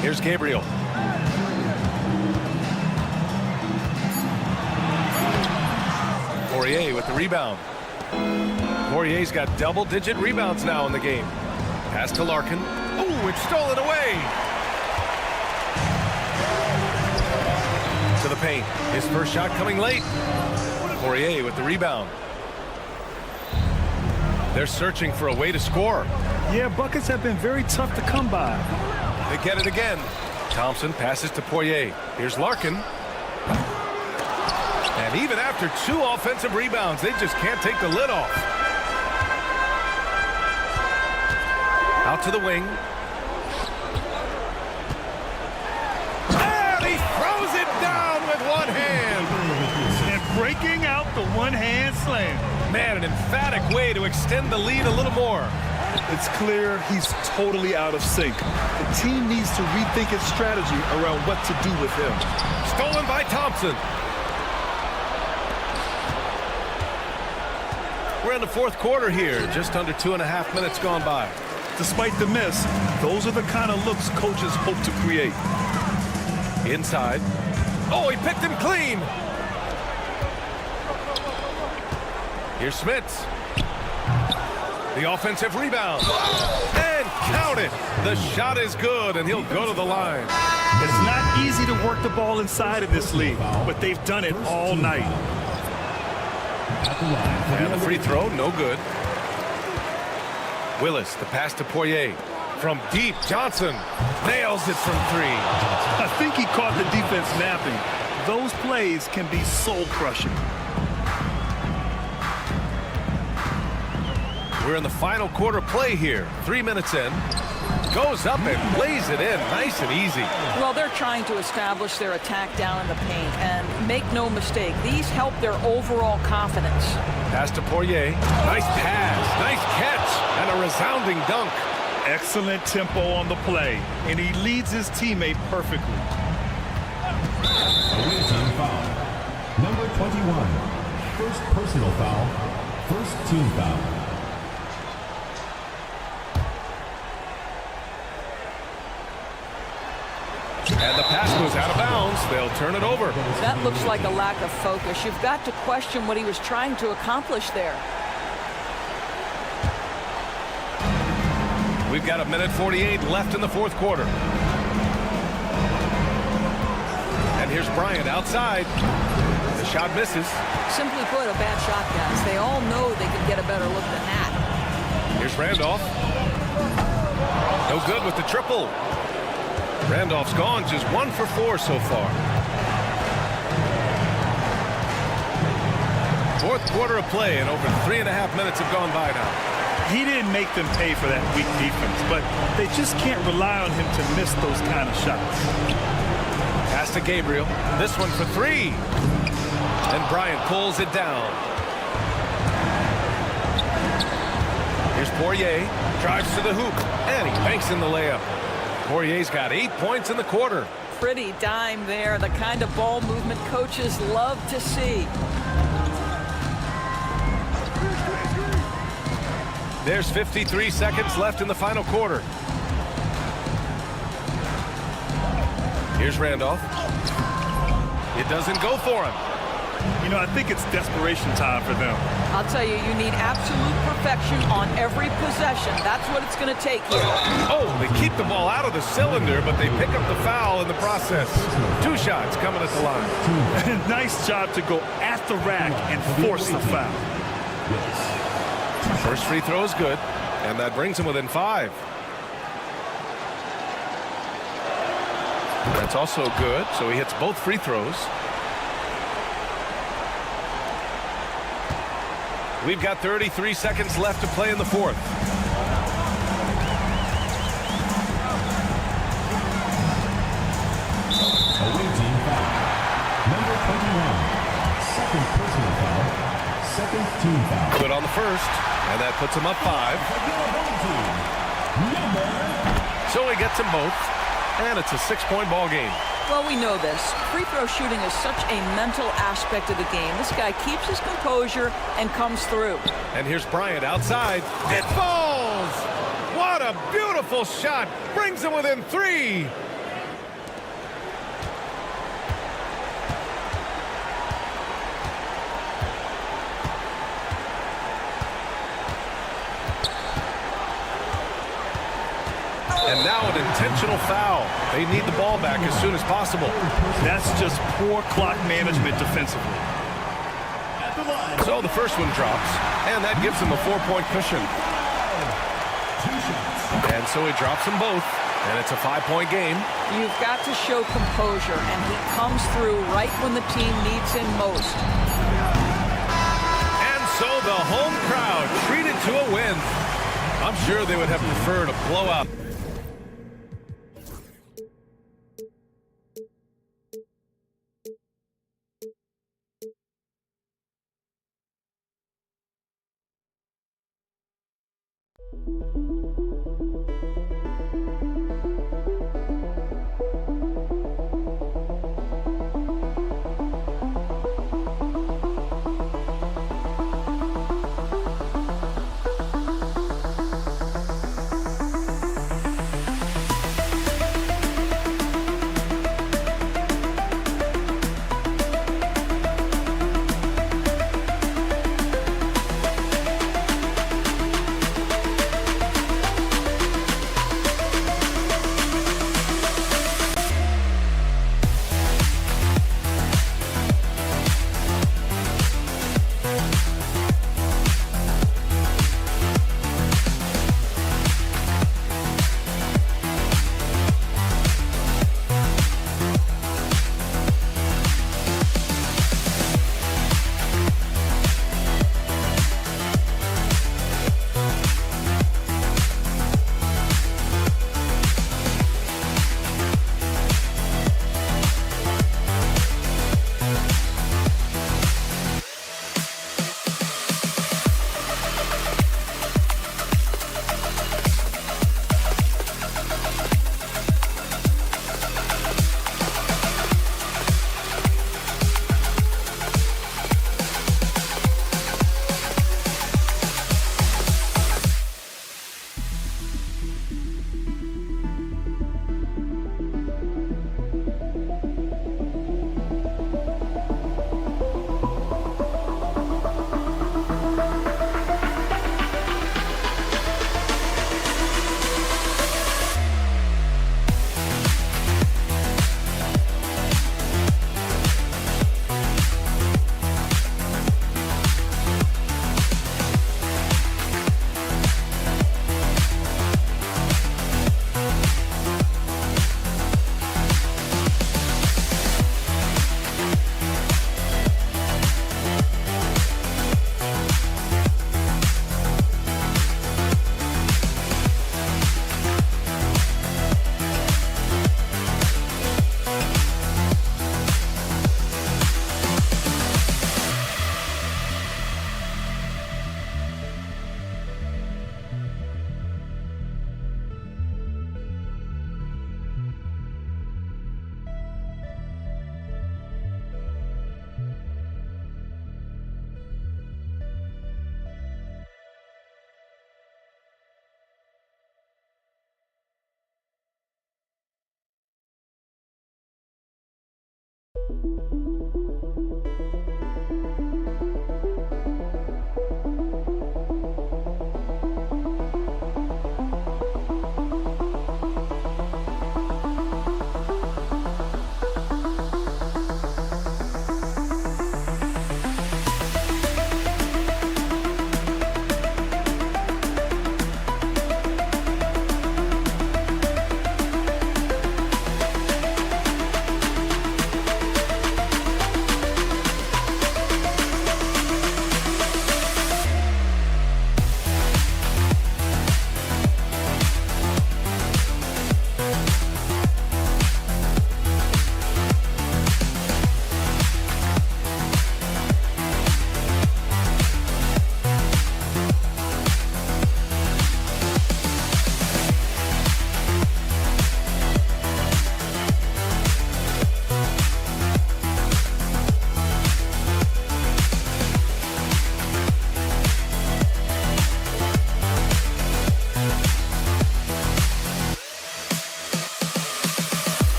Here's Gabriel. Poirier with the rebound. Poirier's got double-digit rebounds now in the game. Pass to Larkin. Ooh, it's stolen away. To the paint. His first shot coming late. Poirier with the rebound. They're searching for a way to score. Yeah, buckets have been very tough to come by. They get it again. Thompson passes to Poirier. Here's Larkin. And even after 2 offensive rebounds, they just can't take the lid off. Out to the wing. And he throws it down with one hand. And breaking out the one-hand slam. Man, an emphatic way to extend the lead a little more. It's clear he's totally out of sync. The team needs to rethink its strategy around what to do with him. Stolen by Thompson. We're in the 4th quarter here. Just under 2.5 minutes gone by. Despite the miss, those are the kind of looks coaches hope to create. Inside. Oh, he picked him clean. Here's Smits. The offensive rebound. And count it. The shot is good, and he'll go to the line. It's not easy to work the ball inside of this league, but they've done it all night. And the free throw, no good. Willis, the pass to Poirier. From deep, Johnson nails it from 3. I think he caught the defense napping. Those plays can be soul-crushing. We're in the final quarter play here. 3 minutes in. Goes up and lays it in. Nice and easy. Well, they're trying to establish their attack down in the paint. And make no mistake, these help their overall confidence. Pass to Poirier. Nice pass. Nice catch. And a resounding dunk. Excellent tempo on the play. And he leads his teammate perfectly. Away team foul. Number 21. First personal foul. First team foul. And the pass goes out of bounds. They'll turn it over. That looks like a lack of focus. You've got to question what he was trying to accomplish there. We've got 1:48 left in the 4th quarter. And here's Bryant outside. The shot misses. Simply put, a bad shot, guys. They all know they can get a better look than that. Here's Randolph. No good with the triple. Randolph's gone just 1 for 4 so far. 4th quarter of play, and over 3.5 minutes have gone by now. He didn't make them pay for that weak defense, but they just can't rely on him to miss those kind of shots. Pass to Gabriel. This one for three. And Bryant pulls it down. Here's Poirier. Drives to the hoop. And he banks in the layup. Poirier's got 8 points in the quarter. Pretty dime there. The kind of ball movement coaches love to see. There's 53 seconds left in the final quarter. Here's Randolph. It doesn't go for him. You know, I think it's desperation time for them. I'll tell you, you need absolute perfection on every possession. That's what it's going to take here. Oh, they keep the ball out of the cylinder, but they pick up the foul in the process. 2 shots coming at the line. Nice job to go at the rack and force the foul. First free throw is good, and that brings him within 5. That's also good, so he hits both free throws. We've got 33 seconds left to play in the fourth. Away team foul. Number 21. Second personal foul. Second team foul. Good on the first, and that puts him up 5. So he gets them both, and it's a 6-point ball game. Well, we know this. Free throw shooting is such a mental aspect of the game. This guy keeps his composure and comes through. And here's Bryant outside. It falls! What a beautiful shot! Brings him within 3. And now an intentional foul. They need the ball back as soon as possible. That's just poor clock management defensively. So the first one drops, and that gives him a 4-point cushion. And so he drops them both, and it's a 5-point game. You've got to show composure, and he comes through right when the team needs him most. And so the home crowd treated to a win. I'm sure they would have preferred a blowout.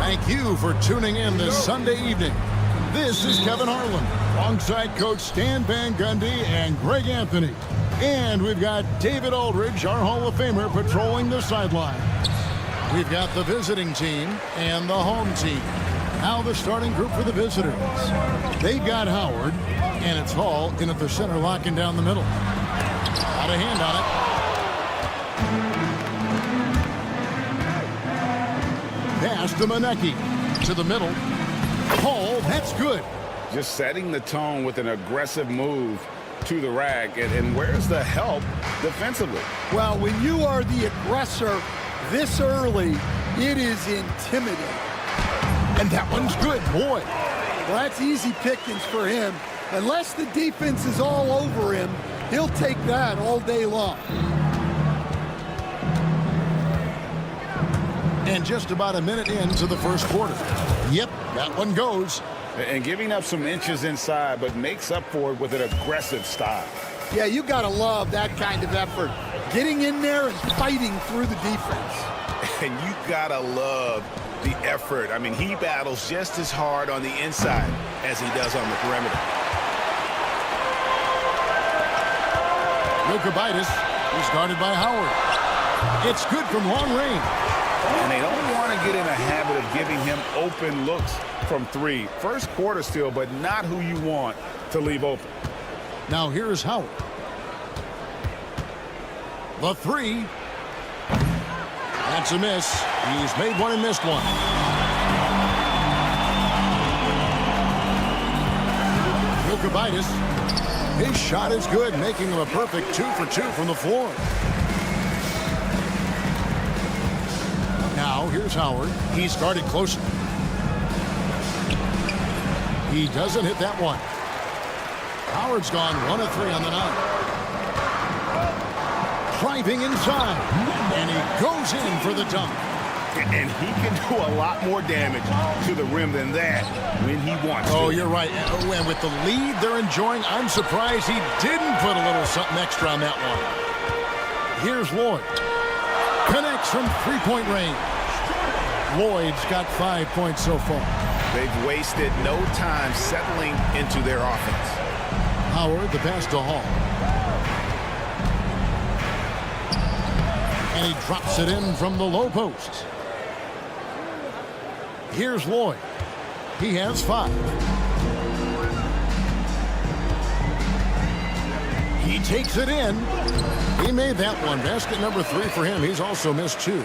Thank you for tuning in this Sunday evening. This is Kevin Harlan, alongside Coach Stan Van Gundy and Greg Anthony. And we've got David Aldridge, our Hall of Famer, patrolling the sidelines. We've got the visiting team and the home team. Now the starting group for the visitors. They've got Howard, and it's Hall in at the center, locking down the middle. Got a hand on it. Pass to Manecki. To the middle. Hall, that's good. Just setting the tone with an aggressive move to the rack. And where's the help defensively? Well, when you are the aggressor this early, it is intimidating. And that one's good, boy. Well, that's easy pickings for him. Unless the defense is all over him, he'll take that all day long. And just about a minute into the first quarter. Yep, that one goes. And giving up some inches inside, but makes up for it with an aggressive style. Yeah, you got to love that kind of effort. Getting in there and fighting through the defense. And you got to love the effort. I mean, he battles just as hard on the inside as he does on the perimeter. Maccabi is guarded by Howard. It's good from long range. And they don't want to get in a habit of giving him open looks from three. First quarter still, but not who you want to leave open. Now here's Howard. The three. That's a miss. He's made one and missed one. Maccabi, his shot is good, making him a perfect 2 for 2 from the floor. Now here's Howard. He's guarded closely. He doesn't hit that one. Howard's gone 1 of 3 on the night. Driving inside. And he goes in for the dunk. And he can do a lot more damage to the rim than that when he wants to. Oh, you're right. And with the lead they're enjoying, I'm surprised he didn't put a little something extra on that one. Here's Lloyd. Connects from three-point range. Lloyd's got 5 points so far. They've wasted no time settling into their offense. Howard, the pass to Hall. And he drops it in from the low post. Here's Lloyd. He has 5. He takes it in. He made that one. Basket number 3 for him. He's also missed 2.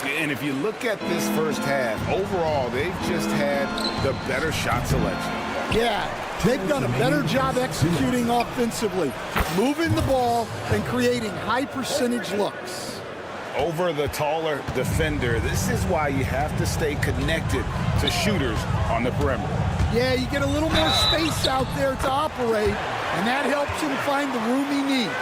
And if you look at this first half, overall, they've just had the better shot selection. Yeah, they've done a better job executing offensively, moving the ball and creating high percentage looks. Over the taller defender, this is why you have to stay connected to shooters on the perimeter. Yeah, you get a little more space out there to operate, and that helps him find the room he needs.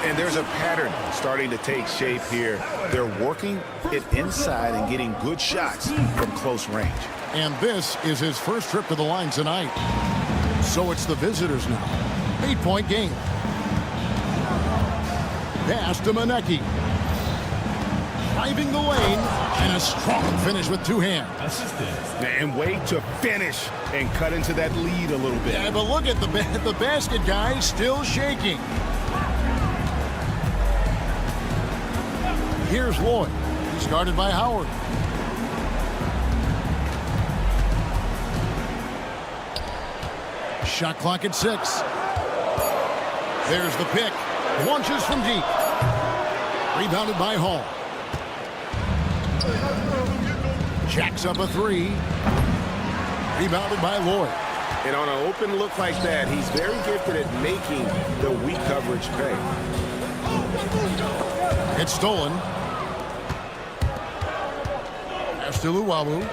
And there's a pattern starting to take shape here. They're working it inside and getting good shots from close range. And this is his first trip to the line tonight. So it's the visitors now. 8-point game. Pass to Manecki. Driving the lane, and a strong finish with 2 hands. And wait to finish and cut into that lead a little bit. Yeah, but look at the basket, guys, still shaking. Here's Lloyd. He's guarded by Howard. Shot clock at 6. There's the pick. Launches from deep. Rebounded by Hall. Jacks up a 3. Rebounded by Lloyd. And on an open look like that, he's very gifted at making the weak coverage pay. It's stolen. Pass to Luwawu.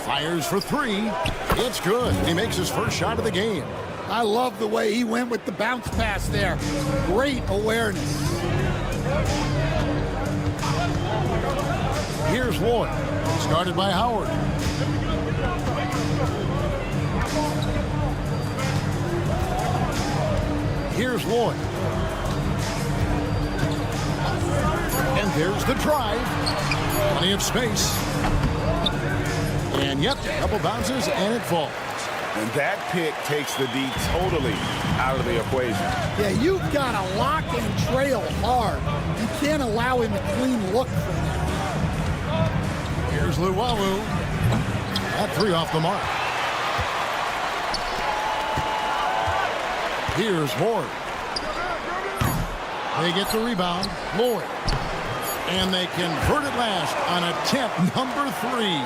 Fires for 3. It's good. He makes his first shot of the game. I love the way he went with the bounce pass there. Great awareness. Here's Lloyd. He's guarded by Howard. Here's Lloyd. And there's the drive. Plenty of space. And yep, a couple bounces and it falls. And that pick takes the D totally out of the equation. Yeah, you've got to lock and trail hard. You can't allow him a clean look from that. Here's Luwawu. That three off the mark. Here's Ward. They get the rebound. Lloyd. And they convert it last on attempt number 3.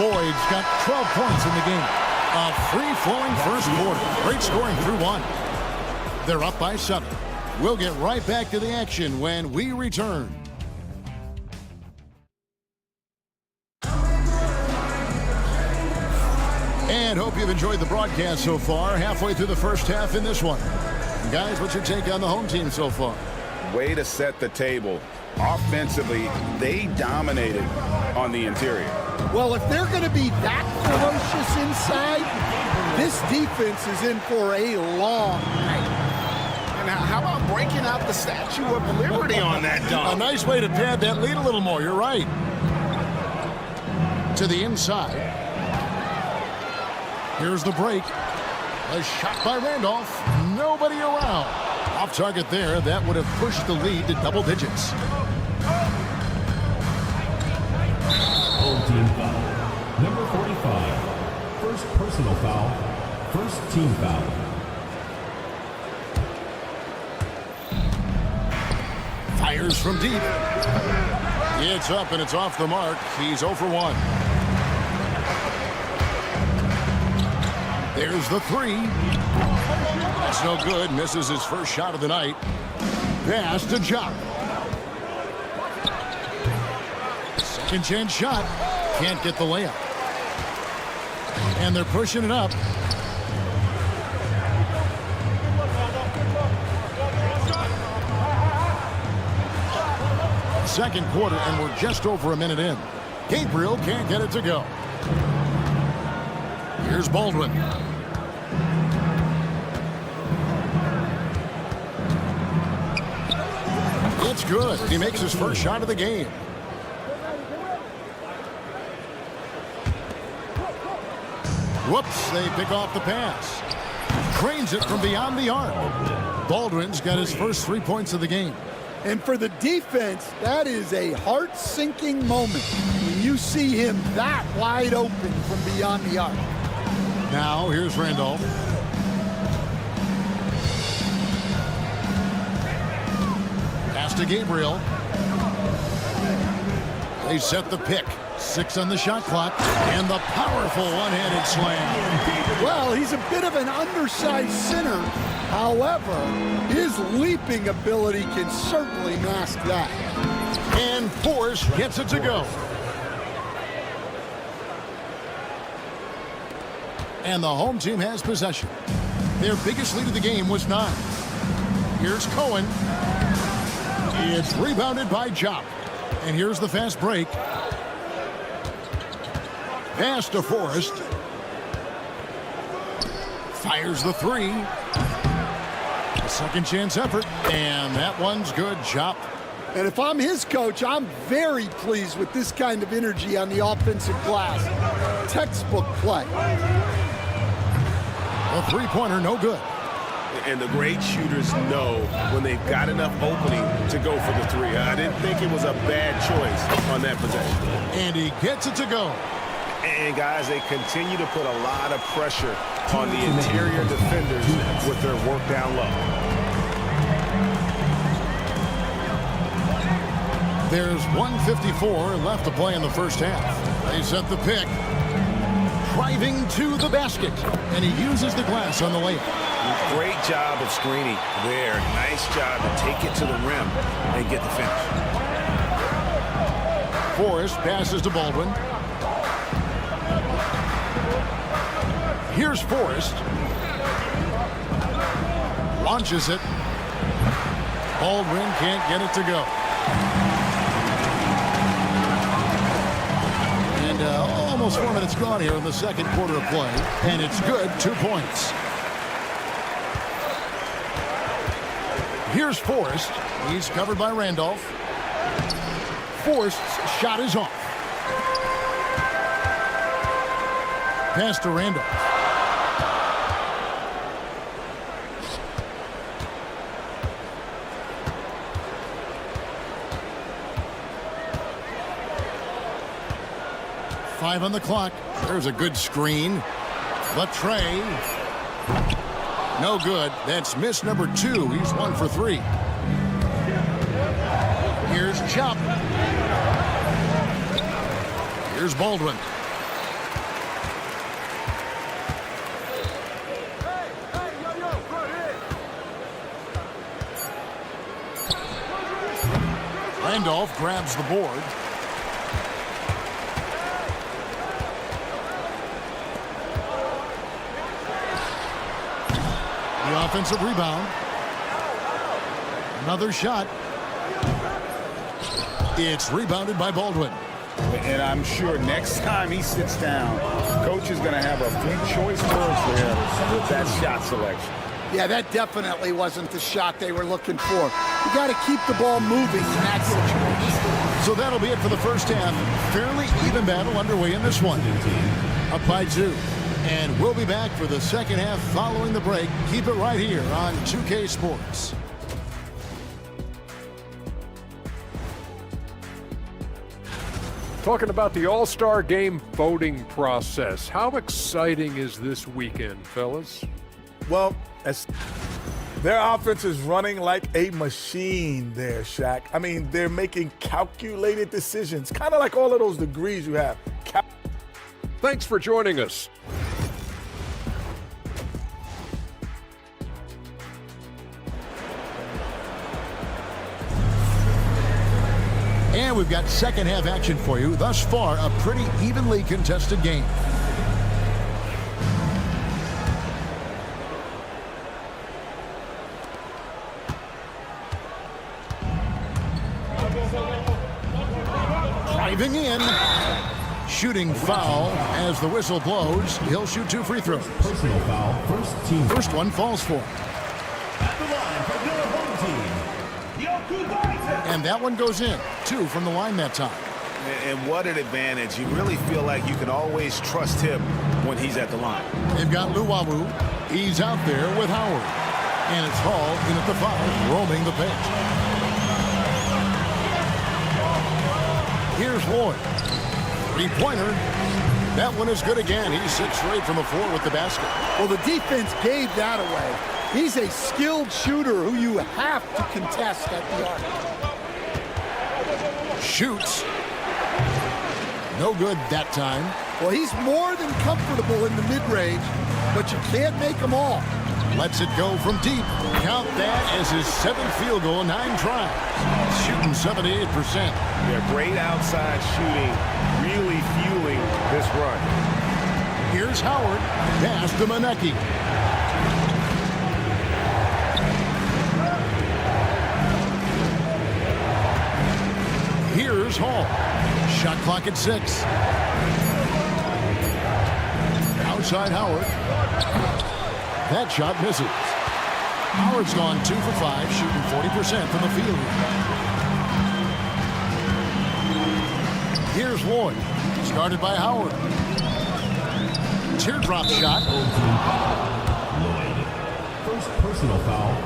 Lloyd's got 12 points in the game. A free-flowing first quarter. Great scoring through 1. They're up by 7. We'll get right back to the action when we return. And hope you've enjoyed the broadcast so far. Halfway through the first half in this one. Guys, what's your take on the home team so far? Way to set the table. Offensively, they dominated on the interior. Well, if they're going to be that ferocious inside, this defense is in for a long night. And how about breaking out the Statue of Liberty on that dunk? A nice way to pad that lead a little more. You're right. To the inside. Here's the break. A shot by Randolph. Nobody around. Off target there. That would have pushed the lead to double digits. Home team foul. Number 45. First personal foul. First team foul. Fires from deep. It's up and it's off the mark. He's 0 for 1. There's the 3. That's no good. Misses his first shot of the night. Pass to Jock. Second chance shot. Can't get the layup. And they're pushing it up. Second quarter, and we're just over a minute in. Gabriel can't get it to go. Here's Baldwin. It's good. He makes his first shot of the game. Whoops, they pick off the pass. Cranes it from beyond the arc. Baldwin's got his first 3 points of the game. And for the defense, that is a heart-sinking moment when you see him that wide open from beyond the arc. Now, here's Randolph. Pass to Gabriel. They set the pick. 6 on the shot clock. And the powerful one-handed slam. Well, he's a bit of an undersized center. However, his leaping ability can certainly mask that. And Force gets it to go. And the home team has possession. Their biggest lead of the game was 9. Here's Cohen. It's rebounded by Jopp. And here's the fast break. Pass to Forrest. Fires the 3. A second chance effort. And that one's good. Jopp. And if I'm his coach, I'm very pleased with this kind of energy on the offensive glass. Textbook play. A three-pointer, no good. And the great shooters know when they've got enough opening to go for the 3. I didn't think it was a bad choice on that possession. And he gets it to go. And guys, they continue to put a lot of pressure on the interior defenders with their work down low. There's 1:54 left to play in the first half. They set the pick. Driving to the basket. And he uses the glass on the layup. Great job of screening there. Nice job to take it to the rim and get the finish. Forrest passes to Baldwin. Here's Forrest. Launches it. Baldwin can't get it to go. And almost 4 minutes gone here in the second quarter of play. And it's good. 2 points. Here's Forrest. He's covered by Randolph. Forrest's shot is off. Pass to Randolph. Five on the clock. There's a good screen. The tray. No good. That's miss number 2. He's 1 for 3. Here's Chop. Here's Baldwin. Randolph grabs the board. The offensive rebound. Another shot. It's rebounded by Baldwin. And I'm sure next time he sits down, coach is going to have a few choice words for him with that shot selection. Yeah, that definitely wasn't the shot they were looking for. You got to keep the ball moving in that situation. So that'll be it for the first half. Fairly even battle underway in this one. Up by 2. And we'll be back for the second half following the break. Keep it right here on 2K Sports. Talking about the All-Star Game voting process. How exciting is this weekend, fellas? Well, their offense is running like a machine there, Shaq. I mean, they're making calculated decisions, kind of like all of those degrees you have. Thanks for joining us. And we've got second half action for you. Thus far, a pretty evenly contested game. Driving in. Shooting foul as the whistle blows. He'll shoot 2 free throws. Personal foul, first team. First one falls for him. At the line for the home team. And that one goes in. 2 from the line that time. And what an advantage. You really feel like you can always trust him when he's at the line. They've got Luwawu. He's out there with Howard. And it's Hall in at the 5, roaming the pitch. Here's Lloyd. 3-pointer. That one is good again. He's 6 straight from the floor with the basket. Well, the defense gave that away. He's a skilled shooter who you have to contest at the arc. Shoots. No good that time. Well, he's more than comfortable in the mid-range, but you can't make them all. Lets it go from deep. Count that as his 7th field goal, 9 tries. Shooting 78%. Yeah, great outside shooting, really fueling this run. Here's Howard. Pass to Manecki. Here's Hall. Shot clock at 6. Outside Howard. That shot misses. Howard's gone 2 for 5, shooting 40% from the field. Here's Lloyd. Started by Howard. Teardrop shot. Lloyd. First personal foul.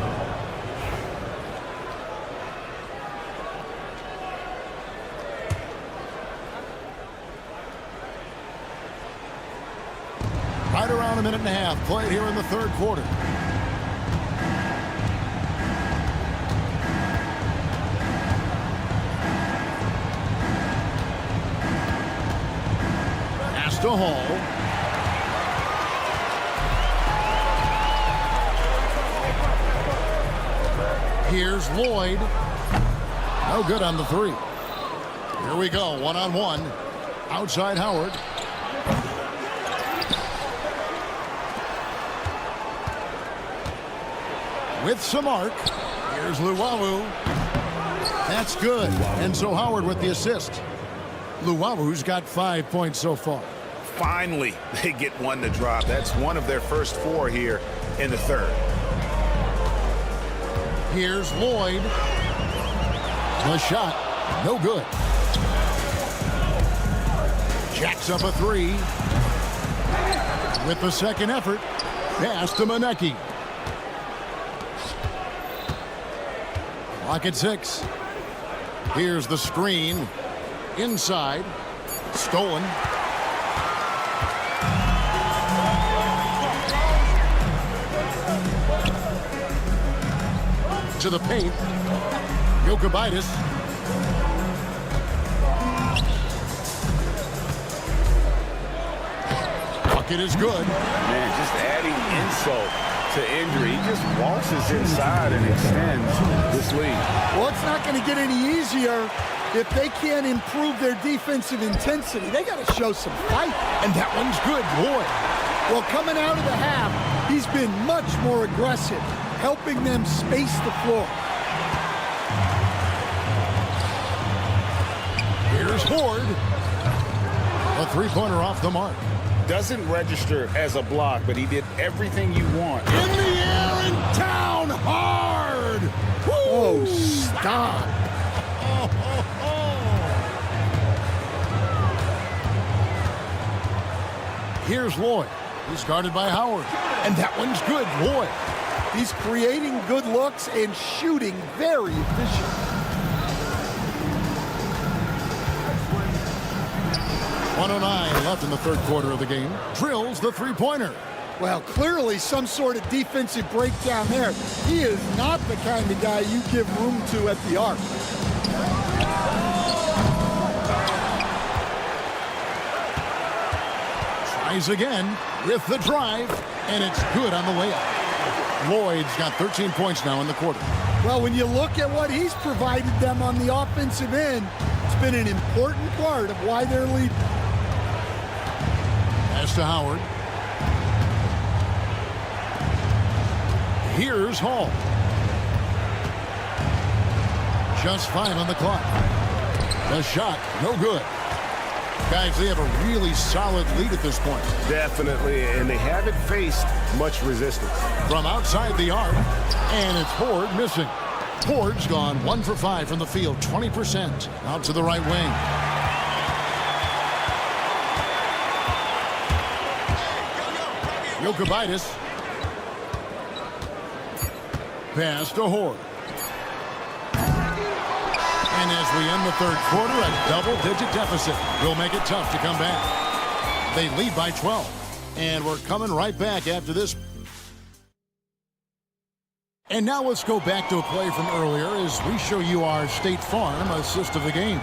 Right around a minute and a half played here in the third quarter. Pass to Hall. Here's Lloyd. No good on the 3. Here we go, one-on-one. Outside Howard. With some arc. Here's Luwawu. That's good. And so Howard with the assist. Luwawu's got 5 points so far. Finally, they get one to drop. That's one of their first 4 here in the third. Here's Lloyd. The shot. No good. Jacks up a 3. With the second effort, pass to Monecki. Clock at 6. Here's the screen. Inside. Stolen. To the paint. Jokibitis. Bucket is good. Man, just adding insult to injury. He just waltzes inside and extends this lead. Well, it's not going to get any easier if they can't improve their defensive intensity. They got to show some fight. And that one's good, boy. Well, coming out of the half, he's been much more aggressive, helping them space the floor. Here's Horde. A three-pointer off the mark. Doesn't register as a block, but he did everything you want. In the air and down hard. Woo! Oh, stop. Here's Lloyd. He's guarded by Howard. And that one's good. Lloyd. He's creating good looks and shooting very efficient. .109 left in the third quarter of the game. Drills the three-pointer. Well, clearly some sort of defensive breakdown there. He is not the kind of guy you give room to at the arc. Tries again with the drive, and it's good on the layup. Lloyd's got 13 points now in the quarter. Well, when you look at what he's provided them on the offensive end, it's been an important part of why they're leading. Pass to Howard. Here's Hall. Just 5 on the clock. The shot, no good. Guys, they have a really solid lead at this point. Definitely, and they haven't faced much resistance. From outside the arc, and it's Horde missing. Horde's gone 1 for 5 from the field, 20%. Out to the right wing. Jokibitis. Pass to Horde. And as we end the third quarter, a double-digit deficit will make it tough to come back. They lead by 12. And we're coming right back after this. And now let's go back to a play from earlier as we show you our State Farm assist of the game.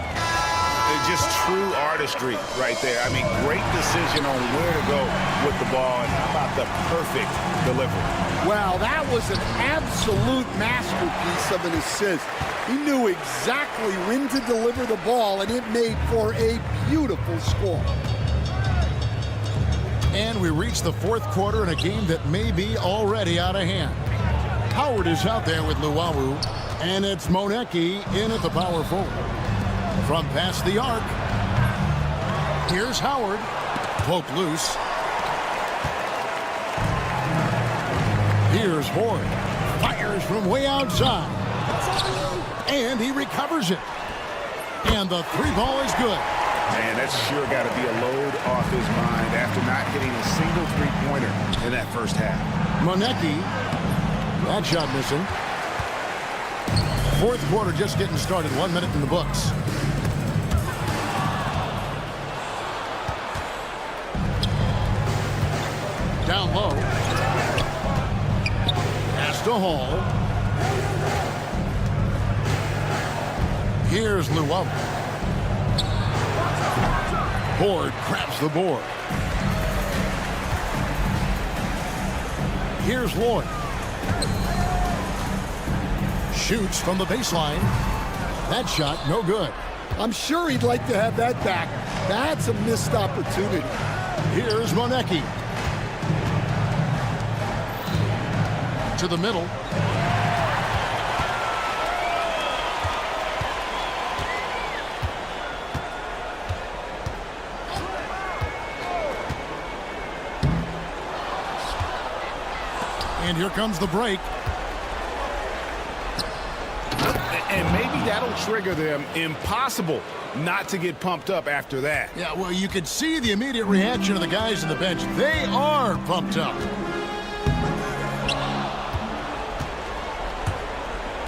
Just true artistry right there. I mean, great decision on where to go with the ball, and how about the perfect delivery? Well, that was an absolute masterpiece of an assist. He knew exactly when to deliver the ball, and it made for a beautiful score. And we reach the fourth quarter in a game that may be already out of hand. Howard is out there with Luwawu, and it's Monecki in at the power forward. From past the arc, here's Howard. Poke loose. Here's Horde. Fires from way outside. And he recovers it. And the three ball is good. Man, that's sure got to be a load off his mind after not hitting a single three-pointer in that first half. Monecki, that shot missing. Fourth quarter just getting started. 1 minute in the books. Down low. Pass to Hall. Here's Luwawu. Horde grabs the board. Here's Lloyd. Shoots from the baseline. That shot, no good. I'm sure he'd like to have that back. That's a missed opportunity. Here's Monecki. To the middle. And here comes the break. And maybe that'll trigger them. Impossible not to get pumped up after that. Yeah, well, you could see the immediate reaction of the guys on the bench. They are pumped up.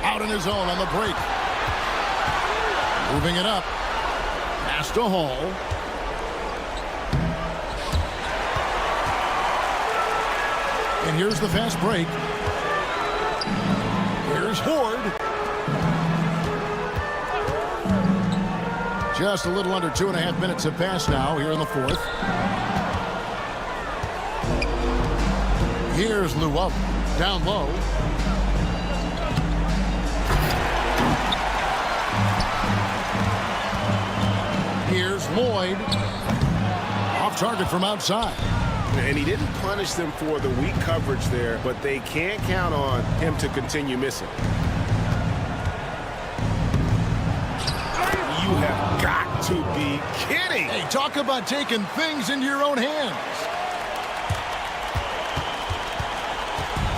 Out in his own on the break. Moving it up. Pass to Hall. And here's the fast break. Here's Horde. Just a little under 2.5 minutes have passed now here in the fourth. Here's Luau. Down low. Here's Lloyd. Off target from outside. And he didn't punish them for the weak coverage there, but they can't count on him to continue missing. You have got to be kidding. Hey, talk about taking things into your own hands.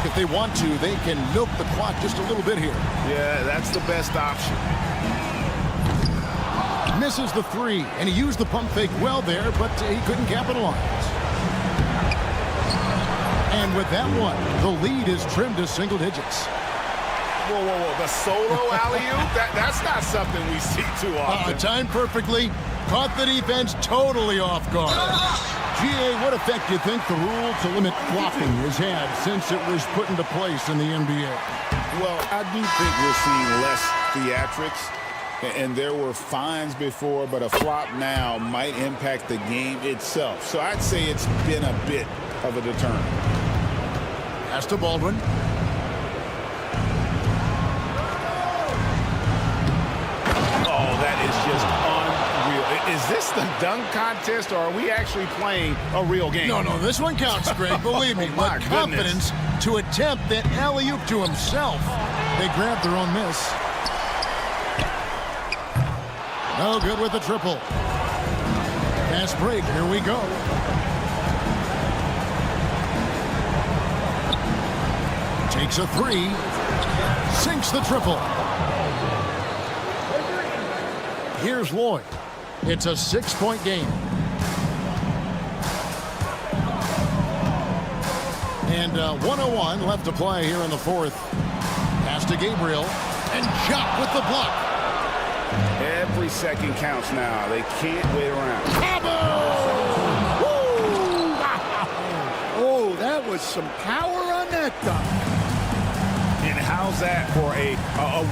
If they want to, they can milk the clock just a little bit here. Yeah, that's the best option. Misses the three, and he used the pump fake well there, but he couldn't capitalize. And with that one, the lead is trimmed to single digits. Whoa, whoa, whoa. The solo alley-oop? That's not something we see too often. Timed perfectly. Caught the defense totally off guard. GA, what effect do you think the rule to limit flopping has had since it was put into place in the NBA? Well, I do think we're seeing less theatrics. And there were fines before, but a flop now might impact the game itself. So I'd say it's been a bit of a deterrent. Pass to Baldwin. Oh, that is just unreal. Is this the dunk contest, or are we actually playing a real game? No, this one counts, Greg. Believe me. My But confidence to attempt that alley-oop to himself. They grabbed their own miss. No good with the triple. Fast break. Here we go. Takes a three. Sinks the triple. Here's Lloyd. It's a 6-point game. And 101 left to play here in the fourth. Pass to Gabriel. And Jock with the block. Every second counts now. They can't wait around. Oh, that was some power on that dunk. And how's that for a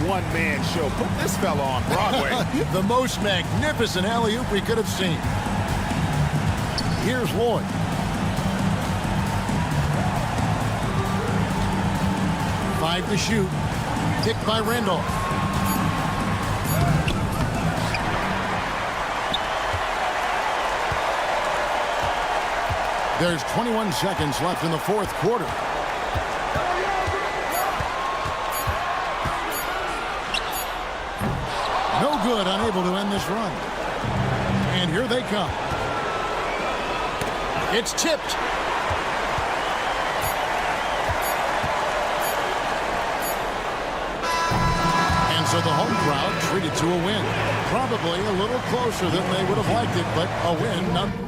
one-man show? Put this fella on Broadway. The most magnificent alley-oop we could have seen. Here's Lloyd. Five to shoot. Picked by Randolph. There's 21 seconds left in the fourth quarter. No good, unable to end this run. And here they come. It's tipped. And so the home crowd treated to a win. Probably a little closer than they would have liked it, but a win nonetheless.